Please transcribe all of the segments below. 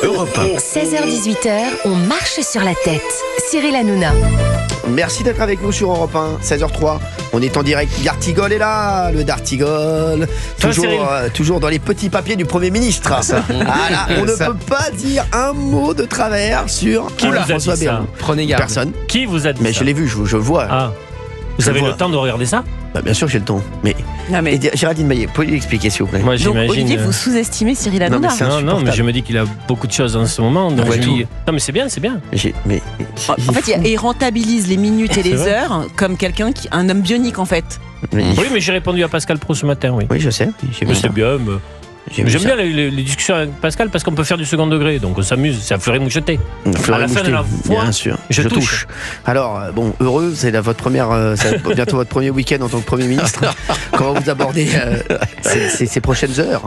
Europe 1. 16h-18h, on marche sur la tête. Cyril Hanouna. Merci d'être avec nous sur Europe 1, 16h03. On est en direct. Dartigol est là, le Dartigol. Toujours dans les petits papiers du Premier ministre. Voilà, on ne peut pas dire un mot de travers sur François Bayrou. Prenez garde. Personne. Qui vous a dit Mais ça? je l'ai vu, je le vois. Ah. Vous avez le temps de regarder ça? Bah, bien sûr que j'ai le temps. Mais Géraldine Maillet, pouvez lui expliquer s'il vous plaît. Moi, Donc j'imagine. Olivier, vous sous-estimez Cyril Hanouna. c'est Non, insupportable. mais je me dis qu'il a beaucoup de choses en ce moment. Donc Ouais, je me tout. dis... Non, mais c'est bien, c'est bien. En fait, il rentabilise les minutes et C'est les vrai. heures comme un homme bionique en fait. Mais- Oui, mais j'ai répondu à Pascal Pro ce matin, oui. Oui, je sais. J'ai vu Mais ça. c'est bien. mais- J'ai vu J'aime ça. bien les discussions avec Pascal parce qu'on peut faire du second degré. Donc on s'amuse, c'est à fleurer moucheté. Fleury à la fin de la Moucheté, fois, bien sûr. je Je touche. touche. Alors, bon, heureux, c'est votre première, ça va être bientôt votre premier week-end en tant que Premier ministre. Comment vous abordez ces prochaines heures?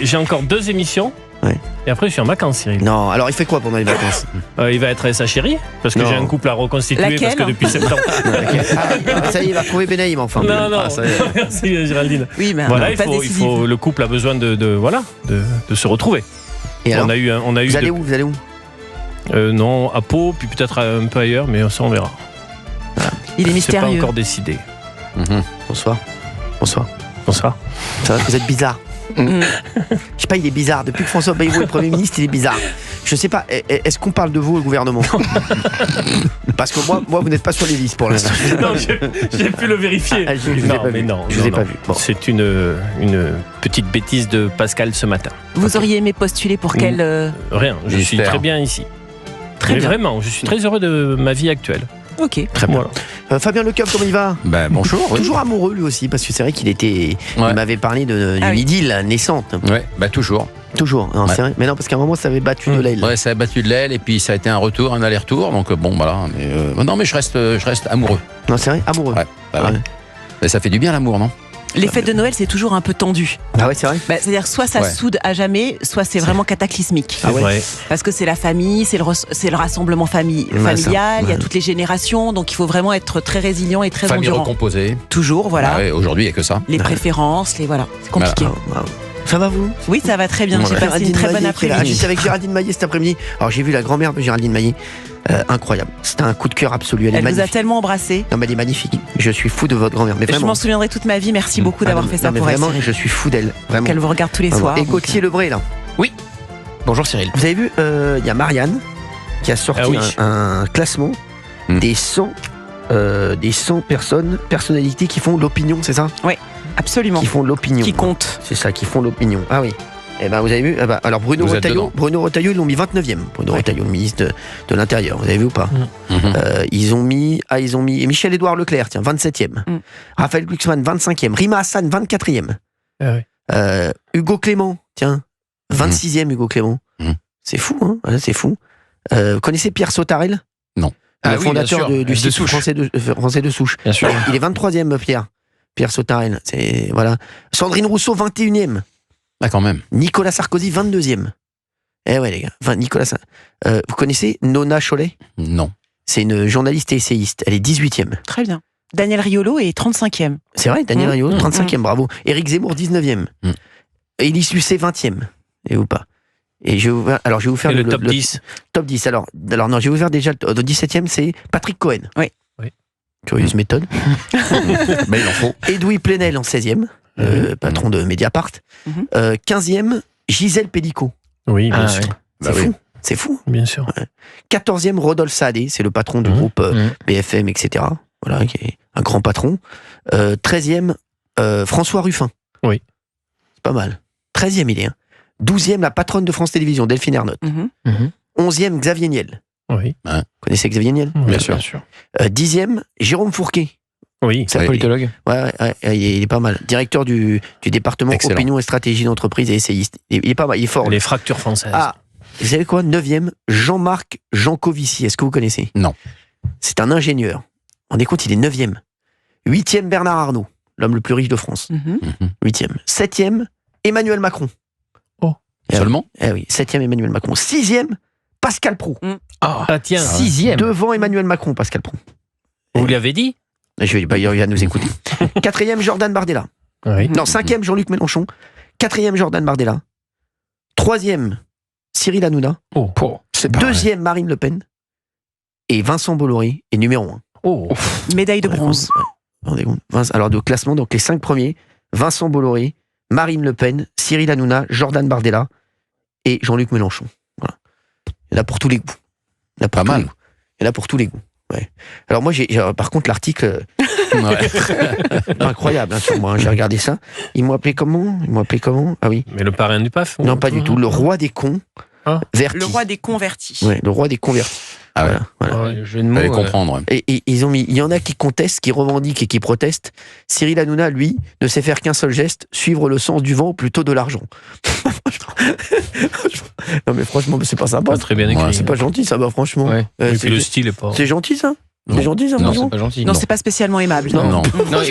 J'ai encore 2 émissions. Ouais. Et après, je suis en vacances, Cyril. Non, alors il fait quoi pendant les vacances? Il va être avec sa chérie parce que Non. j'ai un couple à reconstituer. Laquelle Parce que depuis septembre. Ça y est, il va retrouver Benaïm enfin. Non, non, Ah, ça y est. merci Géraldine. Oui, mais Voilà, pas décisif. le couple a besoin de se retrouver. Et alors, on a eu vous allez où? Vous allez où? non, à Pau, puis peut-être un peu ailleurs, mais ça on verra. Il est C'est pas mystérieux. encore décidé. Bonsoir. Bonsoir. Bonsoir. Ça va, vous êtes bizarre. Mm. Je sais pas, il est bizarre. Depuis que François Bayrou est Premier ministre, il est bizarre. Je sais pas, est-ce qu'on parle de vous au gouvernement? Parce que moi, vous n'êtes pas sur les listes pour l'instant. Non, j'ai pu le vérifier. Ah, je vous ai pas vu. Je vous ai pas vu. Bon. C'est une petite bêtise de Pascal ce matin. Vous auriez aimé postuler pour quel Rien, je suis J'espère. très bien ici. Très Mais bien. vraiment, je suis très heureux de ma vie actuelle. Ok. Très bien. Voilà. Fabien Lecoeuf, comment il va? Ben, bonjour. Oui. Toujours amoureux lui aussi, parce que c'est vrai qu'il était. Ouais. Il m'avait parlé d'une Ah oui. idylle naissante. Ouais, bah toujours. Toujours. Non, Ouais. c'est vrai. Mais non, parce qu'à un moment, ça avait battu de l'aile. Ouais, ça a battu de l'aile et puis ça a été un retour, un aller-retour. Donc bon, voilà. Mais, non, mais je reste amoureux. Non, c'est vrai, amoureux. Ouais. Bah, Ouais. ouais. Mais ça fait du bien l'amour, non? Les fêtes de Noël, c'est toujours un peu tendu. Ah ouais, c'est vrai. C'est-à-dire soit ça Ouais. soude à jamais, soit c'est vraiment cataclysmique. Ah ouais. vrai. Parce que c'est la famille, c'est le rassemblement familial, il y a ouais. toutes les générations, donc il faut vraiment être très résilient et très Famille endurant. recomposée. Toujours, voilà. Ah ouais, aujourd'hui, il n'y a que ça. Les préférences, voilà. C'est compliqué. Ah, ça va vous? Oui, ça va très bien. J'ai Ouais. passé une très bonne Maillet qui est là. après-midi. J'étais avec Géraldine Maillet cet après-midi. Alors j'ai vu la grand-mère de Géraldine Maillet. Incroyable. C'était un coup de cœur absolu. Elle est Elle vous a magnifique. tellement embrassé. Non, mais elle est magnifique. Je suis fou de votre grand-mère. Mais Je vraiment. m'en souviendrai toute ma vie. Merci beaucoup d'avoir Ah, fait ça non, mais pour elle. vraiment, je suis fou d'elle. Vraiment. Qu'elle vous regarde tous les Vraiment. soirs. Et Gauthier Lebray là. Bonjour Cyril. Vous avez vu, il y a Marianne qui a sorti Ah oui. un classement des 100 personnalités qui font l'opinion, c'est ça? Absolument. Qui font l'opinion. Qui compte. C'est ça, qui font l'opinion. Ah oui. Eh ben, vous avez vu? Ah bah, alors Bruno Vous êtes Retailleau, dedans. ils l'ont mis 29e. Bruno Retailleau, le ministre de l'Intérieur. Vous avez vu ou pas? Mhm. Ils ont mis et Michel-Édouard Leclerc, tiens, 27e. Mm. Raphaël Glucksmann, 25e. Rima Hassan, 24e. Ah oui. Hugo Clément, tiens, 26e Hugo Clément. Mm. C'est fou, hein? Ouais, c'est fou. Vous connaissez Pierre Sautarel? Non. Le Ah oui, fondateur bien sûr. du De site Souche. français de Souche. Bien sûr. Il est 23e, Pierre Sautarel. C'est, voilà. Sandrine Rousseau, 21e. Ah, quand même. Nicolas Sarkozy, 22e. Eh ouais, les gars. Enfin, vous connaissez Nona Cholet? Non. C'est une journaliste et essayiste. Elle est 18e. Très bien. Daniel Riolo est 35e. C'est vrai, Daniel Mmh. Riolo, 35e, bravo. Éric Zemmour, 19e. Mmh. Élise Lucet, 20e. Et ou pas? Et je vais vous faire Et le top 10. Top 10. Alors non, je vais vous faire déjà le 17e, c'est Patrick Cohen. Oui. Oui. Curieuse méthode. Mais il en faut. Edoui Plenel en 16e, patron de Mediapart. Mhm. 15e, Gisèle Pellicot. Oui, bien Ah, sûr. ouais. Bah C'est oui. fou. C'est fou. Bien sûr. 14e, Rodolphe Saadé, c'est le patron du groupe BFM, etc. Voilà, qui est un grand patron. 13e, François Ruffin. Oui. C'est pas mal. 13e, il est. 12e, la patronne de France Télévisions, Delphine Ernotte. Mhm. 11e, Xavier Niel. Oui. Vous connaissez Xavier Niel? Bien sûr. sûr. 10e, Jérôme Fourquet. Oui. C'est un Oui. politologue. Ouais, il est pas mal. Directeur du département Excellent. opinion et stratégie d'entreprise et essayiste. Il est pas mal, il est fort. Les fractures françaises. Ah, vous savez quoi? 9e, Jean-Marc Jancovici. Est-ce que vous connaissez? Non. C'est un ingénieur. On est compte, il est 9e. 8e, Bernard Arnault, l'homme le plus riche de France. Mhm. 8e. 7e, Emmanuel Macron. Seulement? Eh oui, 7e, Emmanuel Macron. 6e, Pascal Praud. Ah tiens, Devant Emmanuel Macron, Pascal Praud. vous l'avez dit? Il va nous écouter. 4e, Jordan Bardella. Oui. Non, 5e, Jean-Luc Mélenchon. 4e, Jordan Bardella. Troisième, Cyril Hanouna. Deuxième, Marine Le Pen. Et Vincent Bolloré est numéro 1. Médaille de bronze. Alors, de classement, donc les 5 premiers, Vincent Bolloré, Marine Le Pen, Cyril Hanouna, Jordan Bardella et Jean-Luc Mélenchon. Voilà. Il y en a pour tous les goûts. Il y en a pour Pas mal. Il y en a pour tous les goûts. Ouais. Alors moi, par contre, l'article incroyable sur moi. J'ai regardé ça. Ils m'ont appelé comment Ah oui. Mais le parrain du PAF. Non, pas du tout. Le roi des cons. Verti. Le roi des convertis. Ouais, le roi des convertis. Ah ouais. Voilà. Le jeu de mots. Fallait comprendre. Ouais. Et ils ont mis. Il y en a qui contestent, qui revendiquent et qui protestent. Cyril Hanouna, lui, ne sait faire qu'un seul geste, suivre le sens du vent ou plutôt de l'argent. Non mais franchement, c'est pas sympa. Pas très bien écrit. C'est pas gentil ça, franchement. Ouais. Et puis le style est pas. C'est gentil ça. Non. C'est gentil ça. Non, franchement c'est pas gentil. Non, c'est pas spécialement aimable. Non. Non, moi, ce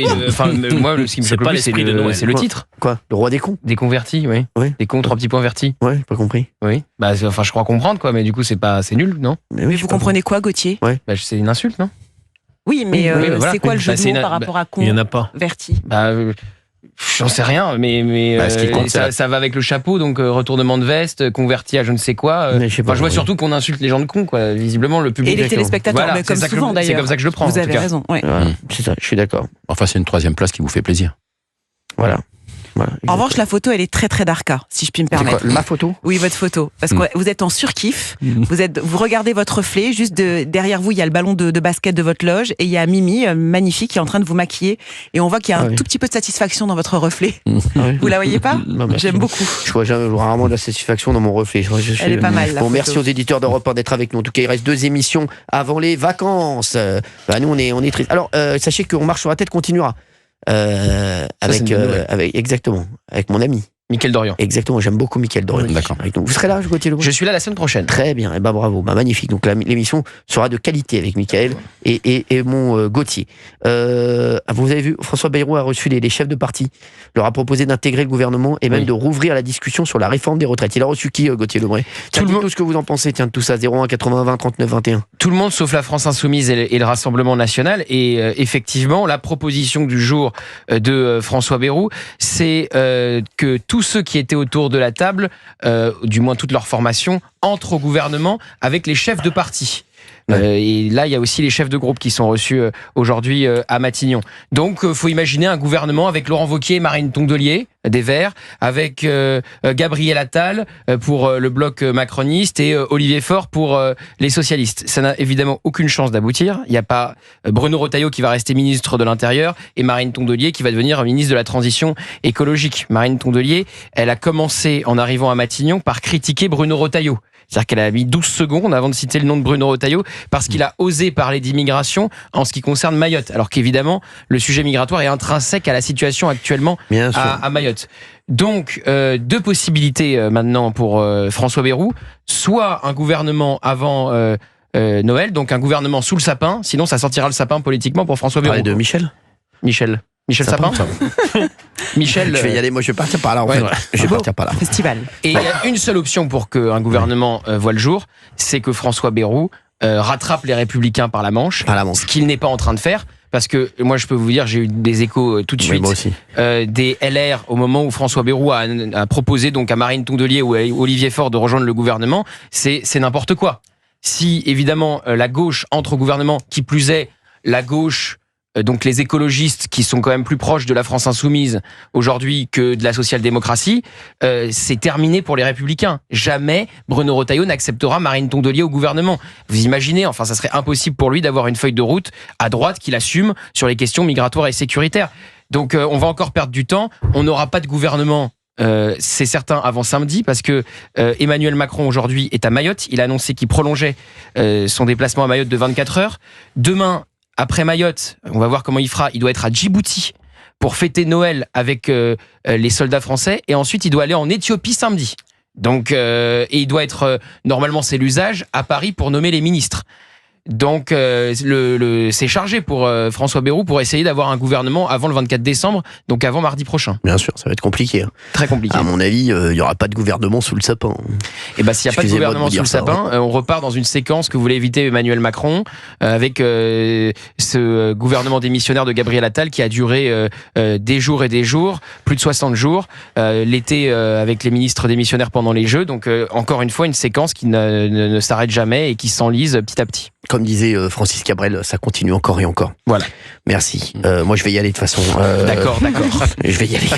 qui me C'est choque pas le plus, l'esprit de Noël. c'est le titre. Quoi, le roi des cons. Des convertis, oui. Oui. Des cons, 3 petits points vertis. Ouais, j'ai pas compris. Oui. Bah, enfin, je crois comprendre, quoi, mais du coup, c'est nul, non? Mais vous comprenez quoi, Gauthier? Bah, c'est une insulte, non? Oui, mais Oui, voilà. c'est quoi le jeu Bah, de c'est mots une- par rapport à Il y en a pas. converti? Bah, j'en sais rien, mais Bah, ce qui compte, c'est ça va avec le chapeau, donc retournement de veste, converti à je ne sais quoi. Mais je sais pas, Enfin, je vois oui. surtout qu'on insulte les gens de cons, quoi. Visiblement, le public. Et les téléspectateurs, Voilà, mais comme c'est ça que souvent, c'est d'ailleurs. comme ça que je le prends. Vous en tout avez cas. raison. Ouais. Voilà, c'est ça, je suis d'accord. Enfin, c'est une 3e place qui vous fait plaisir. Voilà. En revanche, la photo, elle est très très darka, si je puis me C'est quoi, permettre. ma photo? Oui, votre photo. Parce que vous êtes en surkiff. Vous regardez votre reflet. Juste derrière vous, il y a le ballon de basket de votre loge. Et il y a Mimi, magnifique, qui est en train de vous maquiller. Et on voit qu'il y a un tout petit peu de satisfaction dans votre reflet. Vous la voyez pas? Non, merci. J'aime beaucoup. Je vois rarement de la satisfaction dans mon reflet. Elle est pas mal, la Bon, photo. merci aux éditeurs d'Europe 1 d'être avec nous. En tout cas, il reste 2 émissions avant les vacances. Nous, on est tristes. Alors, sachez qu'on marche sur la tête continuera. c'est une bonne nouvelle. Exactement, avec mon ami. Mickaël Dorian. Exactement, j'aime beaucoup Mickaël Dorian. D'accord. Vous serez là, Gauthier Lebret? Je suis là la semaine prochaine. Très bien, et bravo, magnifique. Donc l'émission sera de qualité avec Mickaël et mon Gauthier. Vous avez vu, François Bayrou a reçu les chefs de parti, leur a proposé d'intégrer le gouvernement et même de rouvrir la discussion sur la réforme des retraites. Il a reçu qui, Gauthier Lebret? Tout le Dites-nous monde. ce que vous en pensez, tiens, de tout ça, 01 80 20 39 21. Tout le monde sauf la France Insoumise et le Rassemblement National. Et effectivement, la proposition du jour de François Bayrou, c'est que tous ceux qui étaient autour de la table, du moins toute leur formation, entrent au gouvernement avec les chefs de parti. Et là, il y a aussi les chefs de groupe qui sont reçus aujourd'hui à Matignon. Donc, faut imaginer un gouvernement avec Laurent Wauquiez et Marine Tondelier, des Verts, avec Gabriel Attal pour le bloc macroniste et Olivier Faure pour les socialistes. Ça n'a évidemment aucune chance d'aboutir. Il n'y a pas Bruno Retailleau qui va rester ministre de l'Intérieur et Marine Tondelier qui va devenir ministre de la Transition écologique. Marine Tondelier, elle a commencé en arrivant à Matignon par critiquer Bruno Retailleau. C'est-à-dire qu'elle a mis 12 secondes avant de citer le nom de Bruno Retailleau parce qu'il a osé parler d'immigration en ce qui concerne Mayotte. Alors qu'évidemment, le sujet migratoire est intrinsèque à la situation actuellement Bien sûr. à Mayotte. Donc, 2 possibilités maintenant pour François Bayrou. Soit un gouvernement avant Noël, donc un gouvernement sous le sapin, sinon ça sortira le sapin politiquement pour François Bayrou. Parlez de Michel Michel Sapin. Michel. Je vais y aller, moi je vais partir par là. En Ouais, fait. ouais. Je vais partir par là. Festival. Et il y a une seule option pour qu'un gouvernement voit le jour, c'est que François Bayrou rattrape les Républicains par la Manche, Par la Manche. ce qu'il n'est pas en train de faire. Parce que moi, je peux vous dire, j'ai eu des échos tout de Oui, suite moi aussi. des LR au moment où François Bayrou a proposé donc à Marine Tondelier ou à Olivier Faure de rejoindre le gouvernement. C'est n'importe quoi. Si évidemment la gauche entre au gouvernement, qui plus est la gauche, donc les écologistes qui sont quand même plus proches de la France insoumise aujourd'hui que de la social-démocratie, c'est terminé pour les Républicains. Jamais Bruno Retailleau n'acceptera Marine Tondelier au gouvernement. Vous imaginez, enfin ça serait impossible pour lui d'avoir une feuille de route à droite qu'il assume sur les questions migratoires et sécuritaires. Donc on va encore perdre du temps, on n'aura pas de gouvernement. C'est certain avant samedi parce que Emmanuel Macron aujourd'hui est à Mayotte. Il a annoncé qu'il prolongeait son déplacement à Mayotte de 24 heures. Demain, après Mayotte, on va voir comment il fera. Il doit être à Djibouti pour fêter Noël avec les soldats français. Et ensuite, il doit aller en Éthiopie samedi. Donc, et il doit être, normalement c'est l'usage, à Paris pour nommer les ministres. Donc c'est chargé pour François Bayrou pour essayer d'avoir un gouvernement avant le 24 décembre, donc avant mardi prochain. Bien sûr, ça va être compliqué. Très compliqué. À mon avis, il n'y aura pas de gouvernement sous le sapin. Et bah s'il n'y a pas de gouvernement sous le sapin, on repart dans une séquence que voulait éviter Emmanuel Macron avec ce gouvernement démissionnaire de Gabriel Attal qui a duré des jours et des jours, plus de 60 jours, l'été avec les ministres démissionnaires pendant les Jeux. Donc encore une fois une séquence qui ne s'arrête jamais et qui s'enlise petit à petit. Comme disait Francis Cabrel, ça continue encore et encore. Voilà. Merci. Moi, je vais y aller de toute façon. D'accord. Je vais y aller.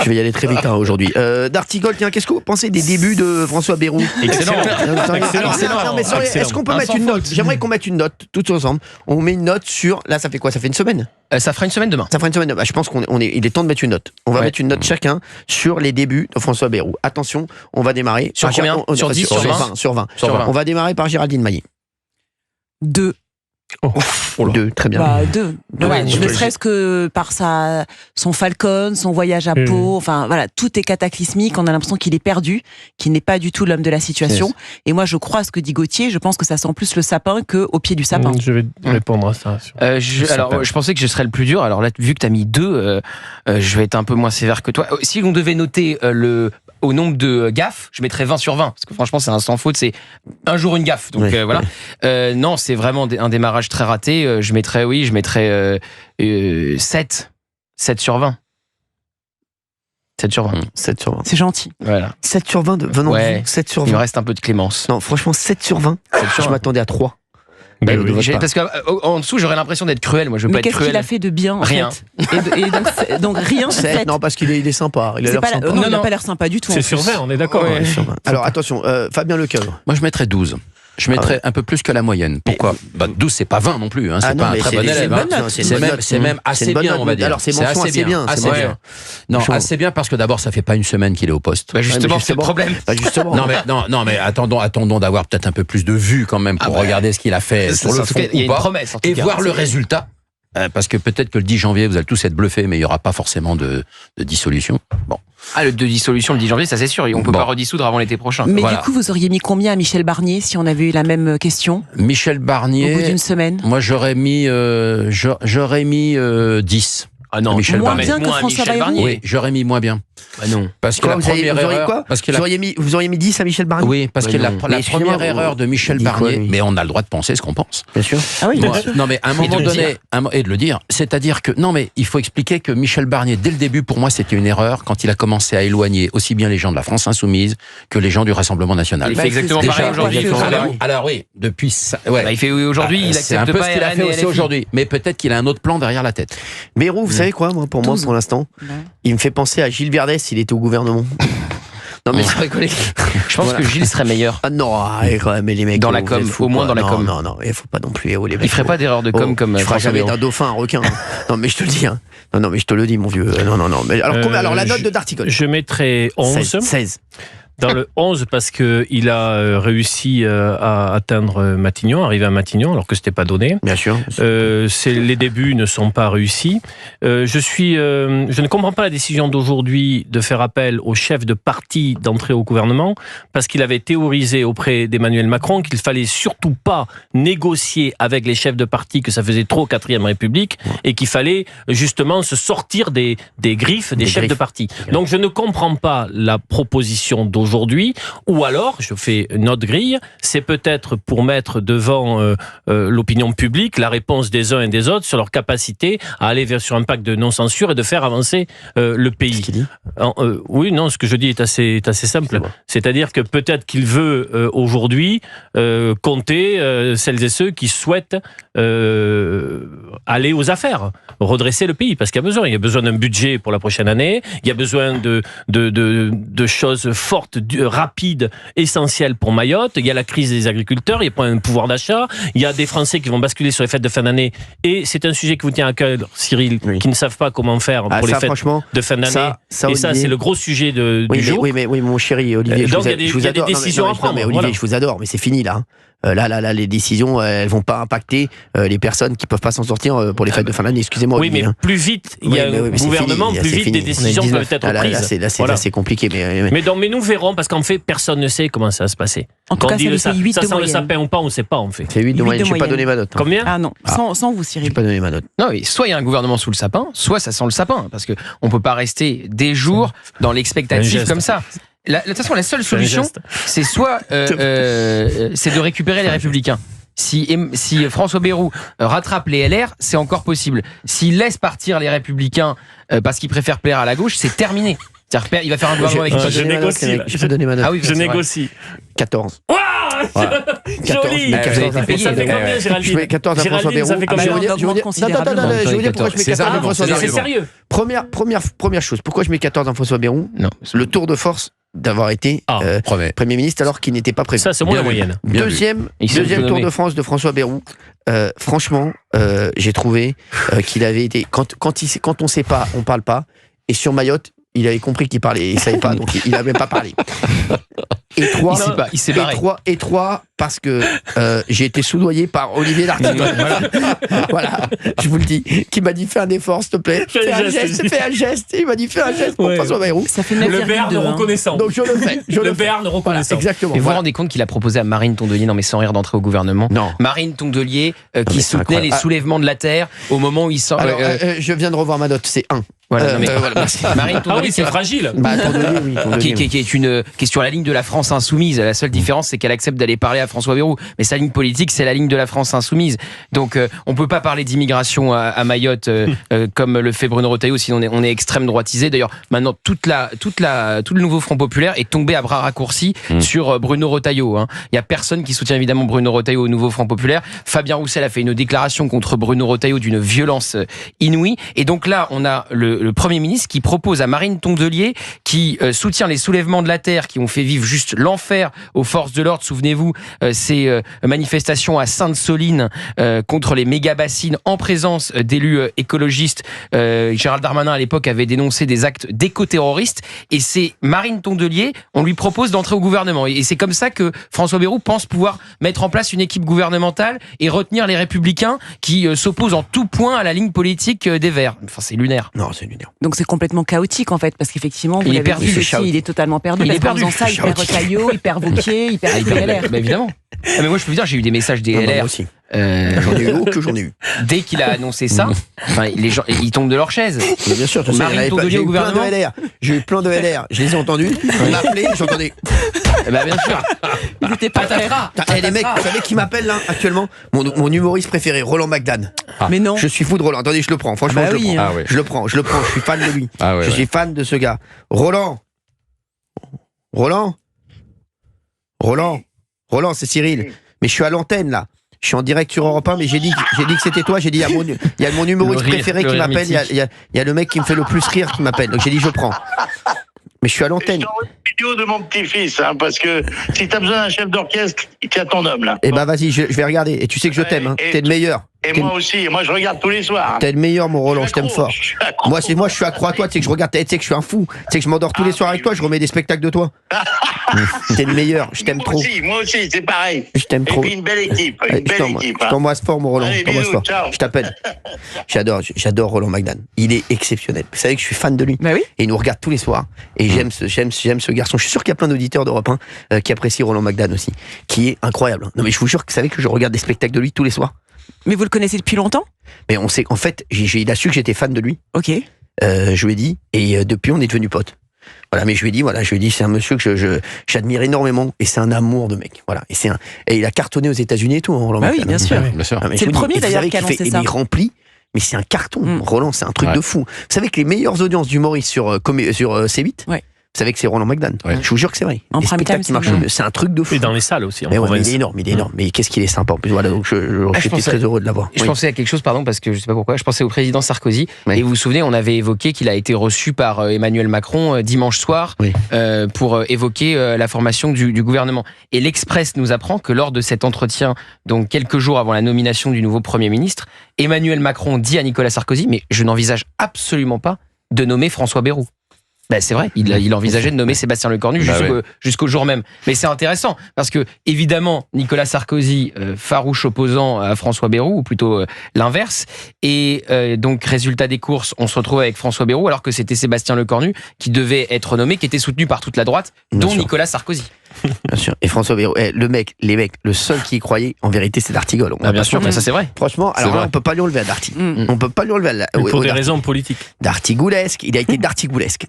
Je vais y aller très vite aujourd'hui. D'Artigol, tiens, qu'est-ce que vous pensez des débuts de François Bayrou? Excellent. Non, mais est-ce qu'on peut mettre une note? J'aimerais qu'on mette une note, tous ensemble. On met une note sur... Là, ça fait quoi? Ça fait une semaine? Ça fera une semaine demain. Ça fera une semaine. Je pense il est temps de mettre une note. On va mettre une note chacun sur les débuts de François Bayrou. Attention, on va démarrer. Sur combien? Sur 10, sur 20? Sur 20. On va démarrer par Géraldine Maillet. 2. 2, très bien. 2. Ne serait-ce que par son Falcon, son voyage à Pau, enfin voilà, tout est cataclysmique. On a l'impression qu'il est perdu, qu'il n'est pas du tout l'homme de la situation. Et moi, je crois à ce que dit Gauthier. Je pense que ça sent plus le sapin qu'au pied du sapin. Je vais répondre à ça. Je pensais que je serais le plus dur. Alors là, vu que tu as mis 2, je vais être un peu moins sévère que toi. Si on devait noter au nombre de gaffes, je mettrais 20 sur 20. Parce que franchement, c'est un sans faute. C'est un jour une gaffe. Donc voilà. Non, c'est vraiment un démarrage très raté. Je mettrais 7. 7 sur 20. 7 sur 20. 7 sur 20. C'est gentil. Voilà. 7 sur 20 venant de vous. 7 sur 20. Il me reste un peu de clémence. Non, franchement, 7 sur 20. Je m'attendais à 3. Parce qu'en dessous, j'aurais l'impression d'être cruel. Moi, je veux pas être cruel. Mais qu'est-ce qu'il a fait de bien? Rien. Et donc rien. 7. Non, parce qu'il est sympa. Il a pas l'air sympa du tout. C'est sur 20, on est d'accord. Alors attention, Fabien Lecoeuvre. Moi, je mettrais 12. Je mettrais un peu plus que la moyenne. Pourquoi? 12, c'est pas 20 non plus. C'est pas un très bon élève. C'est même assez bien, on va dire. Alors, c'est assez bien. Non, assez bien parce que d'abord, ça fait pas une semaine qu'il est au poste. Justement, c'est le problème. Non, mais attendons d'avoir peut-être un peu plus de vues quand même pour regarder ce qu'il a fait sur le fond il y a une promesse, et voir le résultat. Parce que peut-être que le 10 janvier, vous allez tous être bluffés, mais il n'y aura pas forcément de dissolution. Bon. De dissolution le 10 janvier, ça c'est sûr. On ne peut pas redissoudre avant l'été prochain. Mais du coup, vous auriez mis combien à Michel Barnier si on avait eu la même question? Michel Barnier. Au bout d'une semaine. Moi, j'aurais mis 10. Ah non, moins bien que François Bayrou. Oui, j'aurais mis moins bien. Non. Parce que la première erreur. Vous auriez mis 10 à Michel Barnier? Oui, parce que la première erreur de Michel Barnier, mais on a le droit de penser ce qu'on pense. Bien sûr. Ah oui, non, mais à un moment donné, et de le dire, c'est-à-dire que, non, mais il faut expliquer que Michel Barnier, dès le début, pour moi, c'était une erreur quand il a commencé à éloigner aussi bien les gens de la France Insoumise que les gens du Rassemblement National. Il fait exactement pareil aujourd'hui. Alors oui, depuis ça. Il fait aujourd'hui, il accepte pas ce qu'il a fait aussi aujourd'hui. Mais peut-être qu'il a un autre plan derrière la tête. Bayrou, vous savez quoi, pour moi, pour l'instant, il me fait penser à Gilles Verdès s'il était au gouvernement. Non mais c'est rigolé. Je pense que Gilles serait meilleur. Ah non, quand même, les mecs. Dans la com, au moins dans la com. Non, il faut pas non plus. Les mecs, il ferait pas d'erreur de com comme. Je ferai jamais d'un dauphin un requin. Non mais je te le dis. Non mais je te le dis, mon vieux. Non. Mais alors la note de D'Artigol. Je mettrais 11. 16. Dans le 11 parce qu'il a réussi à atteindre Matignon, arriver à Matignon alors que c'était pas donné. Bien sûr. Les débuts ne sont pas réussis. Je ne comprends pas la décision d'aujourd'hui de faire appel au chef de parti d'entrer au gouvernement parce qu'il avait théorisé auprès d'Emmanuel Macron qu'il fallait surtout pas négocier avec les chefs de parti, que ça faisait trop 4e République et qu'il fallait justement se sortir des griffes des chefs de parti. Donc je ne comprends pas la proposition d'aujourd'hui. Ou alors, je fais une autre grille, c'est peut-être pour mettre devant l'opinion publique la réponse des uns et des autres sur leur capacité à aller sur un pacte de non-censure et de faire avancer le pays. Oui, non, ce que je dis est assez simple. C'est-à-dire que peut-être qu'il veut aujourd'hui compter celles et ceux qui souhaitent aller aux affaires, redresser le pays, parce qu'il y a besoin d'un budget pour la prochaine année, il y a besoin de choses fortes, rapide, essentiel pour Mayotte. Il y a la crise des agriculteurs, il y a un pouvoir d'achat, il y a des Français qui vont basculer sur les fêtes de fin d'année et c'est un sujet qui vous tient à cœur, Cyril, qui ne savent pas comment faire pour les fêtes de fin d'année. Et ça, c'est le gros sujet du jour. Oui, mon chéri Olivier, donc il y a des décisions à prendre. Mais Olivier, je vous adore, mais c'est fini là. là, les décisions, elles vont pas impacter les personnes qui peuvent pas s'en sortir pour les fêtes de fin d'année. Excusez-moi. Oui, mais plus vite il y a un gouvernement, plus vite des décisions peuvent être prises. Là, c'est compliqué. Mais nous verrons, parce qu'en fait, personne ne sait comment ça va se passer. En tout cas, ça sent le sapin ou pas, on ne sait pas, en fait. C'est 8 de moyenne. Je n'ai pas donné ma note. Combien ? Ah non, sans vous, Cyril. Je n'ai pas donné ma note. Non, mais soit il y a un gouvernement sous le sapin, soit ça sent le sapin. Parce qu'on ne peut pas rester des jours dans l'expectative comme ça. De toute façon, la seule solution, c'est soit c'est de récupérer les Républicains. Si François Bayrou rattrape les LR, c'est encore possible. S'il laisse partir les Républicains parce qu'il préfère plaire à la gauche, c'est terminé. C'est-à-dire, il va faire un gouvernement avec je négocie. Je peux donner ma note. Ah oui, je négocie. 14. Voilà. Joli. Vous avez été payé. Ça fait combien, Géraldine ? Je mets 14 à François Bayrou. Ça fait combien ? Je vais vous dire pourquoi je mets 14 à François Bayrou. C'est sérieux. Première chose, pourquoi je mets 14 à François Bayrou ? Non. Le tour de force d'avoir été Premier ministre alors qu'il n'était pas prévu. Ça, c'est moins la moyenne. Deuxième Tour de France de François Bayrou. Franchement, j'ai trouvé qu'il avait été... Quand on sait pas, on parle pas. Et sur Mayotte, il avait compris qu'il parlait, il savait pas, donc il n'avait même pas parlé. Et trois, parce que j'ai été soudoyé par Olivier D'Artigol. Voilà, je vous le dis, qui m'a dit fais un effort, s'il te plaît. Fais un geste. Il m'a dit fais un geste pour François Bayrou. Ça fait le Béarn reconnaissant. Donc je le fais. Le Béarn reconnaissant. Exactement. Et vous vous rendez compte qu'il a proposé à Marine Tondelier, non mais sans rire, d'entrer au gouvernement. Non. Marine Tondelier qui soutenait les soulèvements de la terre au moment où il sort. Alors, je viens de revoir ma note, c'est 1. Voilà, Marine Tondelier, c'est fragile. Qui est sur la ligne de la France insoumise. La seule différence, c'est qu'elle accepte d'aller parler à François Bayrou. Mais sa ligne politique, c'est la ligne de la France insoumise. Donc, on peut pas parler d'immigration à Mayotte comme le fait Bruno Retailleau, sinon on est extrême droitisé. D'ailleurs, maintenant, tout le nouveau Front populaire est tombé à bras raccourcis sur Bruno Retailleau. Il y a personne qui soutient évidemment Bruno Retailleau au nouveau Front populaire. Fabien Roussel a fait une déclaration contre Bruno Retailleau d'une violence inouïe. Et donc là, on a le Premier ministre qui propose à Marine Tondelier, qui soutient les soulèvements de la terre qui ont fait vivre juste l'enfer aux forces de l'ordre. Souvenez-vous, ces manifestations à Sainte-Soline contre les méga-bassines en présence d'élus écologistes. Gérald Darmanin, à l'époque, avait dénoncé des actes d'éco-terroristes. Et c'est Marine Tondelier, on lui propose d'entrer au gouvernement. Et c'est comme ça que François Bayrou pense pouvoir mettre en place une équipe gouvernementale et retenir les Républicains qui s'opposent en tout point à la ligne politique des Verts. Enfin, c'est lunaire. Non, c'est lunaire. Donc c'est complètement chaotique en fait, parce qu'effectivement, il est perdu. Il est totalement perdu. Il est perdu. En faisant ça, il perd Retailleau, il perd Wauquiez, il perd les LR. Bah, évidemment. Mais moi, je peux vous dire, j'ai eu des messages des LR. Moi aussi. J'en ai eu. Dès qu'il a annoncé ça, les gens, ils tombent de leur chaise. Mais bien sûr, Marine Tondelier au gouvernement. J'ai eu plein de LR. Je les ai entendus. On m'a appelé, j'entendais. Bah bien sûr. Ils étaient pas prêts. Les mecs, vous savez qui m'appelle là actuellement ? Mon humoriste préféré, Roland McDan. Mais non. Je suis fou de Roland. Attendez, je le prends. Franchement, je le prends. Ah ouais. Je le prends. Je suis fan de lui. Je suis fan de ce gars. Roland, c'est Cyril. Mais je suis à l'antenne là. Je suis en direct sur Europe 1, mais j'ai dit que c'était toi. J'ai dit, il y a mon humoriste préféré qui m'appelle. Il y a le mec qui me fait le plus rire qui m'appelle. Donc j'ai dit, je prends. Mais je suis à l'antenne. Je t'envoie une vidéo de mon petit-fils, parce que si t'as besoin d'un chef d'orchestre, il y a ton homme là. Eh ben vas-y, je vais regarder. Et tu sais que je t'aime. T'es le meilleur. Et moi aussi, moi je regarde tous les soirs. T'es le meilleur, mon Roland, je t'aime fort. Moi, je suis accro à toi, tu sais que je regarde, tu sais que je suis un fou. Tu sais que je m'endors tous les soirs avec toi, je remets des spectacles de toi. T'es le meilleur, je t'aime trop. Moi aussi, c'est pareil. Je t'aime trop. Et puis une belle équipe. Je t'embrasse fort, mon Roland. Allez, bisous, ciao. Je t'appelle. J'adore Roland McDan. Il est exceptionnel. Vous savez que je suis fan de lui. Bah oui. Et il nous regarde tous les soirs. Et j'aime ce garçon. Je suis sûr qu'il y a plein d'auditeurs d'Europe 1 qui apprécient Roland McDan aussi. Qui est incroyable. Non, mais je vous jure que vous savez que je regarde des spectacles de lui tous les soirs. Mais vous le connaissez depuis longtemps ? Mais on sait, en fait, il a su que j'étais fan de lui. Ok. Je lui ai dit, et depuis on est devenus potes. Voilà, mais je lui ai dit, c'est un monsieur que j'admire énormément, et c'est un amour de mec. Voilà, et il a cartonné aux États-Unis et tout. Bah oui, bien sûr. C'est le premier d'ailleurs qui a lancé ça. Il remplit. Mais c'est un carton, Roland, c'est un truc de fou. Vous savez que les meilleures audiences d'humoristes sur C8, vous savez que c'est Roland McDan. Je vous jure que c'est vrai. En prime time, c'est un truc de fou. Et dans les salles aussi. Il est énorme. Mais qu'est-ce qu'il est sympa en plus. Voilà, donc j'étais très heureux de l'avoir. Je pensais à quelque chose, pardon, parce que je sais pas pourquoi. Je pensais au président Sarkozy. Et vous vous souvenez, on avait évoqué qu'il a été reçu par Emmanuel Macron dimanche soir pour évoquer la formation du gouvernement. Et l'Express nous apprend que lors de cet entretien, donc quelques jours avant la nomination du nouveau Premier ministre, Emmanuel Macron dit à Nicolas Sarkozy, mais je n'envisage absolument pas de nommer François Bayrou. Ben c'est vrai, il envisageait de nommer Sébastien Lecornu jusqu'au jour même. Mais c'est intéressant, parce que, évidemment, Nicolas Sarkozy, farouche opposant à François Bayrou, ou plutôt l'inverse, et donc, résultat des courses, on se retrouve avec François Bayrou, alors que c'était Sébastien Lecornu qui devait être nommé, qui était soutenu par toute la droite, dont Nicolas Sarkozy. Bien sûr. Et François Bayrou, les mecs, le seul qui y croyait, en vérité, c'est D'Artigol. Bien sûr, mais ça c'est vrai. Franchement, alors là, on peut pas lui enlever à Darty. On peut pas lui enlever pour des raisons politiques. Dartigoulesque, il a été Dartigoulesque.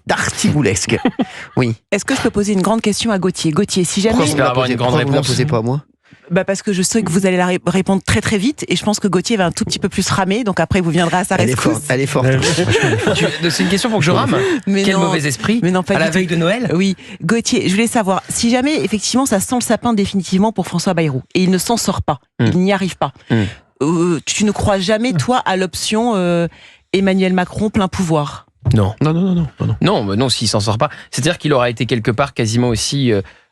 Oui. Est-ce que je peux poser une grande question à Gauthier ? Gauthier, si jamais... Pourquoi avoir une grande réponse ? Vous ne la posez pas à moi ? Parce que je sais que vous allez la répondre très très vite, et je pense que Gauthier va un tout petit peu plus ramer, donc après vous viendrez à sa rescousse. Elle est forte. C'est une question pour que je rame ? Quel mauvais esprit ? Mais non, pas à la veille de Noël ? Oui. Gauthier, je voulais savoir, si jamais effectivement ça sent le sapin définitivement pour François Bayrou, et il ne s'en sort pas, il n'y arrive pas, tu ne crois jamais, toi, à l'option Emmanuel Macron plein pouvoir ? Non, s'il s'en sort pas. C'est-à-dire qu'il aura été quelque part quasiment aussi...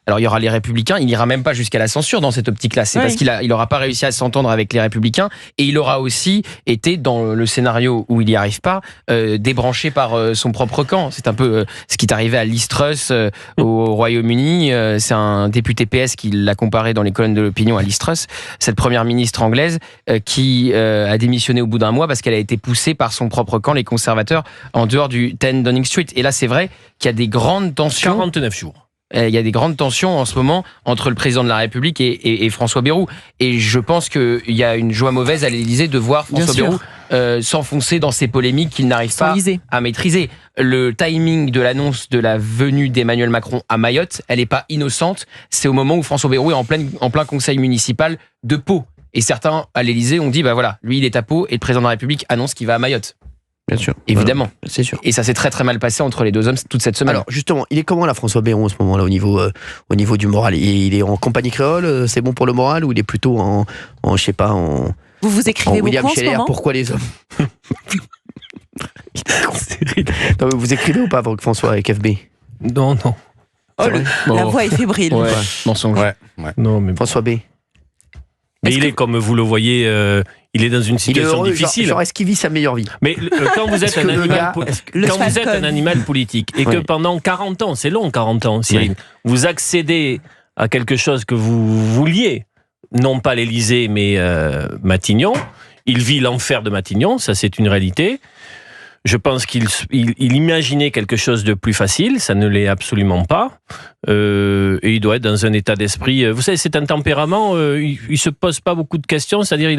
Alors il y aura les Républicains, il n'ira même pas jusqu'à la censure dans cette optique-là. C'est parce qu'il n'aura pas réussi à s'entendre avec les Républicains, et il aura aussi été, dans le scénario où il n'y arrive pas, débranché par son propre camp. C'est un peu ce qui est arrivé à Liz Truss au Royaume-Uni. C'est un député PS qui l'a comparé dans les colonnes de l'opinion à Liz Truss, cette première ministre anglaise qui a démissionné au bout d'un mois parce qu'elle a été poussée par son propre camp, les conservateurs, en dehors du 10 Downing Street. Et là, c'est vrai qu'il y a des grandes tensions. 49 jours. Il y a des grandes tensions en ce moment entre le président de la République et François Bayrou. Et je pense qu'il y a une joie mauvaise à l'Élysée de voir François Bayrou s'enfoncer dans ces polémiques qu'il n'arrive pas à maîtriser. Le timing de l'annonce de la venue d'Emmanuel Macron à Mayotte, elle n'est pas innocente. C'est au moment où François Bayrou est en plein conseil municipal de Pau. Et certains à l'Élysée ont dit, lui il est à Pau et le président de la République annonce qu'il va à Mayotte. Bien sûr. Évidemment. Voilà, c'est sûr. Et ça s'est très très mal passé entre les deux hommes toute cette semaine. Alors justement, il est comment là, François Bayrou, en ce moment-là, au niveau du moral ? Il est en compagnie créole, c'est bon pour le moral, ou il est plutôt en je sais pas, en... Vous écrivez William beaucoup en ce Scheller, moment ? Pourquoi les hommes Non, vous écrivez ou pas avec François, avec FB ? Non. La voix est fébrile. Ouais, mensonge. Ouais. Non, mais... François B. Mais il est, comme vous le voyez, il est dans une situation difficile. Genre, est-ce qu'il vit sa meilleure vie ? Mais quand vous êtes un animal politique et que pendant 40 ans, c'est long 40 ans, Cyril, vous accédez à quelque chose que vous vouliez, non pas l'Élysée, mais Matignon, il vit l'enfer de Matignon, ça c'est une réalité. Je pense qu'il imaginait quelque chose de plus facile, ça ne l'est absolument pas. Et il doit être dans un état d'esprit... Vous savez, c'est un tempérament, il ne se pose pas beaucoup de questions, c'est-à-dire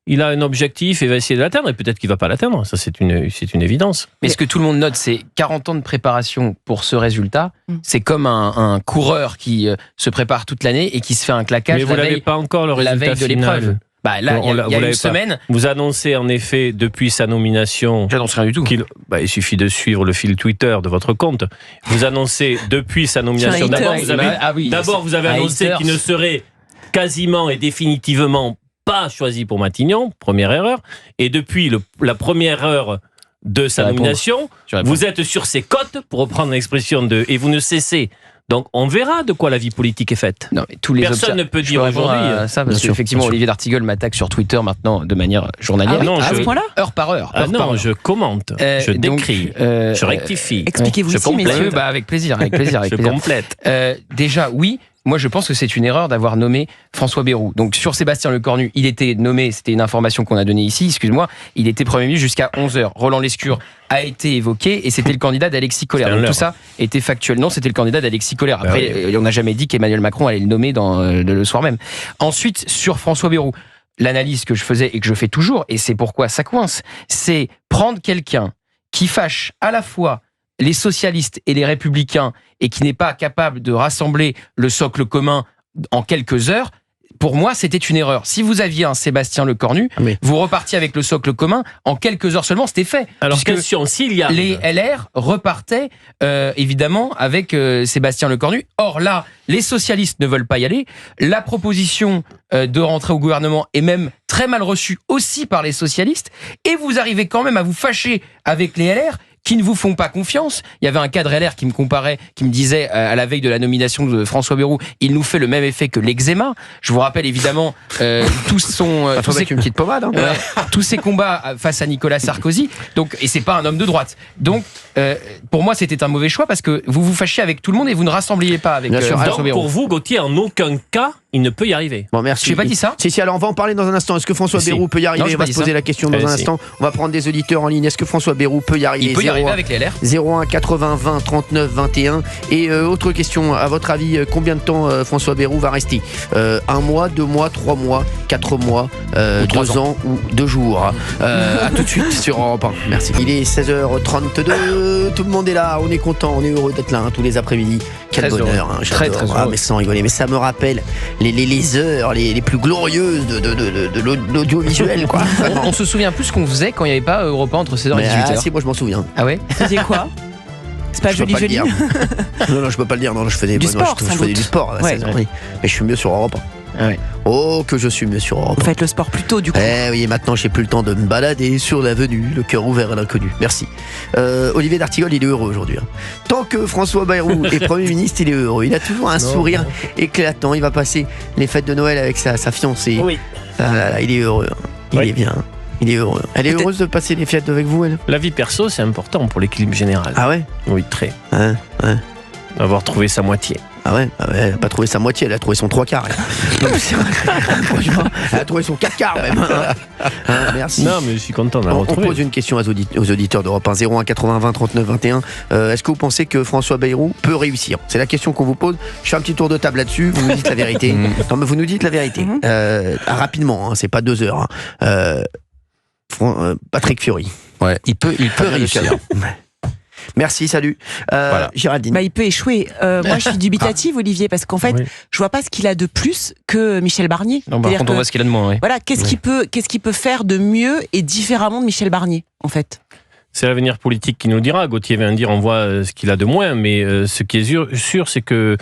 il a un objectif et va essayer de l'atteindre, et peut-être qu'il ne va pas l'atteindre, ça c'est une évidence. Mais ce que tout le monde note, c'est 40 ans de préparation pour ce résultat. C'est comme un coureur qui se prépare toute l'année et qui se fait un claquage. Mais vous n'avez pas encore le résultat de l'épreuve. Là, il y a une semaine. Vous annoncez en effet depuis sa nomination. J'annonce rien du tout. Il suffit de suivre le fil Twitter de votre compte. Vous annoncez depuis sa nomination. D'abord, vous avez annoncé qu'il ne serait quasiment et définitivement pas choisi pour Matignon. Première erreur. Et depuis la première heure de sa nomination, vous êtes sur ses côtes, pour reprendre l'expression et vous ne cessez. Donc on verra de quoi la vie politique est faite. Non, mais personne ne peut dire aujourd'hui ça, parce qu'effectivement Olivier D'Artigol m'attaque sur Twitter maintenant de manière journalière. À ce point-là ? Heure par heure. Je commente, je décris, je rectifie. Expliquez-vous je ici, messieurs. Avec plaisir. Je complète. Déjà, oui. Moi, je pense que c'est une erreur d'avoir nommé François Bayrou. Donc, sur Sébastien Lecornu, il était nommé, c'était une information qu'on a donnée ici, excuse-moi, il était Premier ministre jusqu'à 11h. Roland Lescure a été évoqué et c'était le candidat d'Alexis Collère. Donc, tout ça était factuel. Non, c'était le candidat d'Alexis Collère. Après, on n'a jamais dit qu'Emmanuel Macron allait le nommer le soir même. Ensuite, sur François Bayrou, l'analyse que je faisais et que je fais toujours, et c'est pourquoi ça coince, c'est prendre quelqu'un qui fâche à la fois les socialistes et les républicains et qui n'est pas capable de rassembler le socle commun en quelques heures, pour moi, c'était une erreur. Si vous aviez un Sébastien Lecornu, vous repartiez avec le socle commun, en quelques heures seulement, c'était fait. Alors, question, s'il y a... Les LR repartaient, évidemment, avec Sébastien Lecornu. Or là, les socialistes ne veulent pas y aller. La proposition de rentrer au gouvernement est même très mal reçue aussi par les socialistes. Et vous arrivez quand même à vous fâcher avec les LR qui ne vous font pas confiance. Il y avait un cadre LR qui me disait à la veille de la nomination de François Bayrou, il nous fait le même effet que l'eczéma. Je vous rappelle évidemment tous ces combats face à Nicolas Sarkozy. Donc, et c'est pas un homme de droite. Donc, pour moi, c'était un mauvais choix parce que vous vous fâchiez avec tout le monde et vous ne rassembliez pas avec François Bayrou. Pour vous, Gauthier, en aucun cas, il ne peut y arriver. Bon, merci. Je n'ai pas dit ça. Si, alors on va en parler dans un instant. Est-ce que François Bayrou peut y arriver? On va se poser la question dans un instant. On va prendre des auditeurs en ligne. Est-ce que François Bayrou peut y arriver? Il peut y arriver avec les LR. 01 80 20 39 21. Et autre question, à votre avis, combien de temps François Bayrou va rester? 1 mois, 2 mois, 3 mois, 4 mois, 2 ans ou 2 jours? À tout de suite sur Europe 1. Merci. Il est 16h32. Tout le monde est là. On est content, on est heureux d'être là tous les après-midi. Quel bonheur. Très heureux. Ah, mais sans rigoler. Mais ça me rappelle les heures les plus glorieuses de l'audiovisuel, quoi. On se souvient plus ce qu'on faisait quand il n'y avait pas Europe 1 entre 16h et 18h. Ah si, moi je m'en souviens. Ah ouais? C'était quoi? C'est pas joli. Non, je peux pas le dire. Non, je faisais du sport. Je faisais du sport à 16 ans, oui. Mais je suis mieux sur Europe 1. Ah ouais. Oh, que je suis mieux sur Europe 1. Vous faites le sport plus tôt, du coup. Oui, maintenant j'ai plus le temps de me balader sur l'avenue, le cœur ouvert à l'inconnu. Merci. Olivier d'Artigol, il est heureux aujourd'hui. Tant que François Bayrou est Premier ministre, il est heureux. Il a toujours un sourire éclatant. Il va passer les fêtes de Noël avec sa fiancée. Oui. Il est heureux. Il est bien. Il est heureux. Elle est heureuse de passer les fêtes avec vous, elle? La vie perso, c'est important pour l'équilibre général. Ah ouais? Oui, très. Ouais. Avoir trouvé sa moitié. Ah ouais, elle n'a pas trouvé sa moitié, elle a trouvé son 3/4. Elle a trouvé son 4/4 même. Merci. Non, mais je suis content de l'avoir On trouvé. pose une question aux auditeurs d'Europe 1, 01 80 20 39 21. Est-ce que vous pensez que François Bayrou peut réussir? C'est la question qu'on vous pose. Je fais un petit tour de table là-dessus. Vous nous dites la vérité. Non, mais vous nous dites la vérité. Rapidement, c'est pas 2 heures. Patrick Fiori. Ouais, il peut réussir. Merci, salut. Voilà. Géraldine. Il peut échouer. Moi, je suis dubitative, Olivier, parce qu'en fait, je vois pas ce qu'il a de plus que Michel Barnier. Non, par contre, on voit ce qu'il a de moins. Voilà, qu'est-ce qu'il peut faire de mieux et différemment de Michel Barnier, en fait? C'est l'avenir politique qui nous le dira. Gauthier vient de dire, on voit ce qu'il a de moins, mais ce qui est sûr, c'est que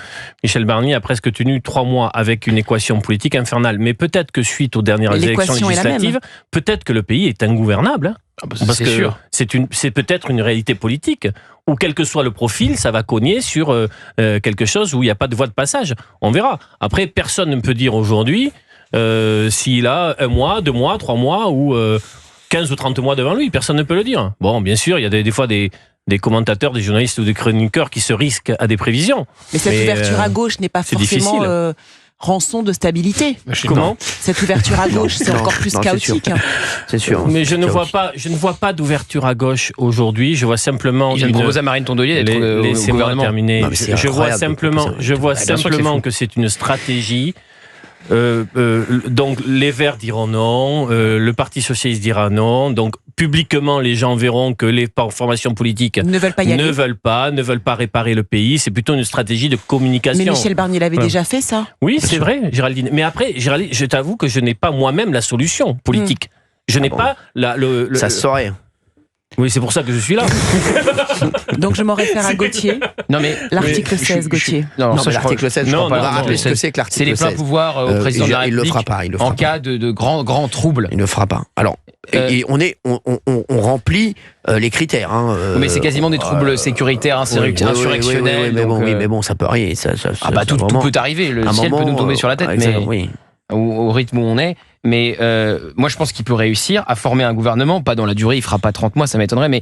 Michel Barnier a presque tenu 3 mois avec une équation politique infernale. Mais peut-être que suite aux dernières élections législatives, peut-être que le pays est ingouvernable. Hein. Parce que c'est peut-être une réalité politique où, quel que soit le profil, ça va cogner sur quelque chose où il n'y a pas de voie de passage. On verra. Après, personne ne peut dire aujourd'hui s'il a 1 mois, 2 mois, 3 mois ou 15 ou 30 mois devant lui. Personne ne peut le dire. Bon, bien sûr, il y a des fois des commentateurs, des journalistes ou des chroniqueurs qui se risquent à des prévisions. Mais cette ouverture à gauche n'est pas forcément rançon de stabilité. Comment? Cette ouverture à gauche, c'est encore plus chaotique. C'est sûr. Mais je ne vois pas d'ouverture à gauche aujourd'hui. Je vois simplement. Je propose à Marine Tondelier d'être au gouvernement. Terminer. Je vois simplement que c'est une stratégie. Donc les Verts diront non, le Parti Socialiste dira non. Donc publiquement, les gens verront que les formations politiques ne veulent pas réparer le pays. C'est plutôt une stratégie de communication. Mais Michel Barnier l'avait déjà fait, ça. Oui, c'est vrai, Géraldine. Mais après, Géraldine, je t'avoue que je n'ai pas moi-même la solution politique. Je n'ai pas ça se saurait. Oui, c'est pour ça que je suis là. Donc je m'en réfère à Gauthier. Non, mais l'article 16, Gauthier. Non, l'article 16, je ne crois pas rappeler ce que c'est que l'article 16. C'est les pleins pouvoirs au président de la République. Il le fera pas. En cas de grands troubles. Il ne le fera pas. Alors, et on remplit les critères. Mais c'est quasiment des troubles sécuritaires, insurrectionnels. Mais bon, ça peut arriver. Tout peut arriver. Le ciel peut nous tomber sur la tête. Mais au rythme où on est. Mais moi, je pense qu'il peut réussir à former un gouvernement, pas dans la durée, il fera pas 30 mois, ça m'étonnerait, mais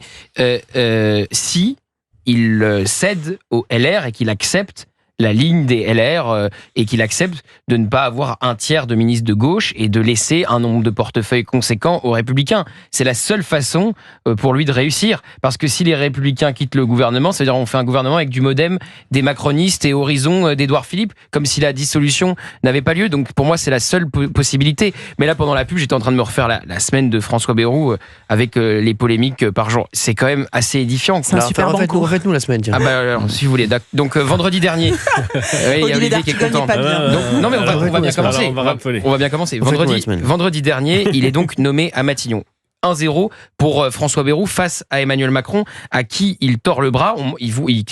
si il cède au LR et qu'il accepte la ligne des LR et qu'il accepte de ne pas avoir un tiers de ministres de gauche et de laisser un nombre de portefeuilles conséquents aux Républicains. C'est la seule façon pour lui de réussir. Parce que si les Républicains quittent le gouvernement, ça veut dire qu'on fait un gouvernement avec du MoDem, des macronistes et Horizon d'Édouard Philippe, comme si la dissolution n'avait pas lieu. Donc pour moi, c'est la seule possibilité. Mais là, pendant la pub, j'étais en train de me refaire la semaine de François Bayrou avec les polémiques par jour. C'est quand même assez édifiant. C'est un super banco. Refaites-nous la semaine. Tiens. Alors, si vous voulez. Donc vendredi dernier... il y a Olivier qui est content. Non mais on va bien commencer. On va bien commencer. Vendredi dernier, il est donc nommé à Matignon. 1-0 pour François Bayrou face à Emmanuel Macron, à qui il tord le bras.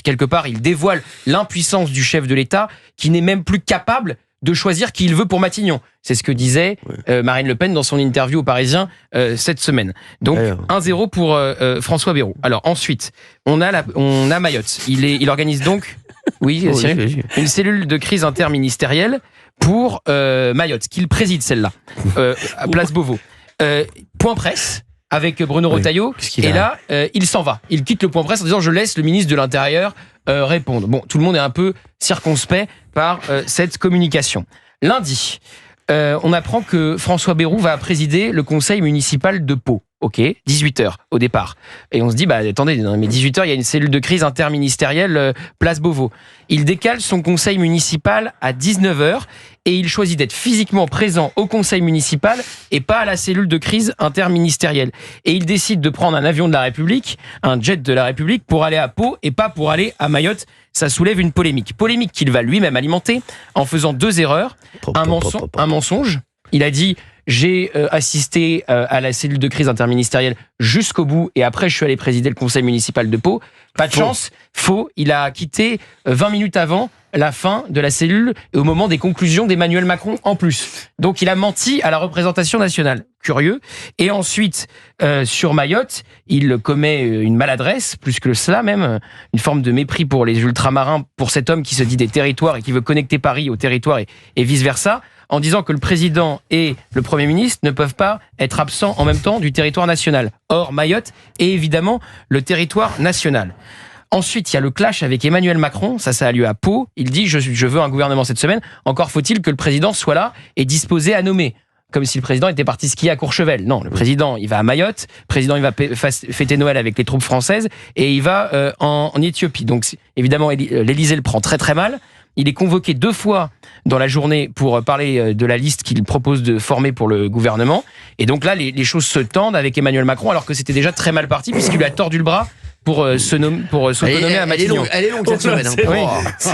Quelque part, il dévoile l'impuissance du chef de l'État, qui n'est même plus capable de choisir qui il veut pour Matignon. C'est ce que disait Marine Le Pen dans son interview au Parisien cette semaine. Donc 1-0 pour François Bayrou. Alors ensuite, on a Mayotte. Il organise donc Cyril, une cellule de crise interministérielle pour Mayotte, qu'il préside celle-là, à Place Beauvau. Point presse avec Bruno Retailleau, et là, il s'en va. Il quitte le point presse en disant « Je laisse le ministre de l'Intérieur répondre ». Bon, tout le monde est un peu circonspect par cette communication. Lundi, on apprend que François Bayrou va présider le conseil municipal de Pau. Ok, 18h au départ. Et on se dit, attendez, mais 18h, il y a une cellule de crise interministérielle Place Beauvau. Il décale son conseil municipal à 19h et il choisit d'être physiquement présent au conseil municipal et pas à la cellule de crise interministérielle. Et il décide de prendre un avion de la République, un jet de la République, pour aller à Pau et pas pour aller à Mayotte. Ça soulève une polémique. Polémique qu'il va lui-même alimenter en faisant 2 erreurs. Un mensonge. Il a dit... J'ai assisté à la cellule de crise interministérielle jusqu'au bout et après je suis allé présider le conseil municipal de Pau. Pas de chance, faux. Il a quitté 20 minutes avant la fin de la cellule et au moment des conclusions d'Emmanuel Macron en plus. Donc il a menti à la représentation nationale. Curieux. Et ensuite, sur Mayotte, il commet une maladresse, plus que cela même, une forme de mépris pour les ultramarins, pour cet homme qui se dit des territoires et qui veut connecter Paris au territoire et vice-versa, en disant que le président et le Premier ministre ne peuvent pas être absents en même temps du territoire national. Or, Mayotte est évidemment le territoire national. Ensuite, il y a le clash avec Emmanuel Macron, ça a lieu à Pau. Il dit « Je veux un gouvernement cette semaine, encore faut-il que le président soit là et disposé à nommer ». Comme si le président était parti skier à Courchevel. Non, le président, il va à Mayotte, le président, il va fêter Noël avec les troupes françaises et il va en Éthiopie. Donc, évidemment, l'Élysée le prend très très mal. Il est convoqué 2 fois dans la journée pour parler de la liste qu'il propose de former pour le gouvernement. Et donc là, les choses se tendent avec Emmanuel Macron, alors que c'était déjà très mal parti, puisqu'il lui a tordu le bras pour s'autonommer à Matignon. Elle est longue cette semaine.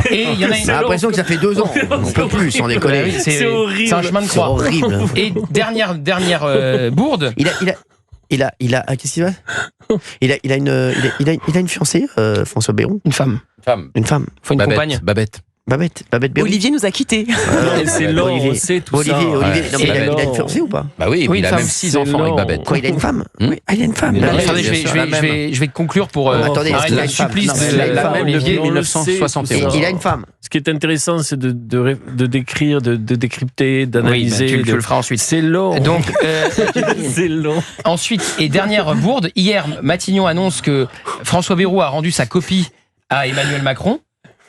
Et il y en a J'ai l'impression que ça fait 2 ans. On peut plus, sans déconner. C'est horrible. C'est un chemin de croix. Horrible. Et dernière bourde. Il a qu'est-ce qu'il va il a une fiancée, François Bayrou. Une femme. Faut une compagne. Babette Bayrou. Olivier nous a quittés. C'est long, on sait tout ça. Olivier, il a une fiancée ou pas? Bah oui, il a même 6 enfants avec Babette. Quoi, il a une femme? Oui, il a une femme. Attendez, je vais conclure pour attendez, arrêter le supplice de Olivier 1971. Il a une femme. Ce qui est intéressant, c'est de décrire, de décrypter, d'analyser. Tu le feras ensuite. C'est long. Donc, c'est long. Ensuite, et dernière bourde, hier, Matignon annonce que François Bayrou a rendu sa copie à Emmanuel Macron.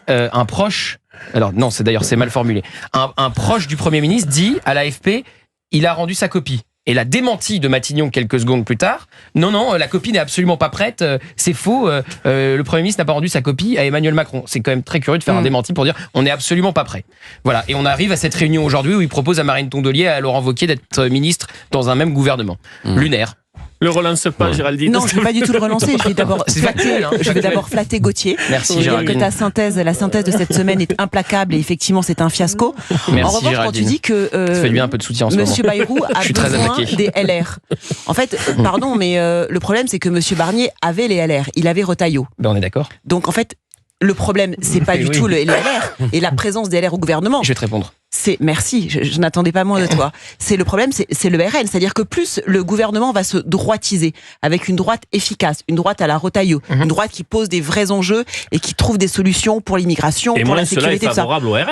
Un proche, alors non, c'est mal formulé. Un proche du Premier ministre dit à l'AFP, il a rendu sa copie. Et la démenti de Matignon quelques secondes plus tard, non, la copie n'est absolument pas prête, c'est faux, le Premier ministre n'a pas rendu sa copie à Emmanuel Macron. C'est quand même très curieux de faire un démenti pour dire on n'est absolument pas prêt. Voilà, et on arrive à cette réunion aujourd'hui où il propose à Marine Tondelier et à Laurent Wauquiez d'être ministre dans un même gouvernement. Lunaire. Le relance pas, Géraldine. Non, je ne vais pas du tout le relancer. Je vais d'abord flatter Gauthier. Merci, Géraldine. Que la synthèse de cette semaine est implacable et effectivement, c'est un fiasco. Merci, en revanche, Géraldine. quand tu dis que ça fait lui un peu de soutien en ce Monsieur Bayrou a besoin des LR. En fait, pardon, mais le problème, c'est que Monsieur Barnier avait les LR. Il avait Retailleau. Ben, on est d'accord. Donc, en fait, le problème, c'est pas du tout les LR et la présence des LR au gouvernement. Je vais te répondre. Merci, je n'attendais pas moins de toi. Le problème, c'est le RN. C'est-à-dire que plus le gouvernement va se droitiser, avec une droite efficace, une droite à la Retailleau, une droite qui pose des vrais enjeux et qui trouve des solutions pour l'immigration, pour la sécurité, tout ça.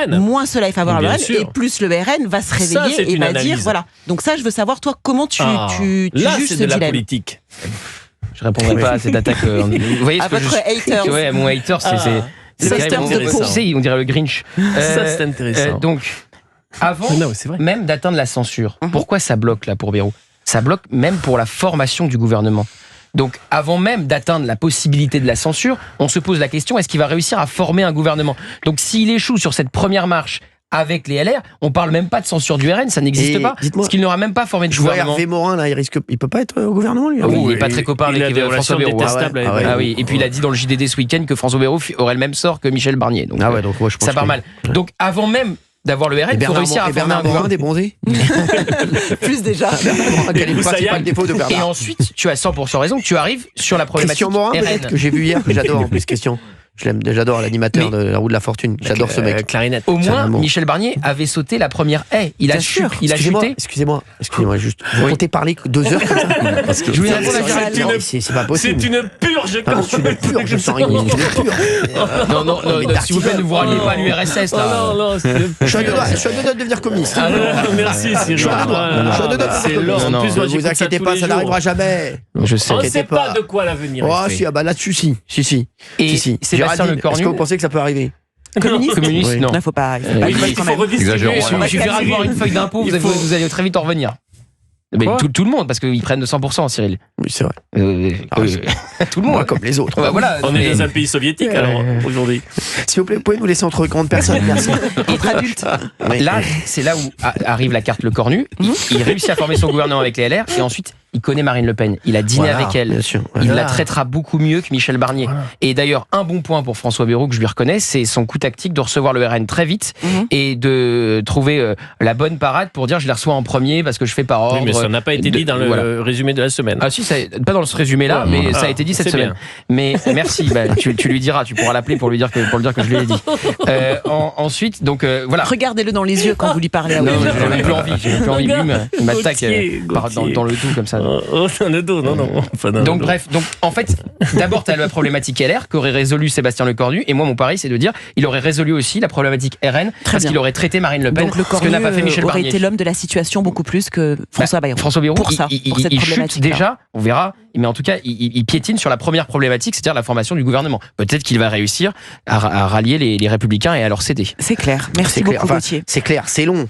Moins cela est favorable au RN, et plus le RN va se réveiller et va dire, voilà. Donc ça, je veux savoir, toi, comment tu juges ce dilemme. Là, c'est de la politique. Je répondrai pas à cette attaque. Vous voyez ce à votre hater. Ouais, mon hater, c'est on dirait le Grinch. Ça, c'est intéressant. Donc, avant même d'atteindre la censure, pourquoi ça bloque là pour Bayrou? Ça bloque même pour la formation du gouvernement. Donc, avant même d'atteindre la possibilité de la censure, on se pose la question, est-ce qu'il va réussir à former un gouvernement? Donc, s'il échoue sur cette première marche avec les LR, on parle même pas de censure du RN, ça n'existe pas, parce qu'il n'aura même pas formé de gouvernement. Hervé Morin, là, il peut pas être au gouvernement, lui. Oui, il est pas très copain avec François Bayrou. Oui. Et puis il a dit dans le JDD ce week-end que François Bayrou aurait le même sort que Michel Barnier. Donc, donc moi, je pense ça part mal. Donc, avant même d'avoir le RN, il faut réussir à former un gouvernement. Des bronzés. Plus déjà. Quel est le principal défaut de Bernard? Et ensuite, tu as 100% raison, tu arrives sur la problématique Christian Morin, RN. que j'ai vu hier, que j'adore en plus, question. J'adore l'animateur de La Roue de la Fortune. J'adore ce mec. Clarinette. Au moins, Michel Barnier avait sauté la première haie. Il a chuté. Excusez-moi, juste. Vous comptez parler 2 heures comme ça parce que je voulais c'est pas possible. C'est une purge. C'est une purge. Je sens une purge. Non, s'il vous plaît, ne vous ralliez pas à l'URSS là. Je suis à 2 doigts de devenir communiste. Merci Cyril. Je suis à 2 doigts. C'est l'or. En plus, ne vous inquiétez pas, ça n'arrivera jamais. Je sais. On ne sait pas de quoi l'avenir. Oh si, là-dessus si. Et Sébastien Lecornu. Est-ce que vous pensez que ça peut arriver? Communiste, non. Il faut pas. Il faut redistribuer. Il suffira de voir une feuille d'impôt, vous allez très vite en revenir. Mais tout le monde, parce qu'ils prennent de 100%, Cyril. Oui, c'est vrai. Tout le monde. Comme les autres. Voilà, on est dans un pays soviétique, alors, aujourd'hui. S'il vous plaît, vous pouvez nous laisser entre grandes personnes, merci. Entre adultes. Là, c'est là où arrive la carte Lecornu. Il réussit à former son gouvernement avec les LR, et ensuite, il connaît Marine Le Pen. Il a dîné avec elle. Bien sûr. Il la traitera beaucoup mieux que Michel Barnier. Et d'ailleurs, un bon point pour François Bayrou que je lui reconnais, c'est son coup tactique de recevoir le RN très vite et de trouver la bonne parade pour dire je les reçois en premier parce que je fais par ordre. Oui, mais ça n'a pas été dit dans le résumé de la semaine. Ah si, pas dans ce résumé-là, mais ça a été dit cette semaine. Bien. Mais merci, tu lui diras, tu pourras l'appeler pour lui dire que je lui ai dit. Ensuite, donc voilà. Regardez-le dans les yeux quand vous lui parlez. Non, j'ai même plus envie. Il m'attaque dans le tout comme ça. Dans le dos, non. Donc bref, en fait, d'abord tu as la problématique LR qu'aurait résolu Sébastien Lecornu, et moi mon pari c'est de dire il aurait résolu aussi la problématique RN parce qu'il aurait traité Marine Le Pen, donc, ce que n'a pas fait Michel aurait Barnier. été l'homme de la situation beaucoup plus que François Bayrou. François Bayrou, pour cette il problématique chute déjà, on verra, mais en tout cas il piétine sur la première problématique, c'est-à-dire la formation du gouvernement. Peut-être qu'il va réussir à rallier les Républicains et à leur céder. C'est clair, merci beaucoup Gauthier. C'est clair, c'est long.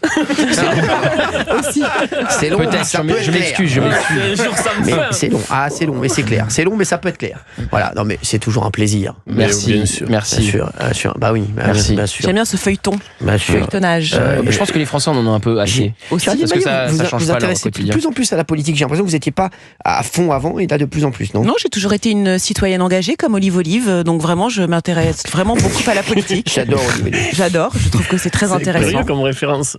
C'est long. Peut-être, je m'excuse. Mais c'est long, c'est long, mais c'est clair. C'est long, mais ça peut être clair. Voilà, non, mais c'est toujours un plaisir. Merci, bien sûr. Merci. Bien sûr. Bah oui, merci. Bien sûr. J'aime bien ce feuilleton, feuilletonnage. Je pense que les Français en ont un peu assez. Aussi, parce que ça change vous pas leur intéressez de quotidien. plus en plus à la politique. J'ai l'impression que vous n'étiez pas à fond avant, et là de plus en plus, non? Non, j'ai toujours été une citoyenne engagée comme Olive, donc vraiment je m'intéresse vraiment beaucoup à la politique. J'adore Olive. J'adore, je trouve que c'est très intéressant. C'est comme référence.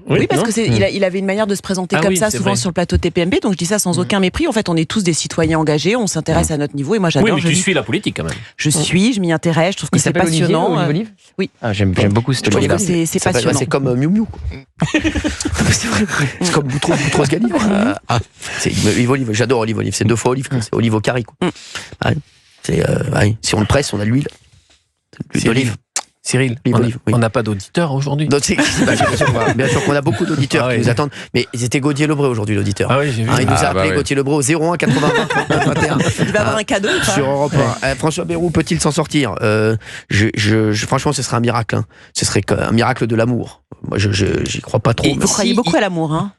Oui, parce que il avait une manière de se présenter comme ça souvent sur le plateau TPMP, donc je dis ça sans aucun mépris. En fait, on est tous des citoyens engagés, on s'intéresse à notre niveau, et moi j'adore. Oui, mais tu suis la politique quand même. Je m'y intéresse, je trouve que c'est passionnant. Olivier, oui. J'aime beaucoup cette Olivier. C'est passionnant. C'est comme Miu Miu. C'est vrai. C'est comme Boutros Ghali. C'est Olive. J'adore Olive. C'est 2 fois Olive. C'est Olive au carré. Si on le presse, on a de l'huile. D'olive. Cyril, on n'a pas d'auditeurs aujourd'hui. Bien sûr qu'on a beaucoup d'auditeurs qui nous attendent. Mais c'était Gauthier Lebré aujourd'hui, l'auditeur. Oui, j'ai vu. Il nous a appelé Gauthier Lebré au 01 80 20 21. Il va avoir un cadeau sur Europe 1. François Bayrou peut-il s'en sortir? Franchement, ce serait un miracle. Ce serait un miracle de l'amour. Moi, j'y crois pas trop. Vous croyez beaucoup à l'amour, hein?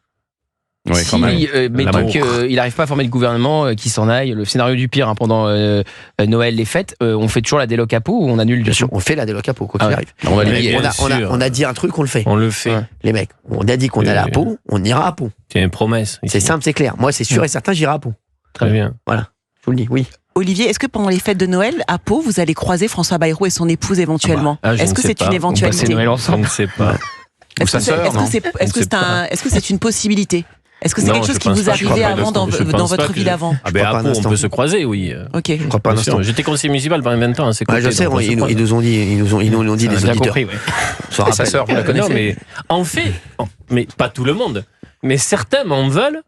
Oui, quand même. Mettons qu'il n'arrive pas à former le gouvernement, qu'il s'en aille. Le scénario du pire pendant Noël, les fêtes, on fait toujours la déloc à Pau ou on annule? Bien sûr, on fait la déloc à Pau, quoi qu'il arrive. On a dit un truc, on le fait. On le fait. Ouais. Les mecs, on a dit qu'on allait à Pau, on ira à Pau. C'est une promesse. C'est simple, c'est clair. Moi, c'est sûr et certain, j'irai à Pau. Très bien. Voilà, je vous le dis, oui. Olivier, est-ce que pendant les fêtes de Noël, à Pau, vous allez croiser François Bayrou et son épouse éventuellement? Est-ce que c'est une éventualité? On passe Noël ensemble. On ne sait pas. Est-ce que c'est une possibilité? Est-ce que c'est quelque chose qui vous arrivait avant dans votre vie d'avant? À Pau, on peut se croiser, oui. Ok. Je crois pas un instant. J'étais conseiller municipal pendant 20 ans à ses côtés. Je sais, ils nous ont dit des auditeurs. Compris, Et sa sœur, vous la connaissez? Non, mais en fait, mais pas tout le monde, mais certains m'en veulent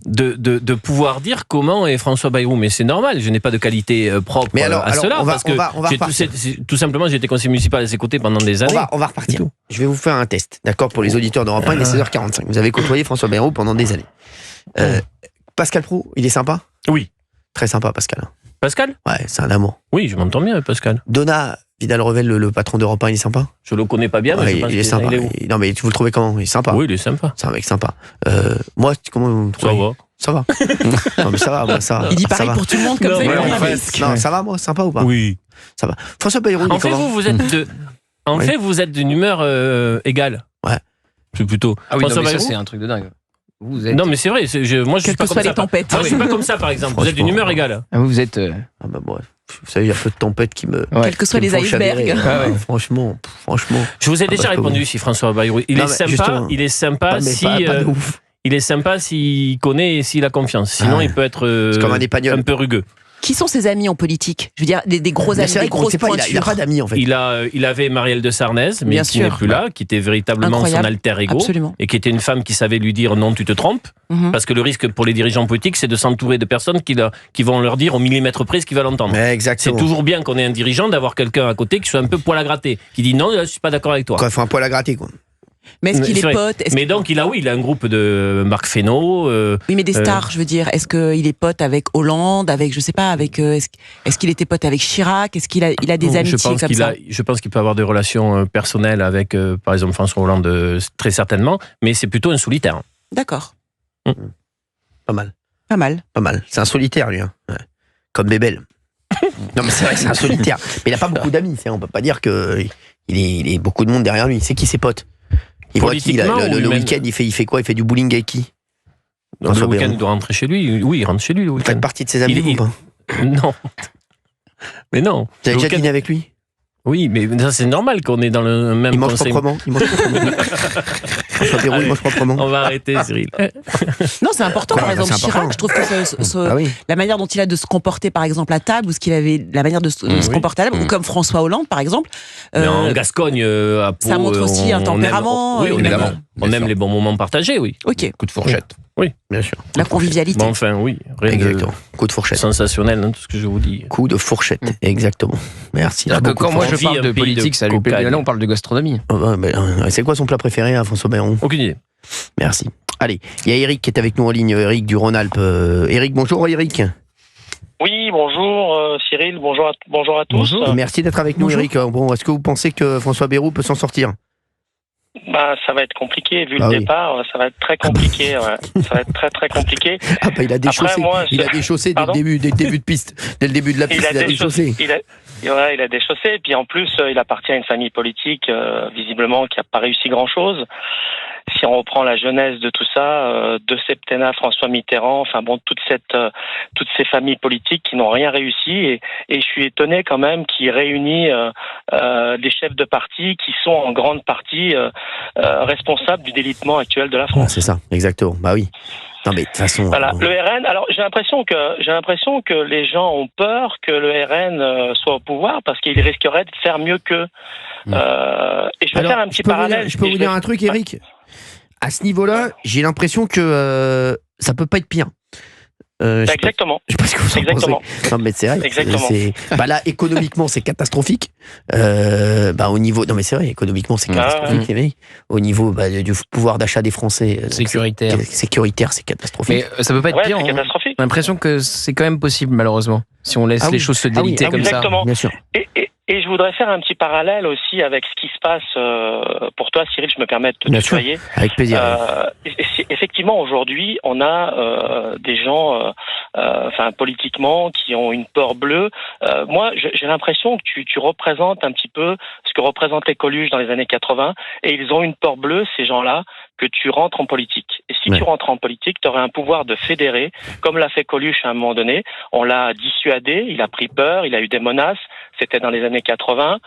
de pouvoir dire comment est François Bayrou, mais c'est normal, je n'ai pas de qualité propre à cela, parce que tout simplement j'ai été conseiller municipal à ses côtés pendant des années. On va repartir. Je vais vous faire un test, d'accord, pour les auditeurs d'Europe 1, il est 16h45. Vous avez côtoyé François Bayrou pendant des années. Pascal Praud, il est sympa? Oui. Très sympa, Pascal. Pascal? Ouais, c'est un amour. Oui, je m'entends bien avec Pascal. Donat Vidal-Revel, le patron d'Europe 1, il est sympa? Je le connais pas bien, mais je pense il est sympa. Il est où? Non, mais vous le trouvez comment? Il est sympa. Oui, il est sympa. C'est un mec sympa. Moi, comment vous le trouvez? Ça va. Non, mais ça va, moi, ça va. Il dit pareil pour tout le monde, comme ça. Non, ça va, moi, sympa ou pas? Oui. Ça va. François Bayrou, en fait, vous êtes d'une humeur égale. Ouais. C'est plutôt. Ah oui, non, mais ça, c'est un truc de dingue. Vous êtes... Non, mais c'est vrai. Moi, je suis pas comme ça. Tempêtes. Moi, je suis pas comme ça, par exemple. Vous êtes d'une humeur égale. Vous êtes. Ah bah bref. Vous savez, il y a peu de tempêtes qui me. Quels que soient les icebergs. Franchement. Je vous ai déjà répondu si François Bayrou. Il est sympa si. Il est sympa s'il connaît et s'il a confiance. Sinon, il peut être comme un Espagnol. Un peu rugueux. Qui sont ses amis en politique? Je veux dire, des gros amis, des grosses pointures. Il n'a pas d'amis, en fait. Il avait Marielle de Sarnez, mais qui n'est plus là, qui était véritablement son alter ego, et qui était une femme qui savait lui dire non, tu te trompes, parce que le risque pour les dirigeants politiques, c'est de s'entourer de personnes qui vont leur dire au millimètre près ce qu'ils veulent entendre. C'est toujours bien qu'on ait un dirigeant, d'avoir quelqu'un à côté qui soit un peu poil à gratter, qui dit non, je suis pas d'accord avec toi. Quoi, il faut un poil à gratter, quoi. Mais est-ce qu'il est pote? Mais donc, il a un groupe de Marc Fesneau. Oui, mais des stars, je veux dire. Est-ce qu'il est pote avec Hollande, avec, je sais pas, avec. Est-ce qu'il était pote avec Chirac? Est-ce qu'il a des amitiés comme ça? Je pense qu'il peut avoir des relations personnelles avec, par exemple, François Hollande, très certainement, mais c'est plutôt un solitaire. D'accord. Pas mal. Pas mal. Pas mal. C'est un solitaire, lui. Hein. Ouais. Comme Bébel. Non, mais c'est vrai que c'est un solitaire. Mais il n'a pas beaucoup d'amis. On peut pas dire qu'il est beaucoup de monde derrière lui. C'est qui ses potes? Il voit qui, le week-end, il fait quoi? Il fait du bowling avec qui? Le week-end, il doit rentrer chez lui. Oui, il rentre chez lui le week-end. Vous faites partie de ses amis ou pas? Non. Mais non. Vous avez déjà dîné avec lui? Oui, mais ça c'est normal qu'on est dans le même conseil. Il mange proprement. François Bayrou, il mange proprement. On va arrêter, Cyril. Non, c'est important. Par exemple, Chirac, je trouve que la manière dont il a de se comporter, par exemple, à table, ou ce qu'il avait, la manière de se comporter à table, ou comme François Hollande, par exemple. Mais en Gascogne, à Pau, ça montre aussi un tempérament. On aime les bons moments partagés, oui. Ok. Coup de fourchette. Oui, bien sûr. La convivialité. Bon, enfin, oui. Exactement. Coup de fourchette. Sensationnel, tout ce que je vous dis. Coup de fourchette, exactement. Merci. Quand moi je parle de politique, ça lui plaît. Là, on parle de gastronomie. C'est quoi son plat préféré, François Bayrou? Aucune idée. Merci. Allez, il y a Eric qui est avec nous en ligne. Eric du Rhône-Alpes. Eric, bonjour Eric. Oui, bonjour Cyril, bonjour à tous. Bonjour. Merci d'être avec nous Eric. Bon, est-ce que vous pensez que François Bayrou peut s'en sortir? Ça va être compliqué, vu le départ, ça va être très compliqué. Ça va être très très compliqué. Il a déchaussé. Il a déchaussé dès le début de piste. Dès le début de la piste, il a déchaussé. Il a déchaussé. Et puis en plus, il appartient à une famille politique, visiblement, qui n'a pas réussi grand-chose. Si on reprend la genèse de tout ça, de septennat François Mitterrand, toutes ces familles politiques qui n'ont rien réussi, et je suis étonné quand même qu'il réunit des chefs de parti qui sont en grande partie responsables du délitement actuel de la France. C'est ça, exactement. Bah oui. Non mais de toute façon. Voilà, le RN. Alors j'ai l'impression que les gens ont peur que le RN soit au pouvoir parce qu'il risquerait de faire mieux qu'eux. Et je vais faire un petit parallèle. Je peux vous dire un truc, Eric. À ce niveau-là, j'ai l'impression que ça peut pas être pire. Exactement. Je sais pas ce que vous en pensez. Non mais c'est vrai. Exactement. Là, économiquement, c'est catastrophique. Au niveau, non mais c'est vrai, économiquement, c'est catastrophique. Au niveau du pouvoir d'achat des Français, sécuritaire, c'est catastrophique. Mais ça peut pas être pire. C'est catastrophique. J'ai l'impression que c'est quand même possible, malheureusement, si on laisse les choses se déliter comme exactement. ça. Bien sûr. Et je voudrais faire un petit parallèle aussi avec ce qui se passe pour toi, Cyril, je me permets de te tutoyer. Avec plaisir. Effectivement, aujourd'hui, on a des gens, politiquement, qui ont une peur bleue. Moi, j'ai l'impression que tu représentes un petit peu ce que représentait Coluche dans les années 80, et ils ont une peur bleue, ces gens-là, que tu rentres en politique. Et si tu rentres en politique, tu aurais un pouvoir de fédérer, comme l'a fait Coluche à un moment donné. On l'a dissuadé, il a pris peur, il a eu des menaces. C'était dans les années 80.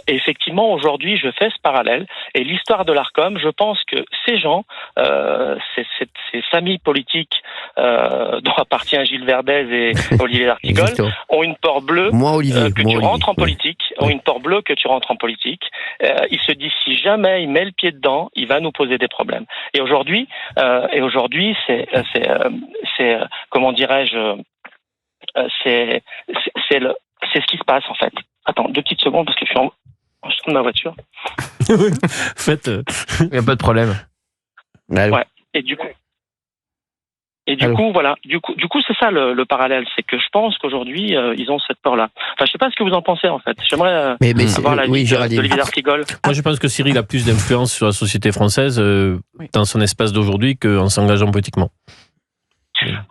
Et effectivement, aujourd'hui, je fais ce parallèle. Et l'histoire de l'Arcom, je pense que ces gens, ces familles politiques dont appartient Gilles Verdez et Olivier d'Artigol, ont une peur bleue que tu rentres en politique, ont une peur bleue que tu rentres en politique. Ils se disent, si jamais il met le pied dedans, il va nous poser des problèmes. Et aujourd'hui, c'est comment dirais-je, c'est ce qui se passe en fait. Attends, 2 petites secondes parce que je suis en de ma voiture. Faites. Il n'y a pas de problème. Ouais. Et du coup, voilà. Du coup, c'est ça le parallèle, c'est que je pense qu'aujourd'hui ils ont cette peur-là. Enfin, je sais pas ce que vous en pensez en fait. J'aimerais avoir la vie d'Olivier d'Artigol. Moi, je pense que Cyril a plus d'influence sur la société française dans son espace d'aujourd'hui qu'en s'engageant politiquement.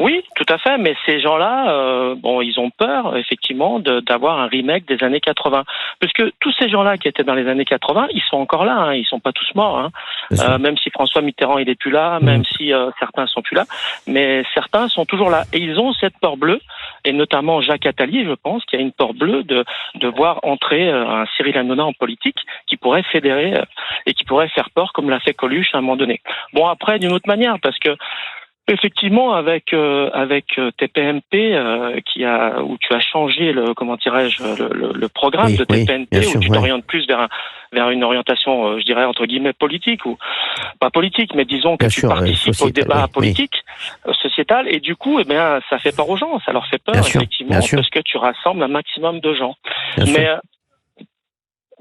Oui, tout à fait, mais ces gens-là, ils ont peur, effectivement, d'avoir un remake des années 80. Parce que tous ces gens-là qui étaient dans les années 80, ils sont encore là, hein, ils sont pas tous morts, hein. Même si François Mitterrand, il est plus là, même si certains sont plus là, mais certains sont toujours là. Et ils ont cette peur bleue, et notamment Jacques Attali, je pense, qui a une peur bleue de voir entrer un Cyril Hanouna en politique, qui pourrait fédérer et qui pourrait faire peur, comme l'a fait Coluche à un moment donné. Bon, après, d'une autre manière, parce que Effectivement, avec TPMP, où tu as changé le programme de TPMP, où tu t'orientes plus vers une orientation, je dirais entre guillemets politique, ou pas politique, mais disons que tu participes au débat politique, sociétal, et du coup, ça fait peur aux gens, ça leur fait peur, effectivement, parce que tu rassembles un maximum de gens.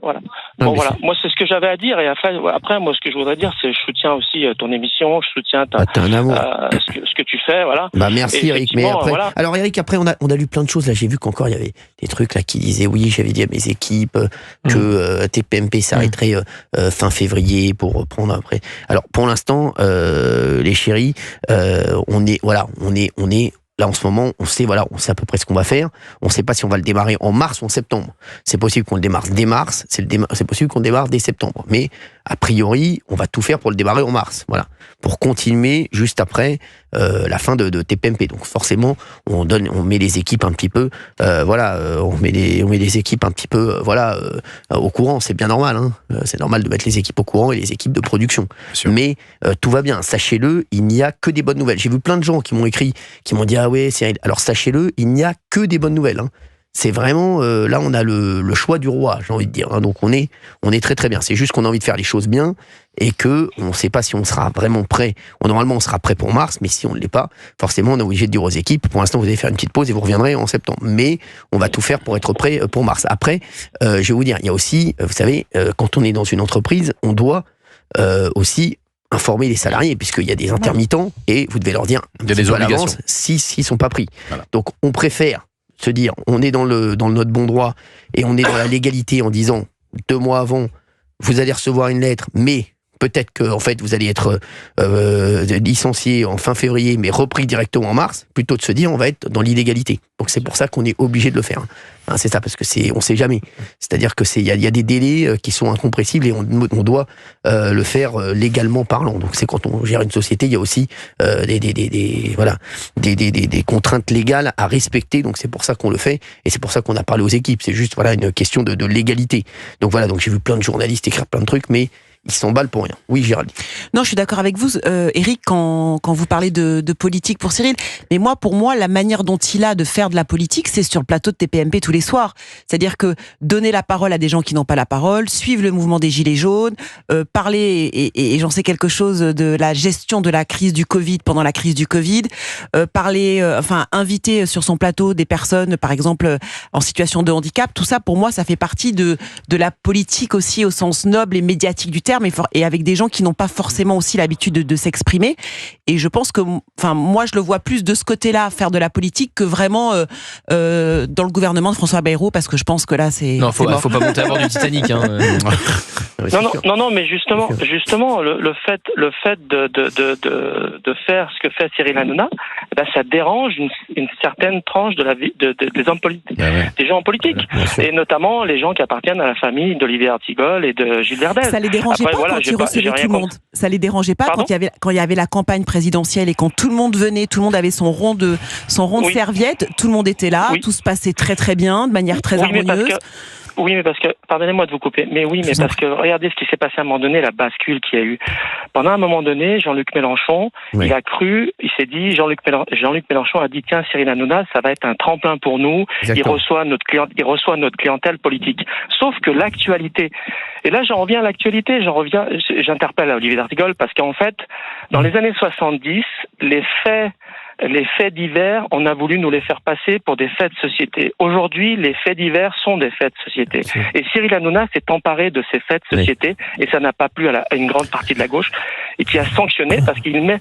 Voilà. Voilà. Moi, c'est ce que j'avais à dire. Et après, moi, ce que je voudrais dire, c'est je soutiens aussi ton émission, je soutiens ce que tu fais. Voilà. Merci, Eric. Mais après, alors, Eric, après, on a lu plein de choses. Là, j'ai vu qu'encore il y avait des trucs là qui disaient oui, j'avais dit à mes équipes que TPMP s'arrêterait fin février pour reprendre après. Alors, pour l'instant, les chéris, on est là, en ce moment, on sait à peu près ce qu'on va faire. On ne sait pas si on va le démarrer en mars ou en septembre. C'est possible qu'on le démarre dès mars, c'est possible qu'on le démarre dès septembre. Mais, a priori, on va tout faire pour le démarrer en mars. Voilà. Pour continuer juste après la fin de TPMP. Donc, forcément, on met les équipes un petit peu, on met les équipes un petit peu, au courant. C'est bien normal, hein. C'est normal de mettre les équipes au courant et les équipes de production. Mais, tout va bien. Sachez-le, il n'y a que des bonnes nouvelles. J'ai vu plein de gens qui m'ont écrit, qui m'ont dit, alors sachez-le, il n'y a que des bonnes nouvelles. Hein. C'est vraiment, là on a le choix du roi, j'ai envie de dire. Hein. Donc on est très très bien. C'est juste qu'on a envie de faire les choses bien et que on ne sait pas si on sera vraiment prêt. Normalement on sera prêt pour mars, mais si on ne l'est pas, forcément on est obligé de dire aux équipes, pour l'instant vous allez faire une petite pause et vous reviendrez en septembre. Mais on va tout faire pour être prêt pour mars. Après, je vais vous dire, il y a aussi, vous savez, quand on est dans une entreprise, on doit aussi informer les salariés, puisqu'il y a des intermittents, et vous devez leur dire des obligations s'ils sont pas pris. Voilà. Donc on préfère se dire, on est dans notre bon droit, et on est dans la légalité en disant, 2 mois avant, vous allez recevoir une lettre, mais peut-être que en fait vous allez être licencié en fin février, mais repris directement en mars, plutôt de se dire on va être dans l'illégalité. Donc c'est pour ça qu'on est obligé de le faire. Hein, c'est ça, parce que on sait jamais. C'est-à-dire que il y a des délais qui sont incompressibles et on doit le faire légalement parlant. Donc c'est quand on gère une société, il y a aussi des contraintes légales à respecter. Donc c'est pour ça qu'on le fait et c'est pour ça qu'on a parlé aux équipes. C'est juste une question de légalité. Donc voilà. Donc j'ai vu plein de journalistes écrire plein de trucs, mais ils s'emballent pour rien. Oui, Gérald. Non, je suis d'accord avec vous, Eric, quand vous parlez de politique pour Cyril. Mais pour moi, la manière dont il a de faire de la politique, c'est sur le plateau de TPMP tous les soirs. C'est-à-dire que donner la parole à des gens qui n'ont pas la parole, suivre le mouvement des Gilets jaunes, parler, et j'en sais quelque chose, de la gestion de la crise du Covid pendant la crise du Covid, inviter sur son plateau des personnes, par exemple, en situation de handicap. Tout ça, pour moi, ça fait partie de la politique aussi au sens noble et médiatique du terme, et avec des gens qui n'ont pas forcément aussi l'habitude de s'exprimer. Et je pense que, moi, je le vois plus de ce côté-là, faire de la politique, que vraiment dans le gouvernement de François Bayrou, parce que je pense que là, c'est... Non, faut pas monter à bord du Titanic. Hein. Non, mais justement, le fait de faire ce que fait Cyril Hanouna, ça dérange une certaine tranche de la vie des hommes politiques, des gens politiques, et notamment les gens qui appartiennent à la famille d'Olivier Artigol et de Gilles Verdel. Ça les dérangeait pas quand ils recevaient tout le monde. Ça les dérangeait pas quand il y avait la campagne présidentielle et quand tout le monde venait, tout le monde avait son rond de serviette, tout le monde était là, tout se passait très très bien, de manière très harmonieuse. Oui, mais parce que, pardonnez-moi de vous couper, mais oui, mais parce que regardez ce qui s'est passé à un moment donné, la bascule qu'il y a eu. Pendant un moment donné, Jean-Luc Mélenchon, il s'est dit, Jean-Luc Mélenchon a dit, tiens, Cyril Hanouna, ça va être un tremplin pour nous, il reçoit notre clientèle politique. Sauf que l'actualité, et là j'en reviens à l'actualité, j'interpelle Olivier d'Artigol, parce qu'en fait, dans les années 70, les faits divers, on a voulu nous les faire passer pour des faits de société. Aujourd'hui, les faits divers sont des faits de société. Et Cyril Hanouna s'est emparé de ces faits de société, et ça n'a pas plu à une grande partie de la gauche, et qui a sanctionné parce qu'il met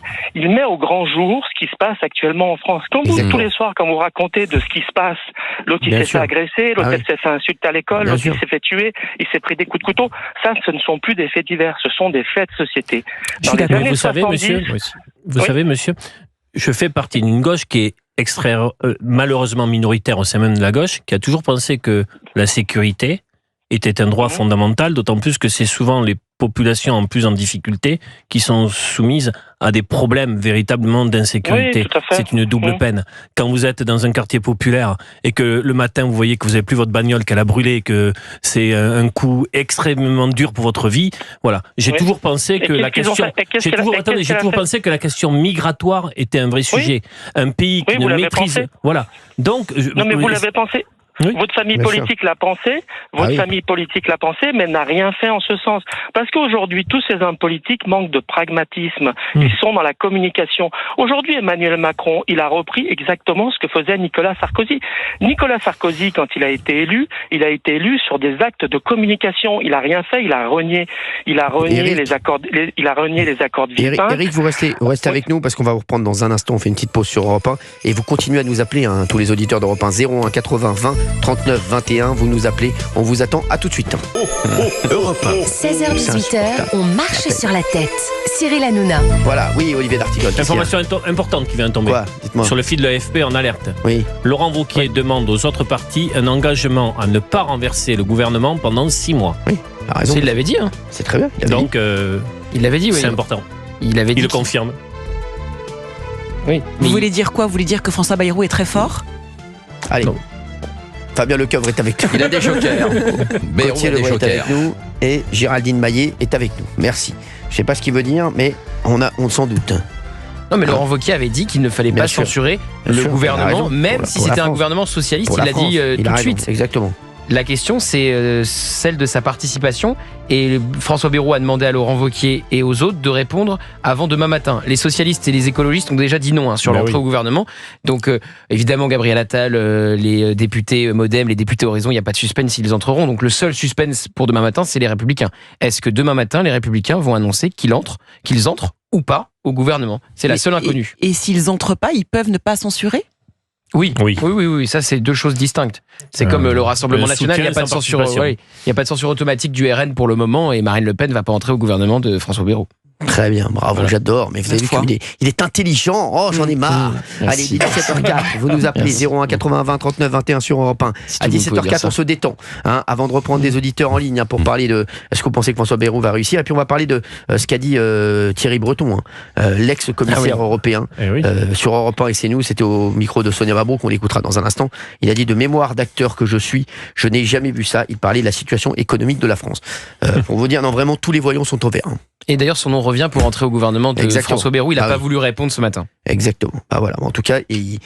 au grand jour ce qui se passe actuellement en France. Quand vous, tous les soirs, quand vous racontez de ce qui se passe, l'autre il s'est fait agresser, l'autre il s'est fait insulter à l'école, l'autre il s'est fait tuer, il s'est pris des coups de couteau, ça, ce ne sont plus des faits divers, ce sont des faits de société. Vous savez, monsieur, je fais partie d'une gauche qui est malheureusement minoritaire au sein même de la gauche, qui a toujours pensé que la sécurité était un droit fondamental, d'autant plus que c'est souvent les populations en plus en difficulté qui sont soumises à des problèmes véritablement d'insécurité. Oui, tout à fait. C'est une double peine. Quand vous êtes dans un quartier populaire et que le matin vous voyez que vous n'avez plus votre bagnole, qu'elle a brûlé, que c'est un coup extrêmement dur pour votre vie, voilà. J'ai toujours pensé que la question, j'ai toujours pensé que la question migratoire était un vrai sujet. Un pays qui ne maîtrise, voilà. Donc, non mais vous l'avez pensé. Oui. Votre famille politique l'a pensé, famille politique l'a pensé, mais n'a rien fait en ce sens. Parce qu'aujourd'hui, tous ces hommes politiques manquent de pragmatisme. Ils sont dans la communication. Aujourd'hui, Emmanuel Macron, il a repris exactement ce que faisait Nicolas Sarkozy. Nicolas Sarkozy, quand il a été élu sur des actes de communication. Il a rien fait, il a renié les accords de Villepin. Eric, vous restez avec nous parce qu'on va vous reprendre dans un instant. On fait une petite pause sur Europe 1 et vous continuez à nous appeler, tous les auditeurs d'Europe 1, 01 80 20 39 21, vous nous appelez, on vous attend, à tout de suite. Europe 1. 16h-18h, on marche sur la tête. Cyril Hanouna. Voilà, oui, Olivier d'Artigol. Information importante qui vient de tomber. Quoi ? Dites-moi. Sur le fil de l'AFP en alerte. Oui. Laurent Wauquiez demande aux autres partis un engagement à ne pas renverser le gouvernement pendant 6 mois. Oui, il a raison. Il l'avait dit, hein. C'est très bien. Donc, il l'avait dit, oui. C'est important. Il le confirme. Oui. Vous voulez dire quoi ? Vous voulez dire que François Bayrou est très fort ? Allez. Non. Fabien Lecoeuvre est avec nous. Il a des jokers. Gauthier Lebret est avec nous et Géraldine Maillet est avec nous. Merci. Je ne sais pas ce qu'il veut dire, mais on s'en doute. Non, mais Laurent Wauquiez avait dit qu'il ne fallait pas censurer le gouvernement, même si c'était un gouvernement socialiste. Il l'a dit tout de suite. Exactement. La question, c'est celle de sa participation. Et François Bayrou a demandé à Laurent Wauquiez et aux autres de répondre avant demain matin. Les socialistes et les écologistes ont déjà dit non sur l'entrée au gouvernement. Donc, évidemment, Gabriel Attal, les députés Modem, les députés Horizon, il n'y a pas de suspense s'ils entreront. Donc, le seul suspense pour demain matin, c'est les Républicains. Est-ce que demain matin, les Républicains vont annoncer qu'ils entrent ou pas au gouvernement ? C'est la seule inconnue. Et s'ils n'entrent pas, ils peuvent ne pas censurer ? Oui, ça c'est deux choses distinctes. C'est comme le Rassemblement National, il n'y a pas de censure, il n'y a pas de censure automatique du RN pour le moment et Marine Le Pen ne va pas entrer au gouvernement de François Bayrou. Très bien, bravo, j'adore. Mais vous avez vu qu'il est intelligent. Oh, j'en ai marre. Allez, 17h04, vous nous appelez 01 80 20 39 21 sur Europe 1. À 17h04, on se détend. Avant de reprendre des auditeurs en ligne pour parler de est-ce que vous pensez que François Bayrou va réussir ? Et puis on va parler de ce qu'a dit Thierry Breton, l'ex-commissaire européen sur Europe 1 et c'est nous. C'était au micro de Sonia Mabrouk, on l'écoutera dans un instant. Il a dit de mémoire d'acteur que je suis, je n'ai jamais vu ça. Il parlait de la situation économique de la France. Pour vous dire, non, vraiment, tous les voyants sont au vert. Et d'ailleurs, son nom revient pour entrer au gouvernement de François Bayrou. Il n'a pas voulu répondre ce matin. Exactement. Voilà. En tout cas, il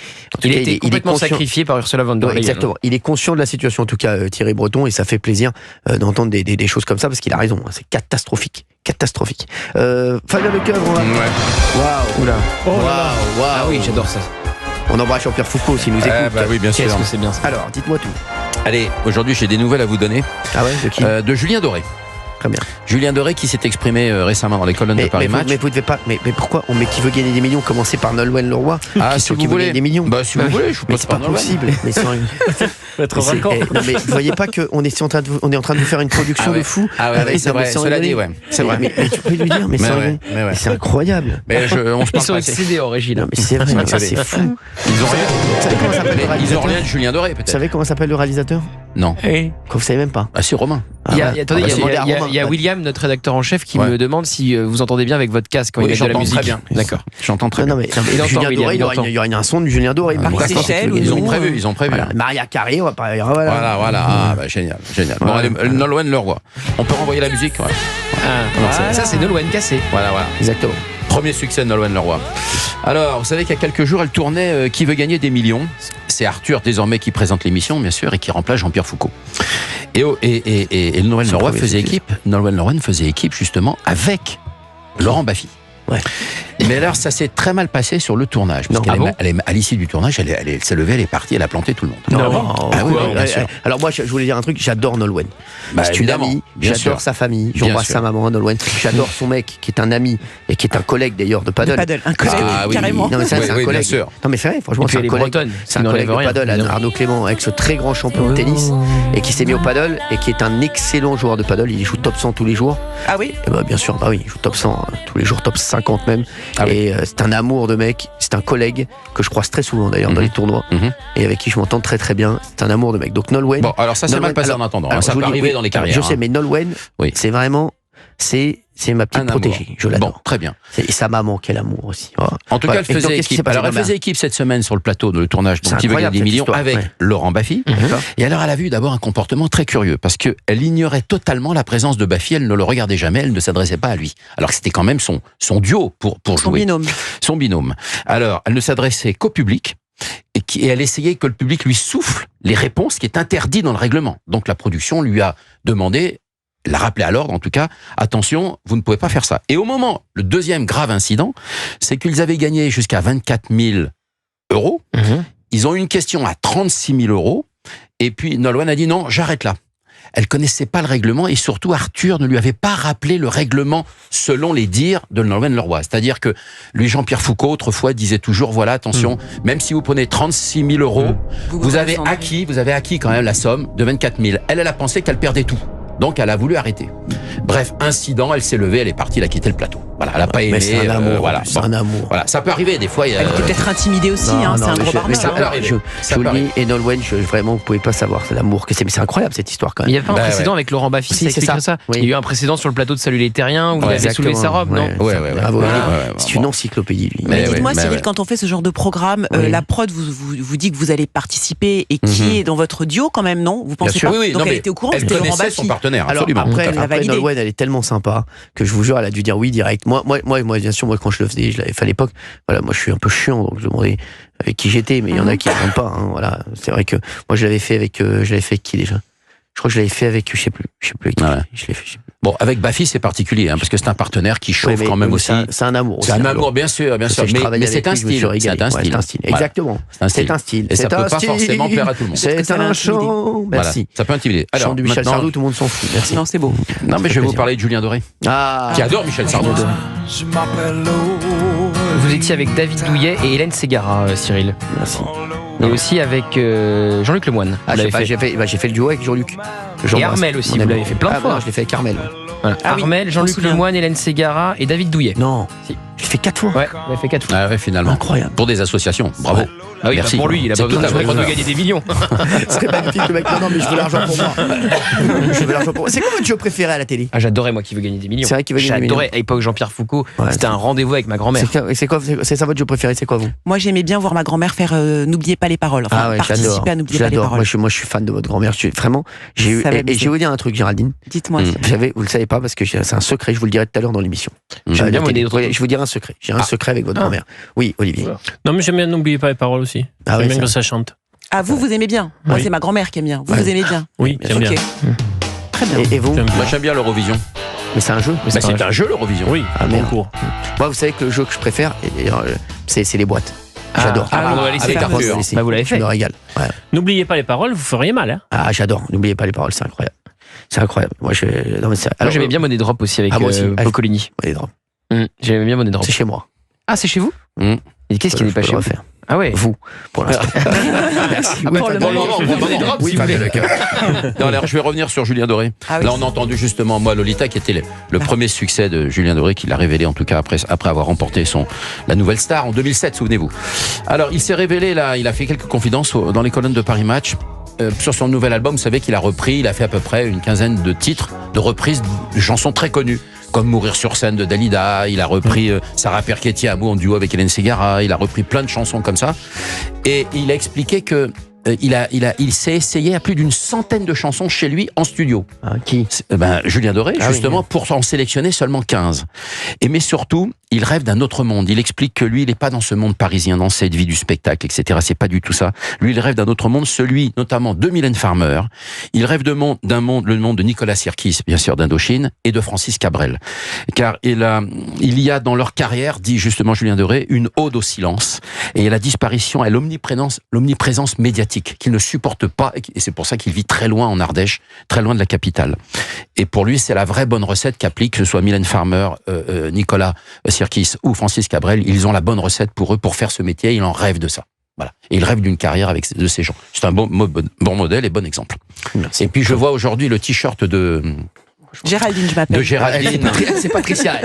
est complètement sacrifié par Ursula von der Leyen. Exactement. Il est conscient de la situation, en tout cas, Thierry Breton, et ça fait plaisir d'entendre des choses comme ça, parce qu'il a raison. C'est catastrophique. Fabien Lecoeuvre, on va... Waouh. Oula. Waouh. Ah oui, j'adore ça. On embrasse Jean-Pierre Foucault s'il nous écoute. Oui, bien sûr. Qu'est-ce que c'est bien ça. Alors, dites-moi tout. Allez, aujourd'hui, j'ai des nouvelles à vous donner. Ah ouais, de qui ? De Julien Doré. Très bien. Julien Doré qui s'est exprimé récemment dans les colonnes de Paris Match. Mais vous devez pas. Mais pourquoi on met qui veut gagner des millions ? Commencez par Nolwenn Leroy. Si vous voulez des millions. Si vous voulez, je vous pose pas possible. Mais vous voyez pas qu'on est en train de vous faire une production de fou. C'est vrai. Cela dit, c'est vrai. Mais tu peux lui dire, mais c'est incroyable. Ils sont excédés en régie là. Mais c'est vrai, c'est fou. Ils ont rien de Julien Doré peut-être. Vous savez comment s'appelle le réalisateur ? Non. Vous savez même pas. C'est Romain. Il y a William, notre rédacteur en chef, qui me demande si vous entendez bien avec votre casque quand il y a de la musique. Très bien. D'accord. J'entends très bien. Julien Doré, il y aura un son de Julien Doré. Ils ont prévu. Maria Carré, on va pas. Voilà. Génial. Bon, allez, Nolwenn Leroy. On peut renvoyer la musique. Ça, c'est Nolwenn Cassé. Voilà. Exactement. Premier succès de Nolwenn Leroy. Alors, vous savez qu'il y a quelques jours, elle tournait Qui veut gagner des millions. C'est Arthur, désormais, qui présente l'émission, bien sûr, et qui remplace Jean-Pierre Foucault. Et Nolwenn Leroy faisait équipe, justement, avec Laurent Baffy. Ouais. Mais alors, ça s'est très mal passé sur le tournage. Parce à l'issue du tournage, elle s'est levée, elle est partie, elle a planté tout le monde. Bien sûr. Alors moi, je voulais dire un truc, j'adore Nolwenn. C'est une amie, j'adore sa famille, j'embrasse sa maman, Nolwenn. J'adore son mec, qui est un ami, et qui est un collègue d'ailleurs de paddle. Un collègue, carrément. Non mais c'est un collègue. Non mais c'est vrai, franchement, c'est un collègue. C'est un collègue de paddle, Arnaud Clément, avec ce très grand champion de tennis, et qui s'est mis au paddle, et qui est un excellent joueur de paddle. Il joue top 100 tous les jours. Ah oui ? Bien sûr, il joue top 100 tous les jours, top 50 même. C'est un amour de mec, c'est un collègue que je croise très souvent d'ailleurs dans les tournois et avec qui je m'entends très très bien. C'est un amour de mec. Donc Nolwenn. Bon, alors ça s'est mal passé en attendant. Ça peut arriver dans les carrières. Je sais, mais Nolwenn, c'est vraiment c'est ma petite protégée. Je l'adore. Bon, très bien. Et sa maman, quel amour aussi. Oh. En tout cas, elle faisait équipe. Alors, elle faisait équipe cette semaine sur le plateau de le tournage, donc qui veut gagner des millions avec Laurent Baffy. Et alors, elle a vu d'abord un comportement très curieux parce que elle ignorait totalement la présence de Baffy. Elle ne le regardait jamais. Elle ne s'adressait pas à lui. Alors que c'était quand même son duo pour jouer. Son binôme. Alors, elle ne s'adressait qu'au public. Et elle essayait que le public lui souffle les réponses qui est interdit dans le règlement. Donc la production lui a demandé, l'a rappelé à l'ordre en tout cas, attention, vous ne pouvez pas faire ça. Et au moment, le deuxième grave incident, c'est qu'ils avaient gagné jusqu'à 24 000 €. Ils ont eu une question à 36 000 €. Et puis Nolwenn a dit non, j'arrête là. Elle connaissait pas le règlement et surtout Arthur ne lui avait pas rappelé le règlement selon les dires de Nolwenn Leroy. C'est-à-dire que lui, Jean-Pierre Foucault, autrefois, disait toujours, voilà, attention, même si vous prenez 36 000 €, vous avez acquis quand même la somme de 24 000. Elle a pensé qu'elle perdait tout. Donc, elle a voulu arrêter. Bref, incident, elle s'est levée, elle est partie, elle a quitté le plateau. Voilà, elle n'a pas aimé. C'est un amour, voilà. C'est un amour. Voilà, ça peut arriver des fois. Elle était peut-être intimidée aussi, c'est un gros barbare. Je vous le dis, et Nolwenn, vraiment, vous pouvez pas savoir, c'est l'amour que c'est. Mais c'est incroyable cette histoire quand même. Il y avait pas un précédent avec Laurent Baffy, c'est ça. Il y a eu un précédent sur le plateau de Salut les Terriens où il avait soulevé sa robe, non? C'est une encyclopédie, lui. Mais dites-moi, Cyril, quand on fait ce genre de programme, la prod vous dit que vous allez participer et qui est dans votre duo quand même, non? Vous pensez pas? Donc elle était au courant, c'était Laurent Baffy. Son partenaire, alors absolument. après Nolwenn, elle est tellement sympa que je vous jure, elle a dû dire oui direct. Moi, bien sûr, quand je l'avais fait à l'époque, voilà, moi je suis un peu chiant, donc je demandais avec qui j'étais, mais il y en a qui ne répondent pas. Voilà, c'est vrai que moi je l'avais fait avec qui déjà? Je crois que je l'avais fait avec, je sais plus avec qui. Je l'ai fait, je sais plus. Bon, avec Baffy, c'est particulier, parce que c'est un partenaire qui chauffe quand même aussi. C'est un amour. C'est un amour, bien sûr. Mais c'est un style. C'est un style. Exactement. C'est un style. Et ça peut pas forcément plaire à tout le monde. C'est un chant. Merci. Ça peut intimider. Alors, chant de Michel Sardou, tout le monde s'en fout. Merci. Non, c'est beau. Non, mais je vais vous parler de Julien Doré. Qui adore Michel Sardou. Vous étiez avec David Douillet et Hélène Ségara, Cyril. Merci. Et aussi avec Jean-Luc Lemoyne. J'ai fait le duo avec Jean-Luc. Et Armel aussi, vous l'avez fait plein de fois. Je l'ai fait avec Armel. Voilà. Armel, Jean-Luc Lemoyne, Hélène Ségara et David Douillet. Non, j'ai fait 4 fois. Ouais, vous l'avez fait 4 fois. Ah ouais, finalement. Incroyable. Pour des associations, bravo. Ah oui, merci. Pour lui, il a pas besoin de gagner des millions. Ce serait magnifique le mec. Non, mais je veux l'argent pour moi. C'est quoi votre jeu préféré à la télé? J'adorais Moi qui veux gagner des millions. C'est vrai qu'il veut gagner des millions. J'adorais à l'époque Jean-Pierre Foucault. C'était un rendez-vous avec ma grand-mère. C'est ça votre jeu préféré? C'est quoi vous? Moi j'aimais bien voir ma grand-mère faire N'oubliez pas les paroles. Enfin, participer à N'oubliez pas les paroles. Moi je suis fan de votre grand-mère. Vraiment. Et je vais vous dire un truc, Géraldine. Dites-moi. Vous le savez pas parce que c'est un secret. Je vous le dirai tout à l'heure dans l'émission. Je vous dirai un secret. J'ai un secret avec votre grand-mère. Oui, Olivier. Non, mais j'aime bien N'oubliez pas les paroles aussi. J'aime bien que ça chante. Ah, vous aimez bien? Moi, c'est ma grand-mère qui aime bien. Vous aimez bien? Oui, j'aime bien. Très bien. Et vous? Moi, j'aime bien l'Eurovision. Mais c'est un jeu. C'est un jeu, l'Eurovision. Oui, concours. Moi, vous savez que le jeu que je préfère, c'est les boîtes. J'adore. Vous l'avez fait. Je me régale. N'oubliez pas les paroles, vous feriez mal. J'adore. N'oubliez pas les paroles, c'est incroyable. C'est incroyable. Moi, j'aimais bien Money Drop aussi avec Boccolini. Money Drop. J'aimais bien Money Drop. C'est chez moi. Ah, c'est chez vous? Et qu'est-ce qui n'est pas chez vous? Ah ouais. Vous, pour l'instant. Merci. Non, alors je vais revenir sur Julien Doré. Là, on a entendu justement moi Lolita, qui était le premier succès de Julien Doré, qui l'a révélé en tout cas après avoir remporté la Nouvelle Star en 2007, souvenez-vous. Alors, il s'est révélé là, il a fait quelques confidences dans les colonnes de Paris Match. Sur son nouvel album, vous savez qu'il il a fait à peu près une quinzaine de titres, de reprises de chansons très connues, comme Mourir sur scène de Dalida, il a repris Sarah Perchetti à en duo avec Hélène Ségara, il a repris plein de chansons comme ça. Et il a expliqué que il s'est essayé à plus d'une centaine de chansons chez lui en studio. Qui? Julien Doré, justement, pour en sélectionner seulement 15. Mais surtout, il rêve d'un autre monde. Il explique que lui, il n'est pas dans ce monde parisien, dans cette vie du spectacle, etc. C'est pas du tout ça. Lui, il rêve d'un autre monde, celui notamment de Mylène Farmer. Il rêve le monde de Nicolas Sirkis, bien sûr, d'Indochine, et de Francis Cabrel. Car il y a dans leur carrière, dit justement Julien Doré, une ode au silence et à la disparition, à l'omniprésence médiatique qu'il ne supporte pas, et c'est pour ça qu'il vit très loin en Ardèche, très loin de la capitale. Et pour lui, c'est la vraie bonne recette qu'applique, que ce soit Mylène Farmer, Nicolas Sirkis ou Francis Cabrel. Ils ont la bonne recette pour eux pour faire ce métier. Il en rêve de ça. Voilà. Et il rêve d'une carrière de ces gens. C'est un bon modèle et bon exemple. Merci. Et puis je vois aujourd'hui le t-shirt de Géraldine, je m'appelle. De Géraldine. C'est Patricia.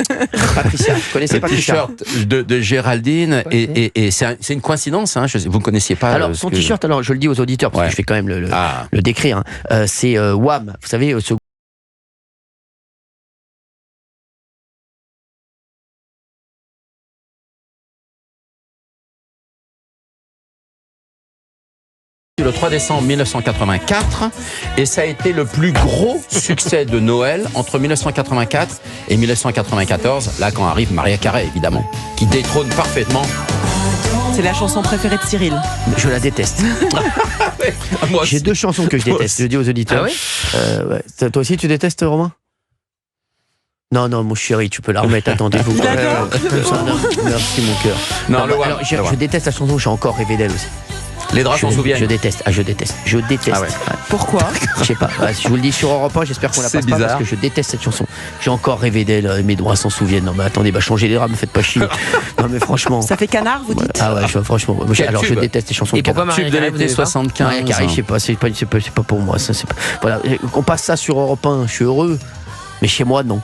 Patricia. Vous connaissez Patricia? Le t-shirt de Géraldine. Et c'est une coïncidence. Vous ne connaissiez pas. Alors, son t-shirt, alors je le dis aux auditeurs, parce que je fais quand même le décrire. C'est Wham. Vous savez, ce le 3 décembre 1984 et ça a été le plus gros succès de Noël entre 1984 et 1994. Là, quand arrive Mariah Carey, évidemment, qui détrône parfaitement. C'est la chanson préférée de Cyril. Je la déteste. Moi J'ai 2 chansons que je déteste, je dis aux auditeurs. Ouais. Toi aussi, tu détestes, Romain ? Non, mon chéri, tu peux la remettre, attendez-vous. Merci, mon cœur. Je déteste la chanson, j'ai encore rêvé d'elle aussi. Les draps s'en souviennent. Je déteste. Je déteste. Ah ouais. Pourquoi ? Je sais pas. Je vous le dis sur Europe 1, j'espère qu'on la passe pas parce que je déteste cette chanson. J'ai encore rêvé d'elle, mes doigts s'en souviennent. Non mais attendez, changez les draps, me faites pas chier. Non mais franchement. Ça fait canard, vous dites ? Ah ouais, franchement. Alors je déteste les chansons. Et pourquoi Mariah Carey, vous avez 75 Mariah Carey, je sais pas, c'est pas pour moi. Ça, c'est pas... Voilà, on passe ça sur Europe 1, je suis heureux. Mais chez moi, non.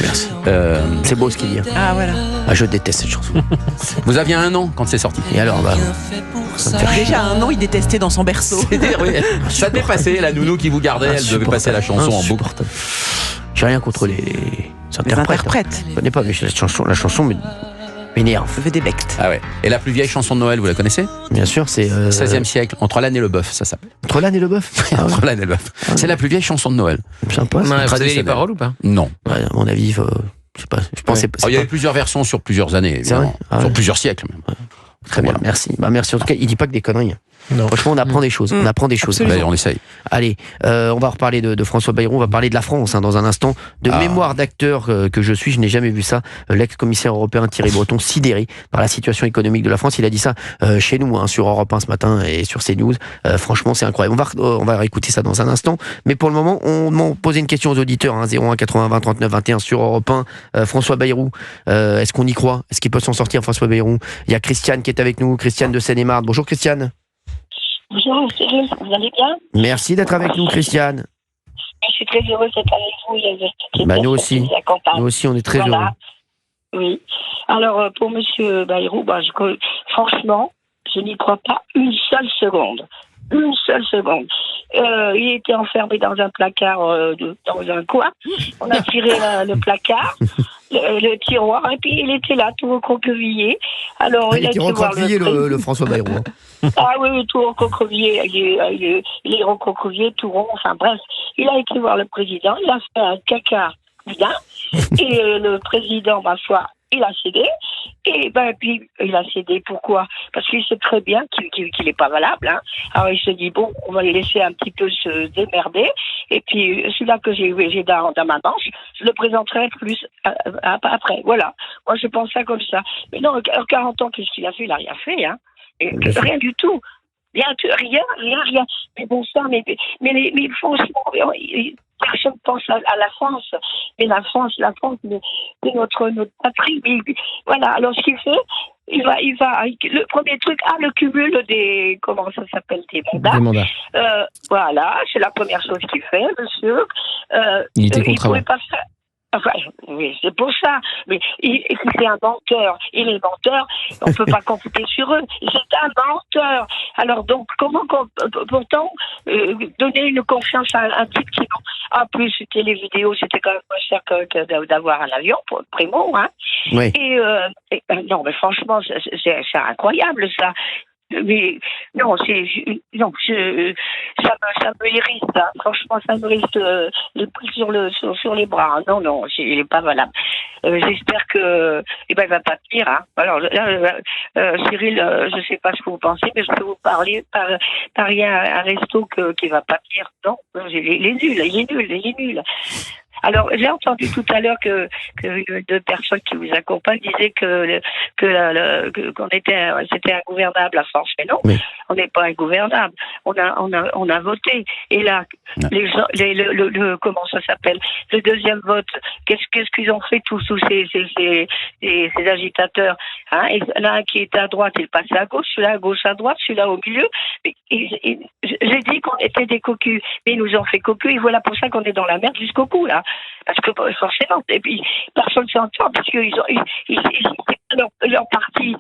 Merci. C'est beau ce qu'il dit. Ah voilà. Je déteste cette chanson. Vous aviez 1 an quand c'est sorti. Et alors, déjà 1 an, il détestait dans son berceau. C'est-à-dire, oui, ça devait passer, la nounou qui vous gardait, elle devait passer la chanson en boucle. J'ai rien contre les interprètes. Je connais pas, mais la chanson m'énerve. Vedebecte. Ah ouais. Et la plus vieille chanson de Noël, vous la connaissez ? Bien sûr, c'est 16e siècle, Entre l'âne et le bœuf, ça s'appelle. Entre l'âne et le bœuf. Entre l'âne et le bœuf. C'est la plus vieille chanson de Noël. Sympa. Vous avez les paroles ou pas ? Non. Ouais, à mon avis, je sais pas. Je pense il y a eu plusieurs versions sur plusieurs années, évidemment. Sur plusieurs siècles même. Très bien, merci. Merci. En tout cas, il dit pas que des conneries. Non. Franchement, on apprend des choses. On apprend des choses. On essaye. Allez, on va reparler de François Bayrou. On va parler de la France dans un instant. De mémoire d'acteur que je suis, je n'ai jamais vu ça. L'ex-commissaire européen Thierry Breton, sidéré par la situation économique de la France. Il a dit ça chez nous, sur Europe 1 ce matin et sur CNews. Franchement, c'est incroyable. On va réécouter ça dans un instant. Mais pour le moment, on m'a posé une question aux auditeurs. 01 80 20 39 21 sur Europe 1. François Bayrou, est-ce qu'on y croit ? Est-ce qu'il peut s'en sortir, François Bayrou ? Il y a Christiane qui est avec nous. Christiane de Seine-et-Marne. Bonjour Christiane. Bonjour Cyril, vous allez bien ? Merci d'être avec nous, Christiane. Je suis très heureuse d'être avec vous. Nous aussi, on est très heureux. Oui. Alors, pour Monsieur Bayrou, franchement, je n'y crois pas une seule seconde. Une seule seconde. Il était enfermé dans un placard, dans un coin. On a tiré le placard, le tiroir, et puis il était là, tout recroquevillé. Alors, il a été voir le François Bayrou. Ah oui, tout recroquevillé. Il est recroquevillé, tout rond. Enfin bref, il a été voir le président. Il a fait un caca bien. Et le président, ma foi, il a cédé. Et puis il a cédé. Pourquoi ? Parce qu'il sait très bien qu'il n'est pas valable. Alors il se dit bon, on va le laisser un petit peu se démerder. Et puis celui-là que j'ai dans ma manche, je le présenterai plus après. Voilà. Moi je pense ça comme ça. Mais non, 40 ans, qu'est-ce qu'il a fait ? Il n'a rien fait. Rien du tout. Rien. Mais bon sang, mais franchement, personne pense à la France. Mais la France, c'est notre patrie. Mais, voilà. Alors ce qu'il fait, il va. Le premier truc, le cumul des, comment ça s'appelle, des mandats. Voilà, c'est la première chose qu'il fait, monsieur. Il était contre. Il pouvait pas faire. Enfin, oui, c'est pour ça. Mais c'est un menteur. Et les menteurs, on ne peut pas compter sur eux. C'est un menteur. Alors donc, comment pourtant donner une confiance à un type qui... En plus, c'était les vidéos, c'était quand même moins cher que d'avoir un avion, pour primo. Oui. Et non, mais franchement, c'est incroyable, ça. Mais non, ça me hérisse, ça. Franchement, ça me hérisse les prix sur les bras. Non, il n'est pas valable. J'espère que il va pas tenir. Alors Cyril, je ne sais pas ce que vous pensez, mais je peux vous parler par un resto qui va pas tenir. Non, il est nul. Alors, j'ai entendu tout à l'heure que deux personnes qui vous accompagnent disaient qu'on c'était ingouvernable la France. Mais non, on n'est pas ingouvernable. On a voté. Et là, les gens, comment ça s'appelle? Le deuxième vote, qu'est-ce qu'ils ont fait tous ces agitateurs, hein? Et l'un qui est à droite, il passe à gauche, celui-là à gauche à droite, celui-là au milieu. J'ai dit qu'on était des cocus, mais ils nous ont fait cocus, et voilà pour ça qu'on est dans la merde jusqu'au cou, là. Parce que forcément, et puis personne ne s'entend, parce qu'ils ont leur parti.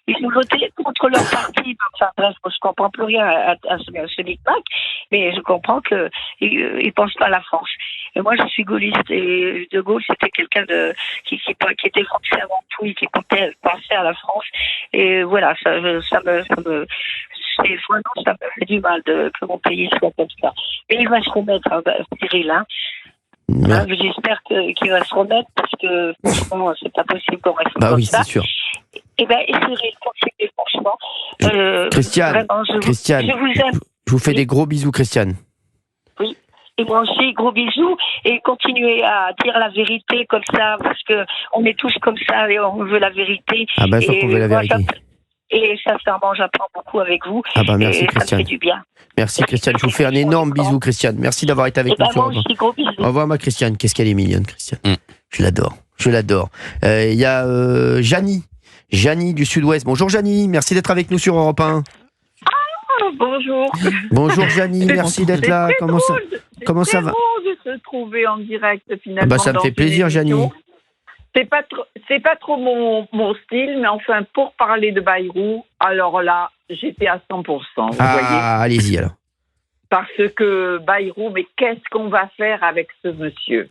Ils ont voté contre leur parti. Enfin bref, je comprends plus rien à ce micmac, mais je comprends que ils pensent pas à la France. Et moi, je suis gaulliste, et De Gaulle, c'était quelqu'un qui était français avant tout, et qui pensait à la France. Et voilà, ça me fait du mal que mon pays soit comme ça. Mais il va se remettre, Cyril, hein. J'espère qu'il va se remettre, parce que franchement, c'est pas possible qu'on reste comme oui, ça. c'est sûr. Et Cyril, continuez, franchement. Christiane, je vous aime. Je vous fais des gros bisous, Christiane. Oui. Et moi aussi, gros bisous, et continuez à dire la vérité comme ça, parce que on est tous comme ça et on veut la vérité. Ah ben, je crois qu'on veut la vérité. Et sincèrement, j'apprends beaucoup avec vous. Ah ben, merci, et Christiane. Ça me fait du bien. Merci, Christiane. Je vous fais un énorme bisou, Christiane. Merci d'avoir été avec nous. Moi aussi, gros bisous. Au revoir, ma Christiane. Qu'est-ce qu'elle est mignonne, Christiane. Je l'adore. Il y a Janie du Sud-Ouest. Bonjour, Janie. Merci d'être avec nous sur Europe 1. Bonjour. Bonjour, Janie. Merci d'être là. Comment ça va? C'est drôle de se trouver en direct, finalement. Ça me fait plaisir, Janie. C'est pas trop mon style, mais enfin, pour parler de Bayrou, alors là, j'étais à 100%, vous voyez. Allez-y, alors. Parce que Bayrou, mais qu'est-ce qu'on va faire avec ce monsieur?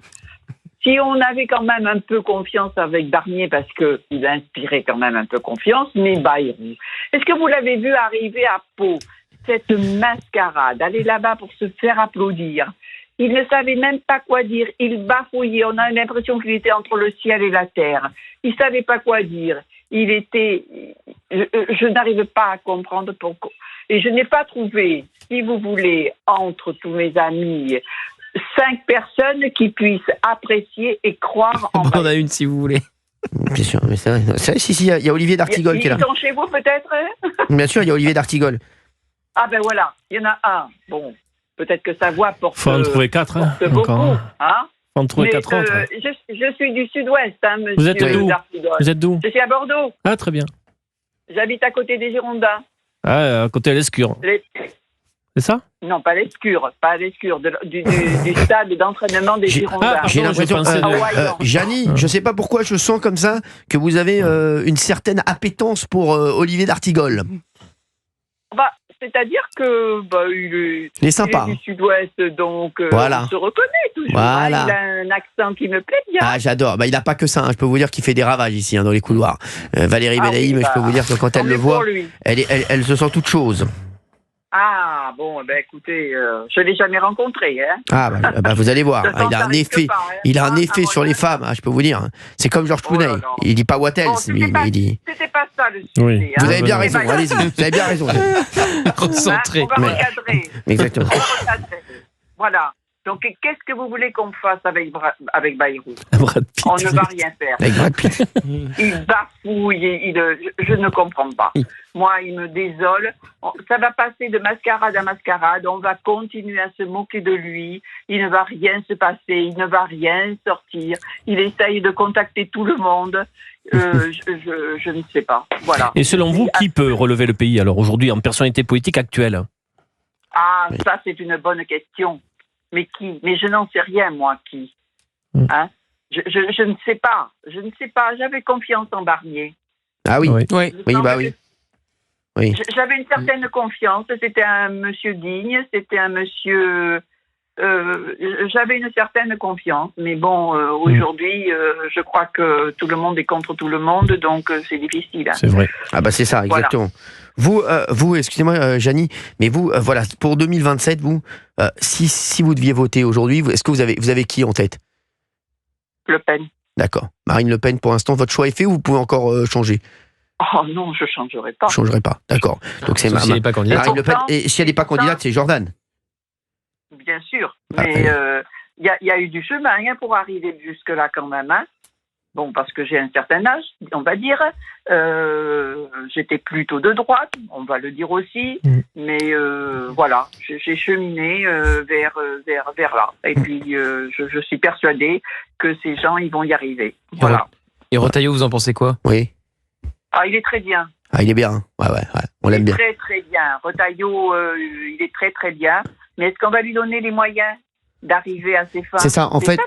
Si on avait quand même un peu confiance avec Barnier, parce qu'il inspirait quand même un peu confiance, mais Bayrou, est-ce que vous l'avez vu arriver à Pau, cette mascarade, aller là-bas pour se faire applaudir? Il ne savait même pas quoi dire, il bafouillait, on a l'impression qu'il était entre le ciel et la terre. Il ne savait pas quoi dire. Je n'arrive pas à comprendre pourquoi. Et je n'ai pas trouvé, si vous voulez, entre tous mes amis, 5 personnes qui puissent apprécier et croire en On en a une, si vous voulez. Bien sûr, mais c'est vrai. Si, il y a Olivier d'Artigol qui est là. Ils sont chez vous, peut-être? Bien sûr, il y a Olivier d'Artigol. Ah ben voilà, il y en a un. Bon, peut-être que sa voix porte... Faut en trouver 4, hein, beaucoup, hein. Faut en trouver 4 autres. Je suis du Sud-Ouest, hein, monsieur. Vous êtes d'où? Vous êtes d'où? Je suis à Bordeaux. Ah, très bien. J'habite à côté des Girondins. Ah, à côté de l'Escure. C'est ça? Non, pas l'Escure, du stade d'entraînement des Girondins. J'ai l'impression, Janie, je ne sais pas pourquoi je sens comme ça que vous avez une certaine appétence pour Olivier d'Artigol. C'est-à-dire que il est sympa. Du Sud-Ouest, donc voilà. on se reconnaît toujours. Voilà. Il a un accent qui me plaît bien. Ah, j'adore. Il n'a pas que ça. Je peux vous dire qu'il fait des ravages ici, dans les couloirs. Valérie Benaïm, je peux vous dire que quand elle le voit, elle se sent toute chose. Ah, bon, écoutez, je ne l'ai jamais rencontré. Hein. Vous allez voir. Il a un effet, un effet sur les femmes, je peux vous dire. C'est comme Georges Clooney. Il dit pas what else, mais il dit... C'était pas ça le sujet. Oui. Vous avez bien raison, allez-y. Vous avez bien raison. Concentré. On va recadrer. Exactement. Voilà. Donc, qu'est-ce que vous voulez qu'on fasse avec Bayrou? On ne va rien faire. Avec Brad Pitt. Il bafouille, je ne comprends pas. Moi, il me désole. Ça va passer de mascarade à mascarade. On va continuer à se moquer de lui. Il ne va rien se passer. Il ne va rien sortir. Il essaye de contacter tout le monde. Je ne sais pas. Voilà. Et selon vous, qui peut relever le pays, alors, aujourd'hui, en personnalité politique actuelle? Ça, c'est une bonne question. Mais qui? Mais je n'en sais rien, moi, qui. Hein? Je ne sais pas. Je ne sais pas. J'avais confiance en Barnier. Ah oui. Oui. J'avais une certaine confiance. C'était un monsieur digne. C'était un monsieur... j'avais une certaine confiance. Mais bon, aujourd'hui, je crois que tout le monde est contre tout le monde. Donc, c'est difficile. Hein. C'est vrai. C'est ça, exactement. Voilà. Vous, excusez-moi, Janie, mais vous, voilà, pour 2027, vous, si vous deviez voter aujourd'hui, est-ce que vous avez qui en tête? Le Pen. D'accord. Marine Le Pen, pour l'instant, votre choix est fait ou vous pouvez encore changer? Oh non, je ne changerai pas. Je ne changerai pas, d'accord. Donc c'est si elle n'est pas candidate. Marine Le Pen. Et si elle n'est pas candidate, c'est Jordan. Bien sûr. Mais il y a eu du chemin pour arriver jusque-là quand même. Hein. Bon, parce que j'ai un certain âge, on va dire. J'étais plutôt de droite, on va le dire aussi. Mais voilà, j'ai cheminé vers là. Et puis, je suis persuadée que ces gens, ils vont y arriver. Voilà. Et Retailleau, vous en pensez quoi? Oui. Ah, il est très bien. Ah, il est bien. Ouais. On l'aime bien. Très, très bien. Retailleau, il est très, très bien. Mais est-ce qu'on va lui donner les moyens d'arriver à ses fins? C'est ça, en fait,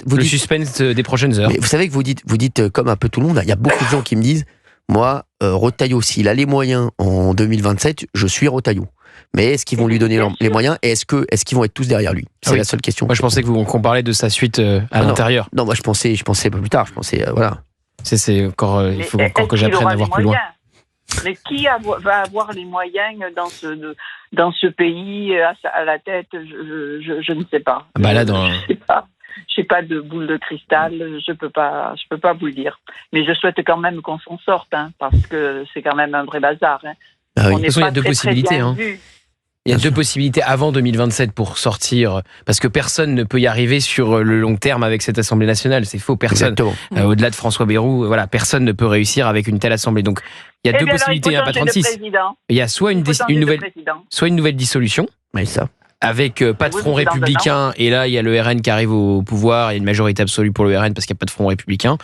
vous le dites, suspense des prochaines heures. mais vous savez que vous dites comme un peu tout le monde, il y a beaucoup de gens qui me disent, moi, Retailleau, s'il a les moyens en 2027, je suis Retailleau. Mais est-ce qu'ils vont lui donner les moyens et est-ce qu'ils vont être tous derrière lui? C'est la seule question. Moi, je pensais qu'on parlait de sa suite à l'intérieur. Non, moi, je pensais un peu plus tard. Je pensais, voilà. C'est encore, il faut encore que j'apprenne à voir plus loin. Mais qui va avoir les moyens dans ce pays à la tête? Je ne sais pas. Bah là, Je n'ai pas de boule de cristal. Je peux pas vous le dire. Mais je souhaite quand même qu'on s'en sorte, hein, parce que c'est quand même un vrai bazar. Hein. Ah oui. De toute façon, il y a deux possibilités. Il y a deux possibilités avant 2027 pour sortir, parce que personne ne peut y arriver sur le long terme avec cette Assemblée nationale. C'est faux, personne. Au-delà de François Bayrou, voilà, personne ne peut réussir avec une telle Assemblée. Donc, il y a deux possibilités, il n'y a pas 36. Il y a soit une nouvelle dissolution, ça. avec pas de front républicain, et là, il y a le RN qui arrive au pouvoir, il y a une majorité absolue pour le RN parce qu'il n'y a pas de front républicain,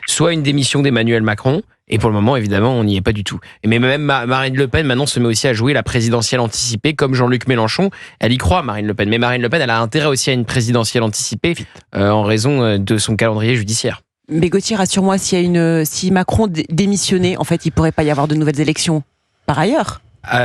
soit une démission d'Emmanuel Macron. Et pour le moment, évidemment, on n'y est pas du tout. Mais même Marine Le Pen, maintenant, se met aussi à jouer la présidentielle anticipée, comme Jean-Luc Mélenchon. Elle y croit, Marine Le Pen. Mais Marine Le Pen, elle a intérêt aussi à une présidentielle anticipée en raison de son calendrier judiciaire. Mais Gauthier, rassure-moi, si Macron démissionnait, en fait, il ne pourrait pas y avoir de nouvelles élections par ailleurs.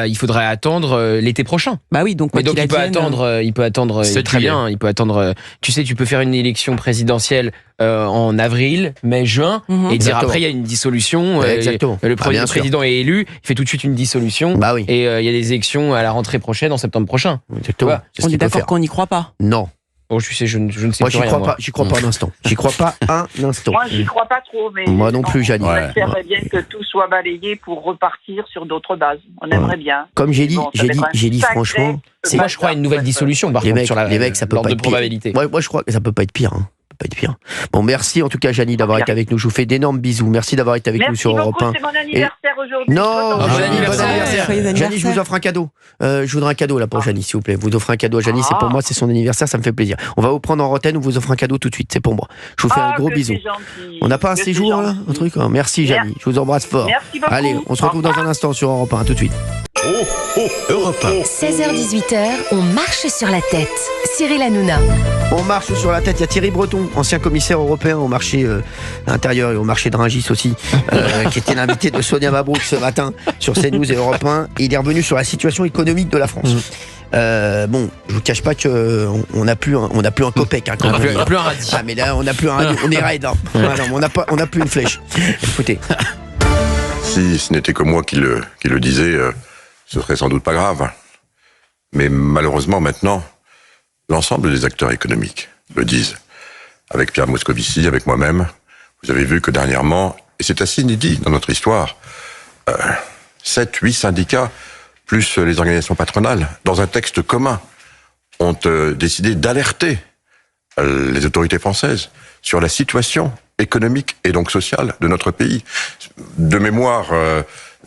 Il faudrait attendre l'été prochain. Bah oui, donc il peut attendre c'est très bien. Il peut attendre. Tu sais, tu peux faire une élection présidentielle en avril, mai, juin, et dire après il y a une dissolution. Le président est élu, il fait tout de suite une dissolution. Bah oui. Et il y a des élections à la rentrée prochaine, en septembre prochain. Exactement. On est d'accord qu'on n'y croit pas. Non. Oh, je ne sais moi, plus rien. J'y crois pas un instant. J'y crois pas un instant. Moi, j'y crois pas trop, mais moi non plus, Jeannie. On espérait bien que tout soit balayé pour repartir sur d'autres bases. On aimerait bien. Comme j'ai dit, franchement, moi, je crois à une nouvelle dissolution. Par contre, sur la les mecs, ça peut pas être probabilité. Moi, je crois que ça peut pas être pire. Pas être pire. Bon, merci en tout cas, Jeannie, d'avoir été avec nous. Je vous fais d'énormes bisous. Merci d'avoir été avec nous sur Europe 1. C'est mon anniversaire aujourd'hui. Non, bon anniversaire. Jeannie, je vous offre un cadeau. Je voudrais un cadeau là pour Jeannie, s'il vous plaît. Vous offrez un cadeau à Jeannie, c'est pour moi, c'est son anniversaire, ça me fait plaisir. On va vous prendre en Roten, on vous offre un cadeau tout de suite, c'est pour moi. Je vous fais un gros bisou. On n'a pas un séjour là, un truc. Merci Jeannie, je vous embrasse fort. Merci beaucoup. Allez, on se retrouve dans un instant sur Europe 1, tout de suite. Europe 1. 16h-18h, on marche sur la tête. Cyril Hanouna. On marche sur la tête, il y a Thierry Breton, ancien commissaire européen au marché intérieur et au marché de Rungis aussi, qui était l'invité de Sonia Mabrouk ce matin sur CNews et Europe 1. Et il est revenu sur la situation économique de la France. Bon, je vous cache pas que on n'a plus un copec. Hein, on n'a plus un radis. Ah mais là on n'a plus un radis, on est raide. Hein. Ah, non, on n'a plus une flèche. Écoutez. Si ce n'était que moi qui le disais, ce serait sans doute pas grave. Mais malheureusement maintenant, l'ensemble des acteurs économiques le disent. Avec Pierre Moscovici, avec moi-même, vous avez vu que dernièrement, et c'est assez inédit dans notre histoire, 7-8 syndicats, plus les organisations patronales, dans un texte commun, ont décidé d'alerter les autorités françaises sur la situation économique et donc sociale de notre pays. De mémoire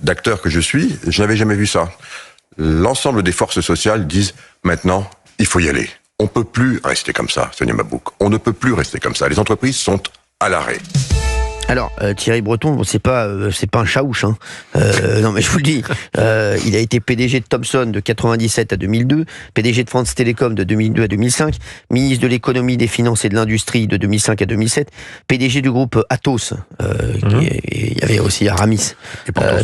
d'acteur que je suis, je n'avais jamais vu ça. L'ensemble des forces sociales disent maintenant, il faut y aller. On ne peut plus rester comme ça, Sonia Mabrouk. On ne peut plus rester comme ça. Les entreprises sont à l'arrêt. Alors, Thierry Breton, bon, c'est pas un chaouche, hein. Non, mais je vous le dis, il a été PDG de Thomson de 97 à 2002, PDG de France Télécom de 2002 à 2005, ministre de l'économie, des finances et de l'industrie de 2005 à 2007, PDG du groupe Atos, il y avait aussi Aramis,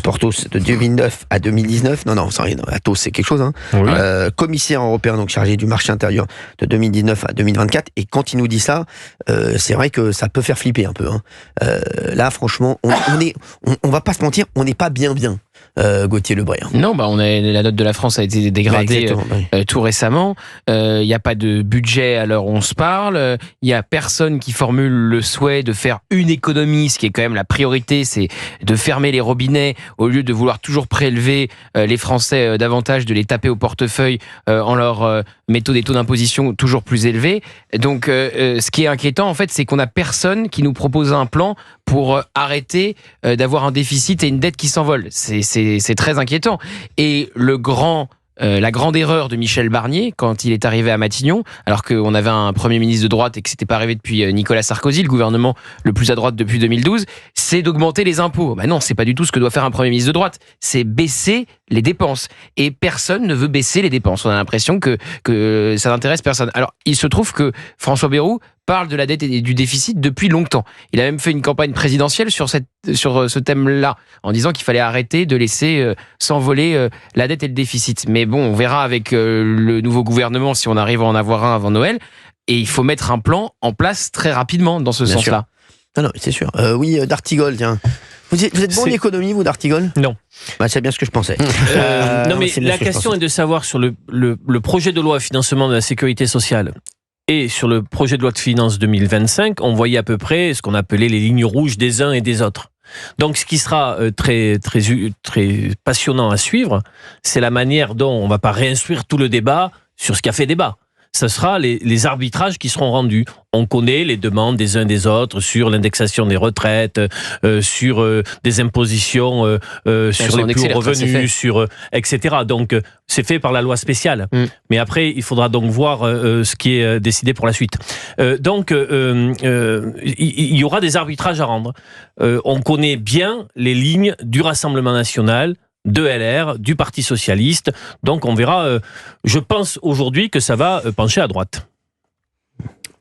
Porthos de 2009 à 2019. Non, Atos c'est quelque chose, hein. Oui. Commissaire européen, donc chargé du marché intérieur de 2019 à 2024. Et quand il nous dit ça, c'est vrai que ça peut faire flipper un peu, hein. Là, franchement, on va pas se mentir, on n'est pas bien. Gauthier Lebray. Non, la note de la France a été dégradée tout récemment. Il n'y a pas de budget à l'heure où on se parle. Il n'y a personne qui formule le souhait de faire une économie, ce qui est quand même la priorité, c'est de fermer les robinets au lieu de vouloir toujours prélever les Français davantage, de les taper au portefeuille en leur mettant des taux d'imposition toujours plus élevés. Donc, ce qui est inquiétant, en fait, c'est qu'on n'a personne qui nous propose un plan pour arrêter d'avoir un déficit et une dette qui s'envole. C'est très inquiétant. Et la grande erreur de Michel Barnier, quand il est arrivé à Matignon, alors qu'on avait un Premier ministre de droite et que c'était pas arrivé depuis Nicolas Sarkozy, le gouvernement le plus à droite depuis 2012, c'est d'augmenter les impôts. Non, c'est pas du tout ce que doit faire un Premier ministre de droite. C'est baisser les dépenses. Et personne ne veut baisser les dépenses. On a l'impression que ça n'intéresse personne. Alors, il se trouve que François Bayrou parle de la dette et du déficit depuis longtemps. Il a même fait une campagne présidentielle sur ce thème-là, en disant qu'il fallait arrêter de laisser s'envoler la dette et le déficit. Mais bon, on verra avec le nouveau gouvernement si on arrive à en avoir un avant Noël. Et il faut mettre un plan en place très rapidement dans ce sens-là. Non, c'est sûr. Oui, D'Artigol, tiens. Vous êtes bon en économie, vous, D'Artigol ? Non. C'est bien ce que je pensais. Non, mais la question est de savoir sur le projet de loi de financement de la sécurité sociale et sur le projet de loi de finances 2025, on voyait à peu près ce qu'on appelait les lignes rouges des uns et des autres. Donc, ce qui sera très, très, très passionnant à suivre, c'est la manière dont on ne va pas réinstruire tout le débat sur ce qui a fait débat. Ce sera les arbitrages qui seront rendus. On connaît les demandes des uns des autres sur l'indexation des retraites, sur des impositions sur les plus hauts revenus, etc. Donc, c'est fait par la loi spéciale. Mais après, il faudra donc voir ce qui est décidé pour la suite. Donc, il y aura des arbitrages à rendre. On connaît bien les lignes du Rassemblement national, de LR, du Parti socialiste. Donc on verra, je pense aujourd'hui que ça va pencher à droite.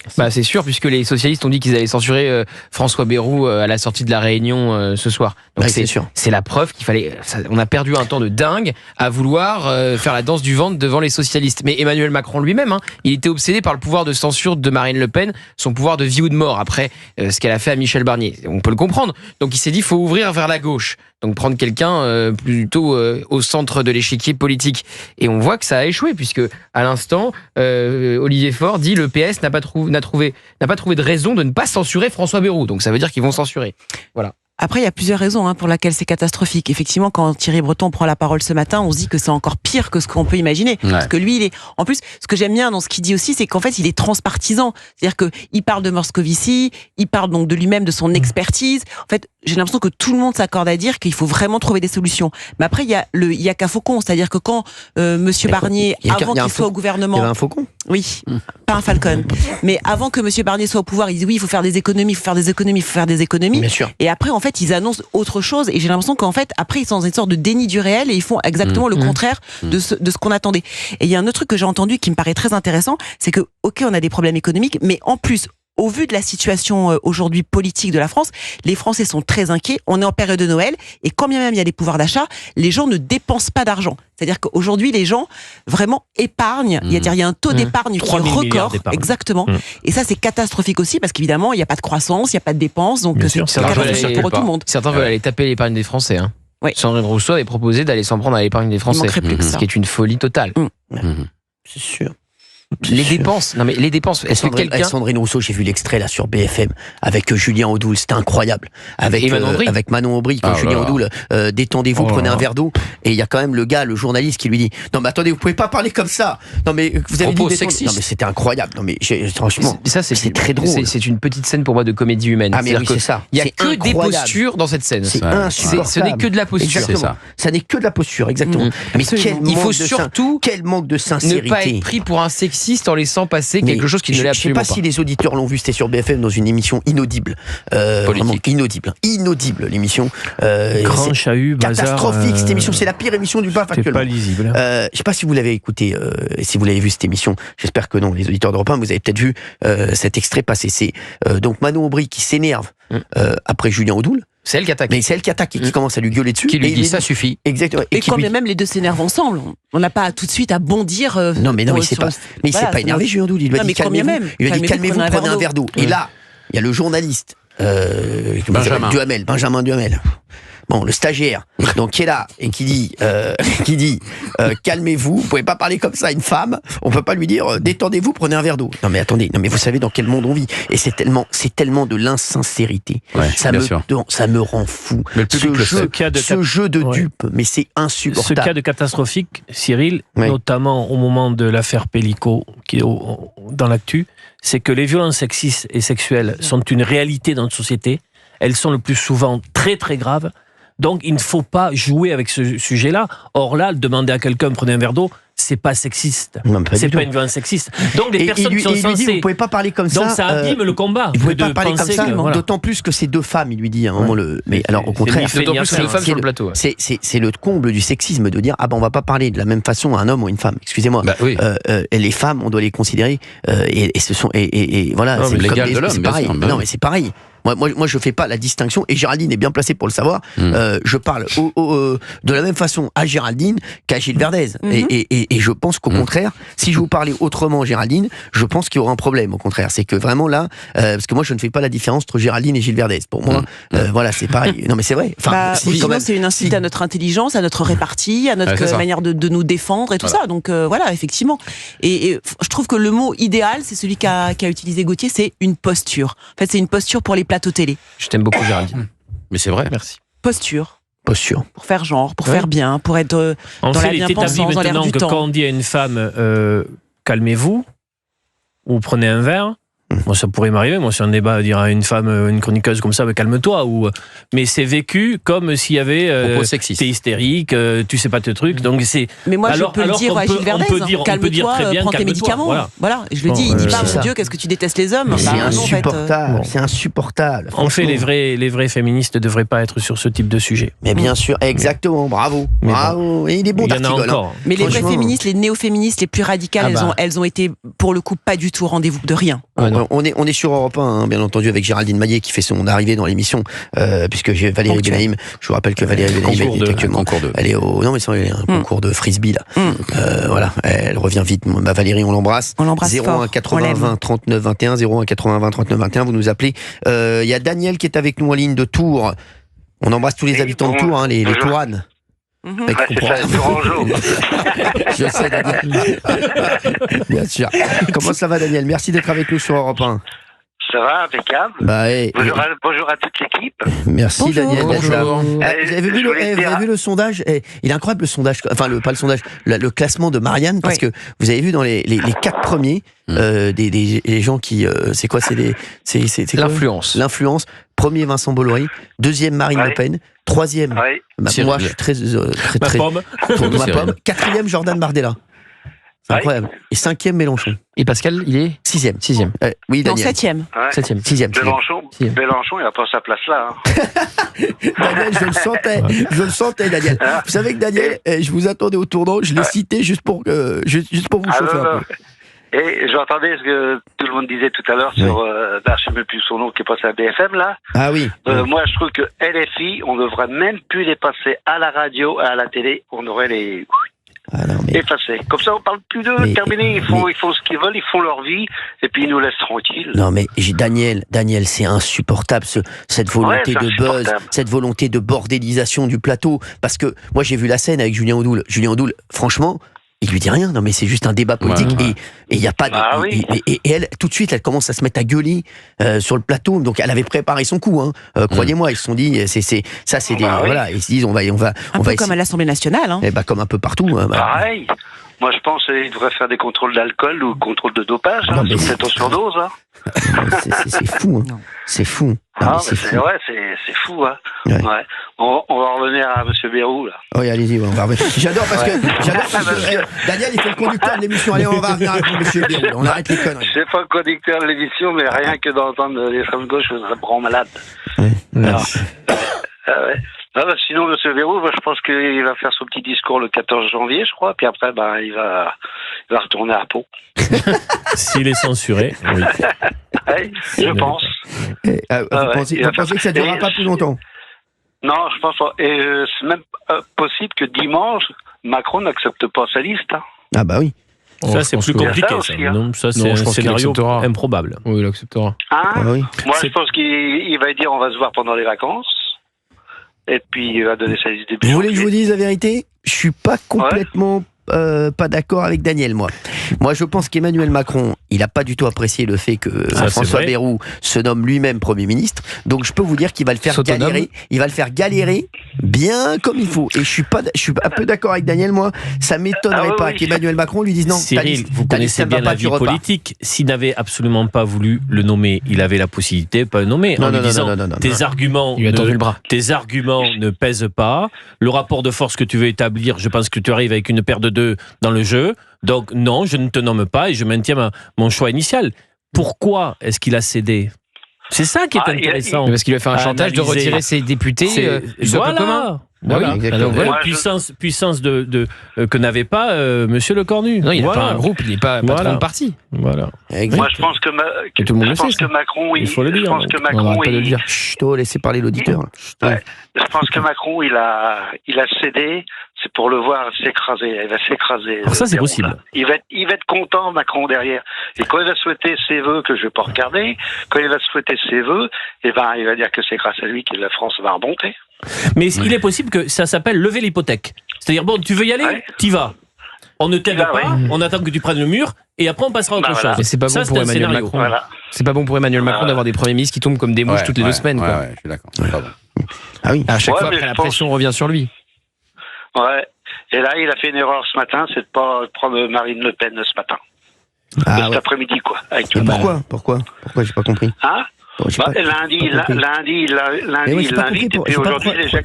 C'est sûr, puisque les socialistes ont dit qu'ils allaient censurer François Bayrou à la sortie de la Réunion ce soir. Donc c'est sûr. C'est la preuve qu'il fallait. On a perdu un temps de dingue à vouloir faire la danse du ventre devant les socialistes. Mais Emmanuel Macron lui-même, il était obsédé par le pouvoir de censure de Marine Le Pen, son pouvoir de vie ou de mort après ce qu'elle a fait à Michel Barnier. On peut le comprendre. Donc il s'est dit, faut ouvrir vers la gauche. Donc prendre quelqu'un plutôt au centre de l'échiquier politique. Et on voit que ça a échoué, puisque à l'instant, Olivier Faure dit le PS n'a pas trouvé de raison de ne pas censurer François Bayrou. Donc ça veut dire qu'ils vont censurer. Voilà. Après, il y a plusieurs raisons pour lesquelles c'est catastrophique. Effectivement, quand Thierry Breton prend la parole ce matin, on se dit que c'est encore pire que ce qu'on peut imaginer. Ouais. Parce que lui, il est... En plus, ce que j'aime bien dans ce qu'il dit aussi, c'est qu'en fait, il est transpartisan. C'est-à-dire qu'il parle de Moscovici, il parle donc de lui-même, de son expertise. En fait, j'ai l'impression que tout le monde s'accorde à dire qu'il faut vraiment trouver des solutions. Mais après, il y a qu'un faucon. C'est-à-dire que quand Monsieur Barnier, avant qu'il soit au gouvernement... Il y avait un faucon ? Oui, pas un falcon. Mais avant que Monsieur Barnier soit au pouvoir, il dit oui, il faut faire des économies, il faut faire des économies, il faut faire des économies. Bien sûr. Et après, en fait, ils annoncent autre chose. Et j'ai l'impression qu'en fait, après, ils sont dans une sorte de déni du réel et ils font exactement le contraire de ce qu'on attendait. Et il y a un autre truc que j'ai entendu qui me paraît très intéressant, c'est que, ok, on a des problèmes économiques, mais en plus, au vu de la situation aujourd'hui politique de la France, les Français sont très inquiets. On est en période de Noël et quand bien même il y a des pouvoirs d'achat, les gens ne dépensent pas d'argent. C'est-à-dire qu'aujourd'hui, les gens vraiment épargnent. Il y a un taux d'épargne qui est record. Exactement. Et ça, c'est catastrophique aussi parce qu'évidemment, il n'y a pas de croissance, il n'y a pas de dépenses. Donc, c'est catastrophique pour tout le monde. Certains veulent aller taper l'épargne des Français. Oui. Sandrine Rousseau avait proposé d'aller s'en prendre à l'épargne des Français. Ce qui est une folie totale. C'est sûr. Les dépenses. Non mais les dépenses. Est-ce que quelqu'un... Sandrine Rousseau, j'ai vu l'extrait là sur BFM avec Julien Audoul, c'était incroyable. Avec Manon Aubry, quand Julien Audoul, détendez-vous, prenez un verre d'eau. Et il y a quand même le gars, le journaliste, qui lui dit non mais attendez, vous pouvez pas parler comme ça. Non mais vous avez dit sexiste. Non mais c'était incroyable. Non mais franchement, ça c'est très drôle. C'est une petite scène pour moi de comédie humaine. Ah mais oui, c'est ça. Il y a que des postures dans cette scène. C'est insupportable. Ce n'est que de la posture. Exactement. Ça n'est que de la posture, exactement. Mais il faut surtout quel manque de sincérité. Ne pas être pris pour un sexiste en laissant passer quelque chose qui ne l'est absolument pas. Je ne sais pas si les auditeurs l'ont vu, c'était sur BFM dans une émission inaudible. Vraiment inaudible l'émission. Grand chahut, catastrophique cette émission, c'est la pire émission du PAF actuellement. C'est pas lisible. Je ne sais pas si vous l'avez écouté, si vous l'avez vu cette émission, j'espère que non, les auditeurs d'Europe 1, vous avez peut-être vu cet extrait passer. C'est donc Manon Aubry qui s'énerve après Julien Audoul. C'est elle qui attaque. Mais c'est elle qui attaque et qui commence à lui gueuler dessus. Qui lui dit ça suffit. Exactement. Et quand même les deux s'énervent ensemble, on n'a pas tout de suite à bondir. Non mais il s'est pas énervé Julien Audoul. Il lui a dit calmez-vous. Il lui a dit calmez-vous, prenez un verre d'eau. Et là, il y a le journaliste Benjamin Duhamel. Bon, le stagiaire, donc qui est là et qui dit calmez-vous, vous pouvez pas parler comme ça à une femme. On peut pas lui dire détendez-vous, prenez un verre d'eau. Non mais attendez, non mais vous savez dans quel monde on vit. Et c'est tellement de l'insincérité. Ouais, ça me rend fou. Mais Ce jeu de dupe, mais c'est insupportable. Ce cas de catastrophique, Cyril, notamment au moment de l'affaire Pellico, qui est dans l'actu, c'est que les violences sexistes et sexuelles sont une réalité dans notre société. Elles sont le plus souvent très très graves. Donc il ne faut pas jouer avec ce sujet-là. Or là, demander à quelqu'un prenez un verre d'eau, c'est pas sexiste. C'est pas une violence sexiste. Donc les personnes qui sont censées... Vous pouvez pas parler comme ça. Donc ça abîme le combat. Vous pouvez pas parler comme ça, d'autant plus que c'est deux femmes, il lui dit à un moment. Mais alors au contraire, d'autant plus c'est une femme sur le plateau. C'est le comble du sexisme de dire on va pas parler de la même façon à un homme ou à une femme. Excusez-moi. Les femmes, on doit les considérer et ce sont voilà. C'est l'égal de l'homme. C'est pareil. Non mais c'est pareil. Moi, je fais pas la distinction, et Géraldine est bien placée pour le savoir. Je parle de la même façon à Géraldine qu'à Gilles Verdez. Et je pense qu'au contraire, si je vous parlais autrement, Géraldine, je pense qu'il y aura un problème. Au contraire, c'est que vraiment là, parce que moi, je ne fais pas la différence entre Géraldine et Gilles Verdez. Pour moi, voilà, c'est pareil. Non, mais c'est vrai. Enfin, c'est une insulte à notre intelligence, à notre répartie, à notre manière de nous défendre et tout ça. Donc voilà, effectivement. Et je trouve que le mot idéal, c'est celui qu'a utilisé Gauthier, c'est une posture. En fait, c'est une posture pour les plateaux télé. Je t'aime beaucoup, Géraldine. Mais c'est vrai. Merci. Posture. Pour faire genre, pour faire bien, pour être dans la bien-pensance, dans l'air du temps. Quand on dit à une femme calmez-vous, ou prenez un verre, moi ça pourrait m'arriver, moi si un débat dire à une femme, une chroniqueuse comme ça, calme-toi, mais c'est vécu comme s'il y avait t'es hystérique, tu sais pas tes trucs, donc c'est... Mais moi je peux le dire à Gilles Verdez, calme-toi, prends tes médicaments, voilà. Je le dis, il dit pas mon Dieu, qu'est-ce que tu détestes les hommes. C'est insupportable, c'est insupportable. En fait, les vrais féministes ne devraient pas être sur ce type de sujet. Mais bien sûr, exactement, bravo. Et il est bon d'article. Mais les vrais féministes, les néo-féministes, les plus radicales, elles ont été pour le coup pas du tout au rendez-vous de rien. On est sur Europe 1, bien entendu, avec Géraldine Maillet qui fait son arrivée dans l'émission, puisque j'ai Valérie Benaïm. Je vous rappelle que Valérie Benaïm est actuellement elle est au concours de frisbee là. Voilà, elle revient vite. Valérie, on l'embrasse. 01 80 20 39 21, 01 80 20 39 21. Vous nous appelez. Il y a Daniel qui est avec nous en ligne de Tours. On embrasse tous les habitants de Tours, les Touranes. C'est ça, Tourangeau. Je sais, Daniel. Bien sûr. Comment ça va, Daniel? Merci d'être avec nous sur Europe 1. Ça va, impeccable. Bonjour à toute l'équipe. Merci, bonjour. Daniel. Bonjour. Vous avez vu le sondage? Il est incroyable le sondage. Enfin, pas le sondage, le classement de Marianne, parce que vous avez vu dans les 4 premiers, des gens qui. C'est quoi? C'est l'influence. L'influence. Premier, Vincent Bolloré. Deuxième, Marine Le Pen. Troisième, moi, je suis très pomme. Pour ma pomme. Quatrième, Jordan Bardella. C'est incroyable. Et 5e, Mélenchon. Et Pascal, il est 6e. Oui, Daniel. Non, 7e. 6e. Mélenchon, il n'a pas sa place là. Daniel, je le sentais, Daniel. Vous savez que Daniel, je vous attendais au tournant, je l'ai cité juste pour vous chauffer un peu. Et j'entendais ce que tout le monde disait tout à l'heure sur, je ne sais même plus son nom, qui est passé à BFM là. Ah oui. Moi, je trouve que LFI, on ne devrait même plus les passer à la radio, à la télé. On aurait les effacés. Comme ça, on parle plus d'eux. Terminé. Ils font ce qu'ils veulent, ils font leur vie, et puis ils nous laissent tranquilles. Non, mais Daniel, c'est insupportable cette volonté de buzz, cette volonté de bordélisation du plateau. Parce que moi, j'ai vu la scène avec Julien Audoul. Julien Audoul, franchement. Il lui dit rien, non mais c'est juste un débat politique et il y a pas de et elle tout de suite elle commence à se mettre à gueuler sur le plateau, donc elle avait préparé son coup croyez-moi, ils se sont dit c'est voilà, ils se disent on va un peu comme à l'Assemblée nationale comme un peu partout pareil. Moi, je pense qu'il devrait faire des contrôles d'alcool ou contrôle de dopage, sur cette surdose. C'est fou, c'est fou. C'est fou. Ouais. On va revenir à M. Bérou, là. Oui, allez-y, on va revenir. J'adore parce que Daniel, il fait le conducteur de l'émission. Allez, on va revenir avec M. Bérou. On arrête les conneries. Je ne suis pas le conducteur de l'émission, mais rien que d'entendre l'extrême gauche, je me rend malade. Sinon, M. Bérou, je pense qu'il va faire son petit discours le 14 janvier, je crois, puis après, il va retourner à Pau. S'il est censuré, oui. Je pense. Vous pensez que ça ne durera pas plus longtemps? Non, je pense pas. Et c'est même possible que dimanche, Macron n'accepte pas sa liste. Ah bah oui. Ça, c'est plus compliqué. Ça, c'est un scénario improbable. Oui, il acceptera. Moi, je pense qu'il va dire on va se voir pendant les vacances. Et puis il va donner sa liste des budgets. Vous voulez que je vous dise la vérité? Je suis pas complètement pas d'accord avec Daniel, moi. Moi, je pense qu'Emmanuel Macron, il n'a pas du tout apprécié le fait que François Bayrou se nomme lui-même Premier ministre. Donc, je peux vous dire qu'il va le faire galérer. Il va le faire galérer bien comme il faut. Et je suis un peu d'accord avec Daniel, moi. Ça m'étonnerait pas qu'Emmanuel Macron lui dise non. Cyril, vous connaissez bien la vie politique. S'il n'avait absolument pas voulu le nommer, il avait la possibilité de pas le nommer. En lui disant tes arguments ne pèsent pas. Le rapport de force que tu veux établir, je pense que tu arrives avec une paire de 2 dans le jeu. Donc non, je ne te nomme pas et je maintiens mon choix initial. Pourquoi est-ce qu'il a cédé? C'est ça qui est intéressant. Parce qu'il a fait un chantage de retirer ses députés du socle commun. Voilà. Puissance que n'avait pas Monsieur Lecornu. Non, il n'a pas un groupe, il n'est pas patron de parti. Voilà. Moi, je pense que Macron, il faut le dire. Je pense que Macron, Chut, laissez parler l'auditeur. Je pense que Macron, il a cédé. C'est pour le voir s'écraser. Il va s'écraser. Alors ça, c'est possible. Il va être content, Macron, derrière. Et quand il va souhaiter ses vœux, que je vais pas regarder, quand il va souhaiter ses vœux, il va dire que c'est grâce à lui que la France va remonter. Mais il est possible que ça s'appelle lever l'hypothèque. C'est-à-dire, bon, tu veux y aller, t'y vas. On ne t'aide pas, on attend que tu prennes le mur, et après on passera à autre chose. Mais c'est pas bon pour Emmanuel Macron. C'est pas bon pour Emmanuel Macron d'avoir des premiers ministres qui tombent comme des mouches toutes les 2 semaines. Ouais, je suis d'accord. C'est pas bon. Ah oui. À chaque fois, après, la pression revient sur lui. Ouais. Et là, il a fait une erreur ce matin, c'est de pas prendre Marine Le Pen ce matin. Cet après-midi, quoi. Pourquoi j'ai pas compris. Hein? Lundi, il l'invite, et puis aujourd'hui, déjà,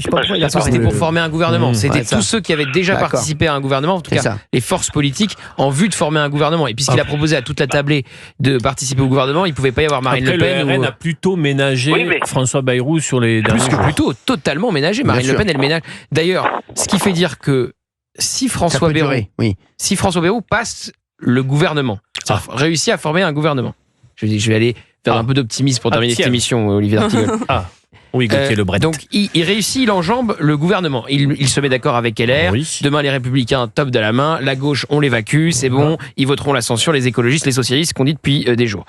c'était pour former un gouvernement. C'était tous ceux qui avaient déjà participé à un gouvernement, en tout cas les forces politiques, en vue de former un gouvernement. Et puisqu'il a proposé à toute la tablée de participer au gouvernement, il ne pouvait pas y avoir Marine Le Pen. Le RN a plutôt ménagé François Bayrou sur les derniers jours. Plus que plutôt, totalement ménagé. Marine Le Pen, elle ménage. D'ailleurs, ce qui fait dire que si François Bayrou passe le gouvernement, réussit à former un gouvernement, je vais aller faire un peu d'optimisme pour terminer cette émission, Olivier D'Artigol. Oui, Gauthier Lebret. Donc, il réussit, il enjambe le gouvernement. Il se met d'accord avec LR. Oui. Demain, les Républicains, top de la main. La gauche, on l'évacue, c'est bon. Ils voteront la censure, les écologistes, les socialistes, qu'on dit depuis des jours.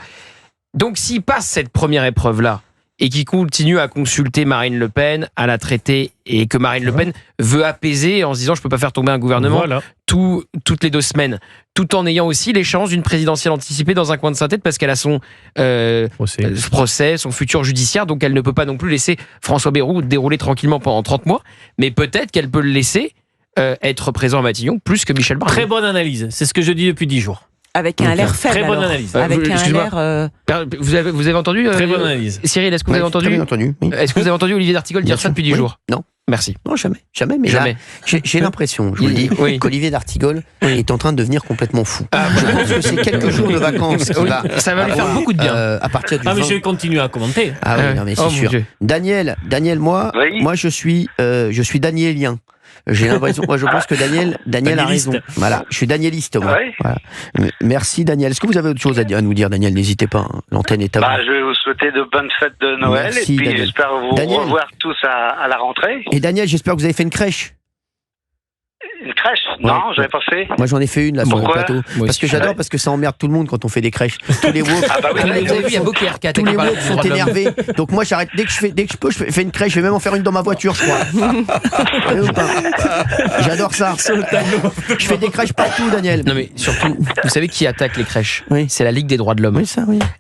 Donc, s'il passe cette première épreuve-là, et qui continue à consulter Marine Le Pen, à la traiter, et que Marine Le Pen veut apaiser en se disant je peux pas faire tomber un gouvernement toutes les 2 semaines, tout en ayant aussi les chances d'une présidentielle anticipée dans un coin de sa tête parce qu'elle a son procès, son futur judiciaire, donc elle ne peut pas non plus laisser François Bayrou dérouler tranquillement pendant 30 mois, mais peut-être qu'elle peut le laisser être présent à Matignon plus que Michel Barnier. Très bonne analyse, c'est ce que je dis depuis 10 jours. Avec un l'air faible. Très bonne analyse. Avec un l'air. Vous avez entendu Très bonne analyse. Cyril, est-ce que vous avez entendu? Très bien entendu. Oui. Est-ce que vous avez entendu Olivier D'Artigol dire ça depuis 10 jours? Non. Merci. Non, jamais. Mais là, j'ai l'impression, je vous le dis, qu'Olivier D'Artigol est en train de devenir complètement fou. Je pense que c'est quelques jours de vacances qui ça va lui faire beaucoup de bien. À partir du 20... mais je vais continuer à commenter. Ah oui, non, mais c'est sûr. Daniel, moi, je suis danielien. J'ai l'impression, moi je pense que Daniel a raison. Voilà, je suis danieliste moi. Voilà. Merci Daniel. Est-ce que vous avez autre chose à nous dire, Daniel? N'hésitez pas, hein. L'antenne est à vous. Je vais vous souhaiter de bonnes fêtes de Noël. Merci, et puis Daniel. J'espère vous revoir tous à la rentrée. Et Daniel, j'espère que vous avez fait une crèche. Une crèche? Non, j'avais pas fait. Moi j'en ai fait une là sur le plateau. Parce que j'adore, parce que ça emmerde tout le monde quand on fait des crèches. Tous les woks. Tous les woks sont énervés. Donc moi j'arrête dès que je peux, je fais une crèche. Je vais même en faire une dans ma voiture, je crois. J'adore ça. Je fais des crèches partout, Daniel. Non mais surtout, vous savez qui attaque les crèches? C'est la Ligue des droits de l'homme.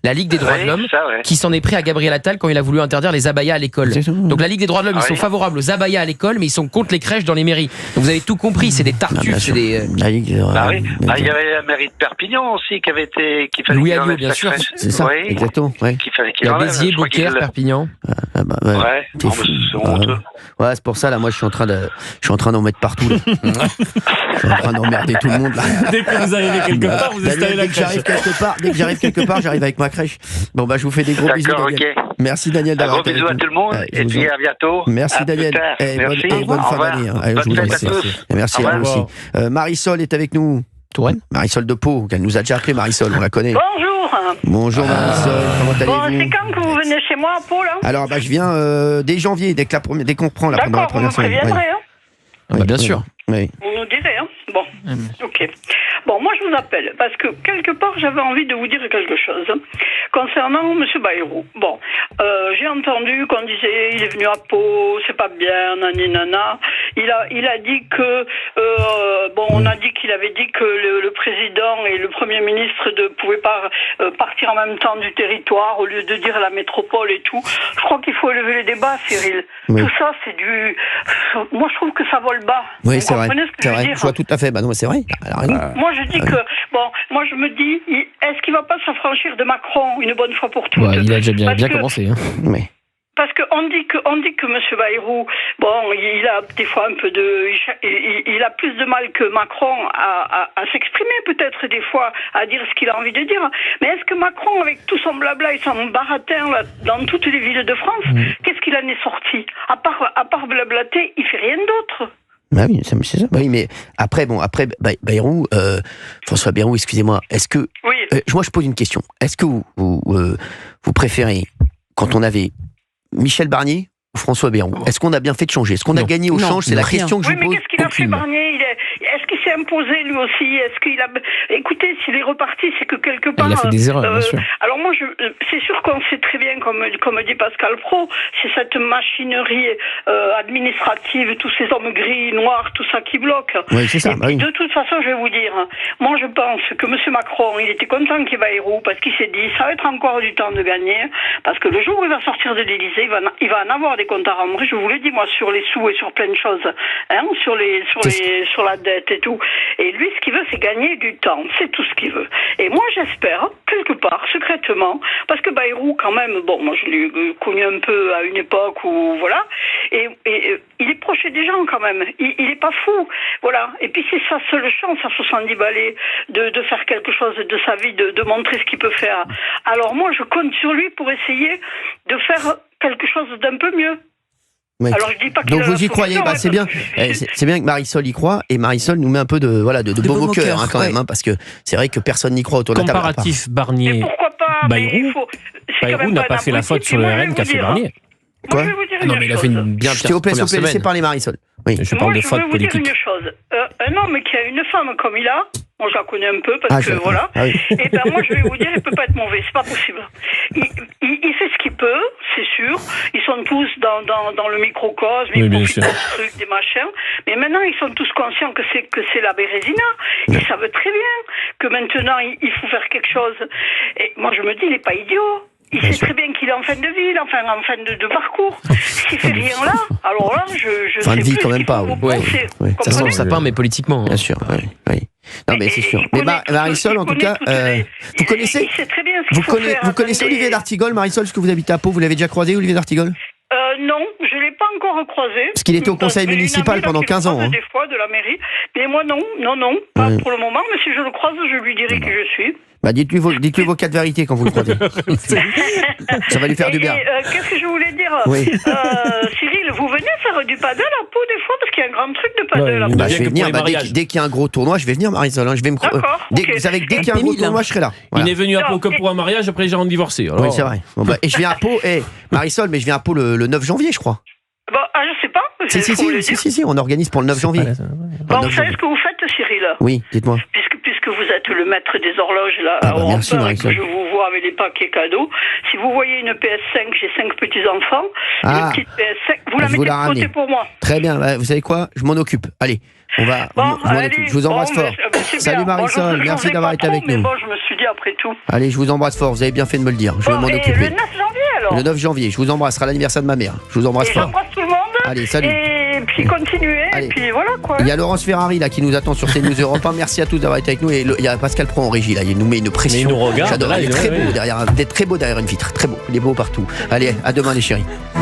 La Ligue des droits de l'homme qui s'en est pris à Gabriel Attal quand il a voulu interdire les abayas à l'école. Donc la Ligue des droits de l'homme, ils sont favorables aux abayas à l'école, mais ils sont contre les crèches dans les mairies. Donc vous avez tout compris. C'est des tartuffes, c'est des. Il y avait la mairie de Perpignan aussi qui fallait Louis Alliot, bien sûr. C'est ça, exactement. Il y a Béziers, Beaucaire, Perpignan. C'est honteux. Ouais, c'est pour ça là, moi je suis en train d'en mettre partout là. Je suis en train d'emmerder tout le monde là. Dès que vous arrivez quelque part, vous installez la crèche. Dès que j'arrive quelque part, j'arrive avec ma crèche. Bon je vous fais des gros bisous, Daniel. Merci Daniel d'avoir été avec nous. Un gros bisou à tout le monde et puis à bientôt. Merci Daniel. Bonne fin d'année. Merci à vous aussi. Marisol est avec nous. Touraine. Marisol de Pau, elle nous a déjà appelé, Marisol, on la connaît. Bonjour Marisol, comment allez-vous? C'est quand que vous venez chez moi à Pau là? Alors je viens dès janvier, dès qu'on prend la première semaine. D'accord, vous me préviendrez. Bien sûr. Oui. Vous nous direz, hein. Bon, ok. Bon, moi je vous appelle parce que quelque part j'avais envie de vous dire quelque chose concernant M. Bayrou. Bon, j'ai entendu qu'on disait il est venu à Pau, c'est pas bien, nani nana. Il a dit que on a dit qu'il avait dit que le président et le premier ministre ne pouvaient pas partir en même temps du territoire au lieu de dire la métropole et tout. Je crois qu'il faut élever les débats, Cyril. Oui. Tout ça, c'est du. Moi, je trouve que ça vole bas. Oui, c'est vrai. C'est vrai. Je vois tout à fait. Bah non, c'est vrai. Moi, je dis que moi, je me dis, est-ce qu'il va pas s'affranchir de Macron une bonne fois pour toutes? Il a déjà bien commencé. Hein. Oui. Parce qu'on dit que M. Bayrou, il a des fois un peu il a plus de mal que Macron à s'exprimer peut-être des fois, à dire ce qu'il a envie de dire. Mais est-ce que Macron, avec tout son blabla et son baratin là, dans toutes les villes de France, qu'est-ce qu'il en est sorti? À part blablater, il fait rien d'autre. Bah oui, c'est ça. Bah oui, mais après Bayrou, François Bayrou, excusez-moi, est-ce que... Oui. Moi, je pose une question. Est-ce que vous préférez, quand on avait Michel Barnier ou François Bayrou? Est-ce qu'on a bien fait de changer? Est-ce qu'on a gagné au change? C'est la question que je vous pose. Oui, mais qu'est-ce qu'il a fait, Barnier? Est-ce qu'il s'est imposé lui aussi? Est-ce qu'il a... Écoutez, s'il est reparti, c'est que quelque part... Il a fait des erreurs, bien sûr. Alors moi, c'est sûr qu'on sait très bien, comme dit Pascal Praud, c'est cette machinerie administrative, tous ces hommes gris, noirs, tout ça qui bloque. Oui, c'est ça. De toute façon, je vais vous dire, moi je pense que M. Macron, il était content qu'il y ait Bayrou, parce qu'il s'est dit, ça va être encore du temps de gagner, parce que le jour où il va sortir de l'Élysée, il va en avoir des comptes à rendre. Je vous l'ai dit, moi, sur les sous et sur plein de choses, hein, sur la dette et tout. Et lui, ce qu'il veut, c'est gagner du temps. C'est tout ce qu'il veut. Et moi, j'espère, quelque part, secrètement, parce que Bayrou, quand même, moi, je l'ai connu un peu à une époque où, voilà, et il est proche des gens, quand même. Il est pas fou, voilà. Et puis, c'est sa seule chance, à 70 balais, de faire quelque chose de sa vie, de montrer ce qu'il peut faire. Alors, moi, je compte sur lui pour essayer de faire quelque chose d'un peu mieux. Ouais. Alors, je dis pas que donc vous y croyez, c'est bien. C'est bien que Marisol y croit, et Marisol nous met un peu de baume au cœur quand même, hein, parce que c'est vrai que personne n'y croit autour de la table. Comparatif Barnier. Mais pourquoi pas? Bayrou n'a pas fait la faute sur le RN qu'a fait Barnier. Quoi? Non, mais il a fait une bien pire première semaine. Laissez parler Marisol. Oui. Je parle de faute politique. Moi, je vais vous dire une chose. Un homme qui a une femme comme il a, moi je la connais un peu parce que voilà. Ah oui. Et ben moi je vais vous dire, il peut pas être mauvais, c'est pas possible. Il fait ce qu'il peut, c'est sûr. Ils sont tous dans le microcosme, ils profitent des trucs, des machins. Mais maintenant ils sont tous conscients que c'est la Bérésina. Ils savent très bien que maintenant il faut faire quelque chose. Et moi je me dis, il est pas idiot. Il sait très bien qu'il est en fin de vie, en fin de parcours. S'il fait rien là, alors là, je fin sais de vie plus quand même pas. Ouais. Ça sent le sapin, mais politiquement. Bien sûr, oui. Non, mais c'est sûr. Mais Marisol, en tout cas, vous connaissez vous connaissez Olivier d'Artigol, Marisol, parce que vous habitez à Pau, vous l'avez déjà croisé, Olivier d'Artigol? Non, je ne l'ai pas encore croisé. Parce qu'il était au conseil municipal pendant 15 ans. Des fois, de la mairie. Mais moi, non, pas pour le moment. Mais si je le croise, je lui dirai qui je suis. Dites-lui vos 4 vérités quand vous le croisez. Ça va lui faire du bien. Qu'est-ce que je voulais dire? Oui. Cyril, vous venez faire du paddle à Pau des fois? Parce qu'il y a un grand truc de paddle à Pau. Je vais venir, dès qu'il y a un gros tournoi, je vais venir, Marisol. Je vais me dès qu'il y a un gros tournoi, je serai là. Voilà. Il est venu à Pau que pour un mariage, après j'ai divorcé. Oui, c'est vrai. Et je viens à Pau, Marisol, mais je viens à Pau le 9 janvier, je crois. Je sais pas. Si, on organise pour le 9 janvier. Vous savez ce que vous faites, Cyril? Oui, dites-moi. Puisque vous êtes le maître des horloges, là, merci, que je vous vois avec les paquets cadeaux. Si vous voyez une PS5, j'ai 5 petits-enfants, une petite PS5, vous la mettez de côté pour moi. Très bien, vous savez quoi? Je m'en occupe. Allez, je vous embrasse fort. Salut Marisol, merci d'avoir été avec nous. Mais je me suis dit après tout. Allez, je vous embrasse fort, vous avez bien fait de me le dire. Je vais m'en occuper. Le 9 janvier alors? Le 9 janvier, je vous embrasse, ce sera l'anniversaire de ma mère. Je vous embrasse fort. J'embrasse tout le monde. Allez, salut. Et puis continuez, et puis voilà quoi. Il y a Laurence Ferrari là qui nous attend sur CNews Europe 1. Merci à tous d'avoir été avec nous. Et il y a Pascal Praud en régie là, il nous met une pression. Mais il nous regarde. J'adore, il est très beau derrière une vitre, très beau. Il est beau partout. Allez, à demain les chéris.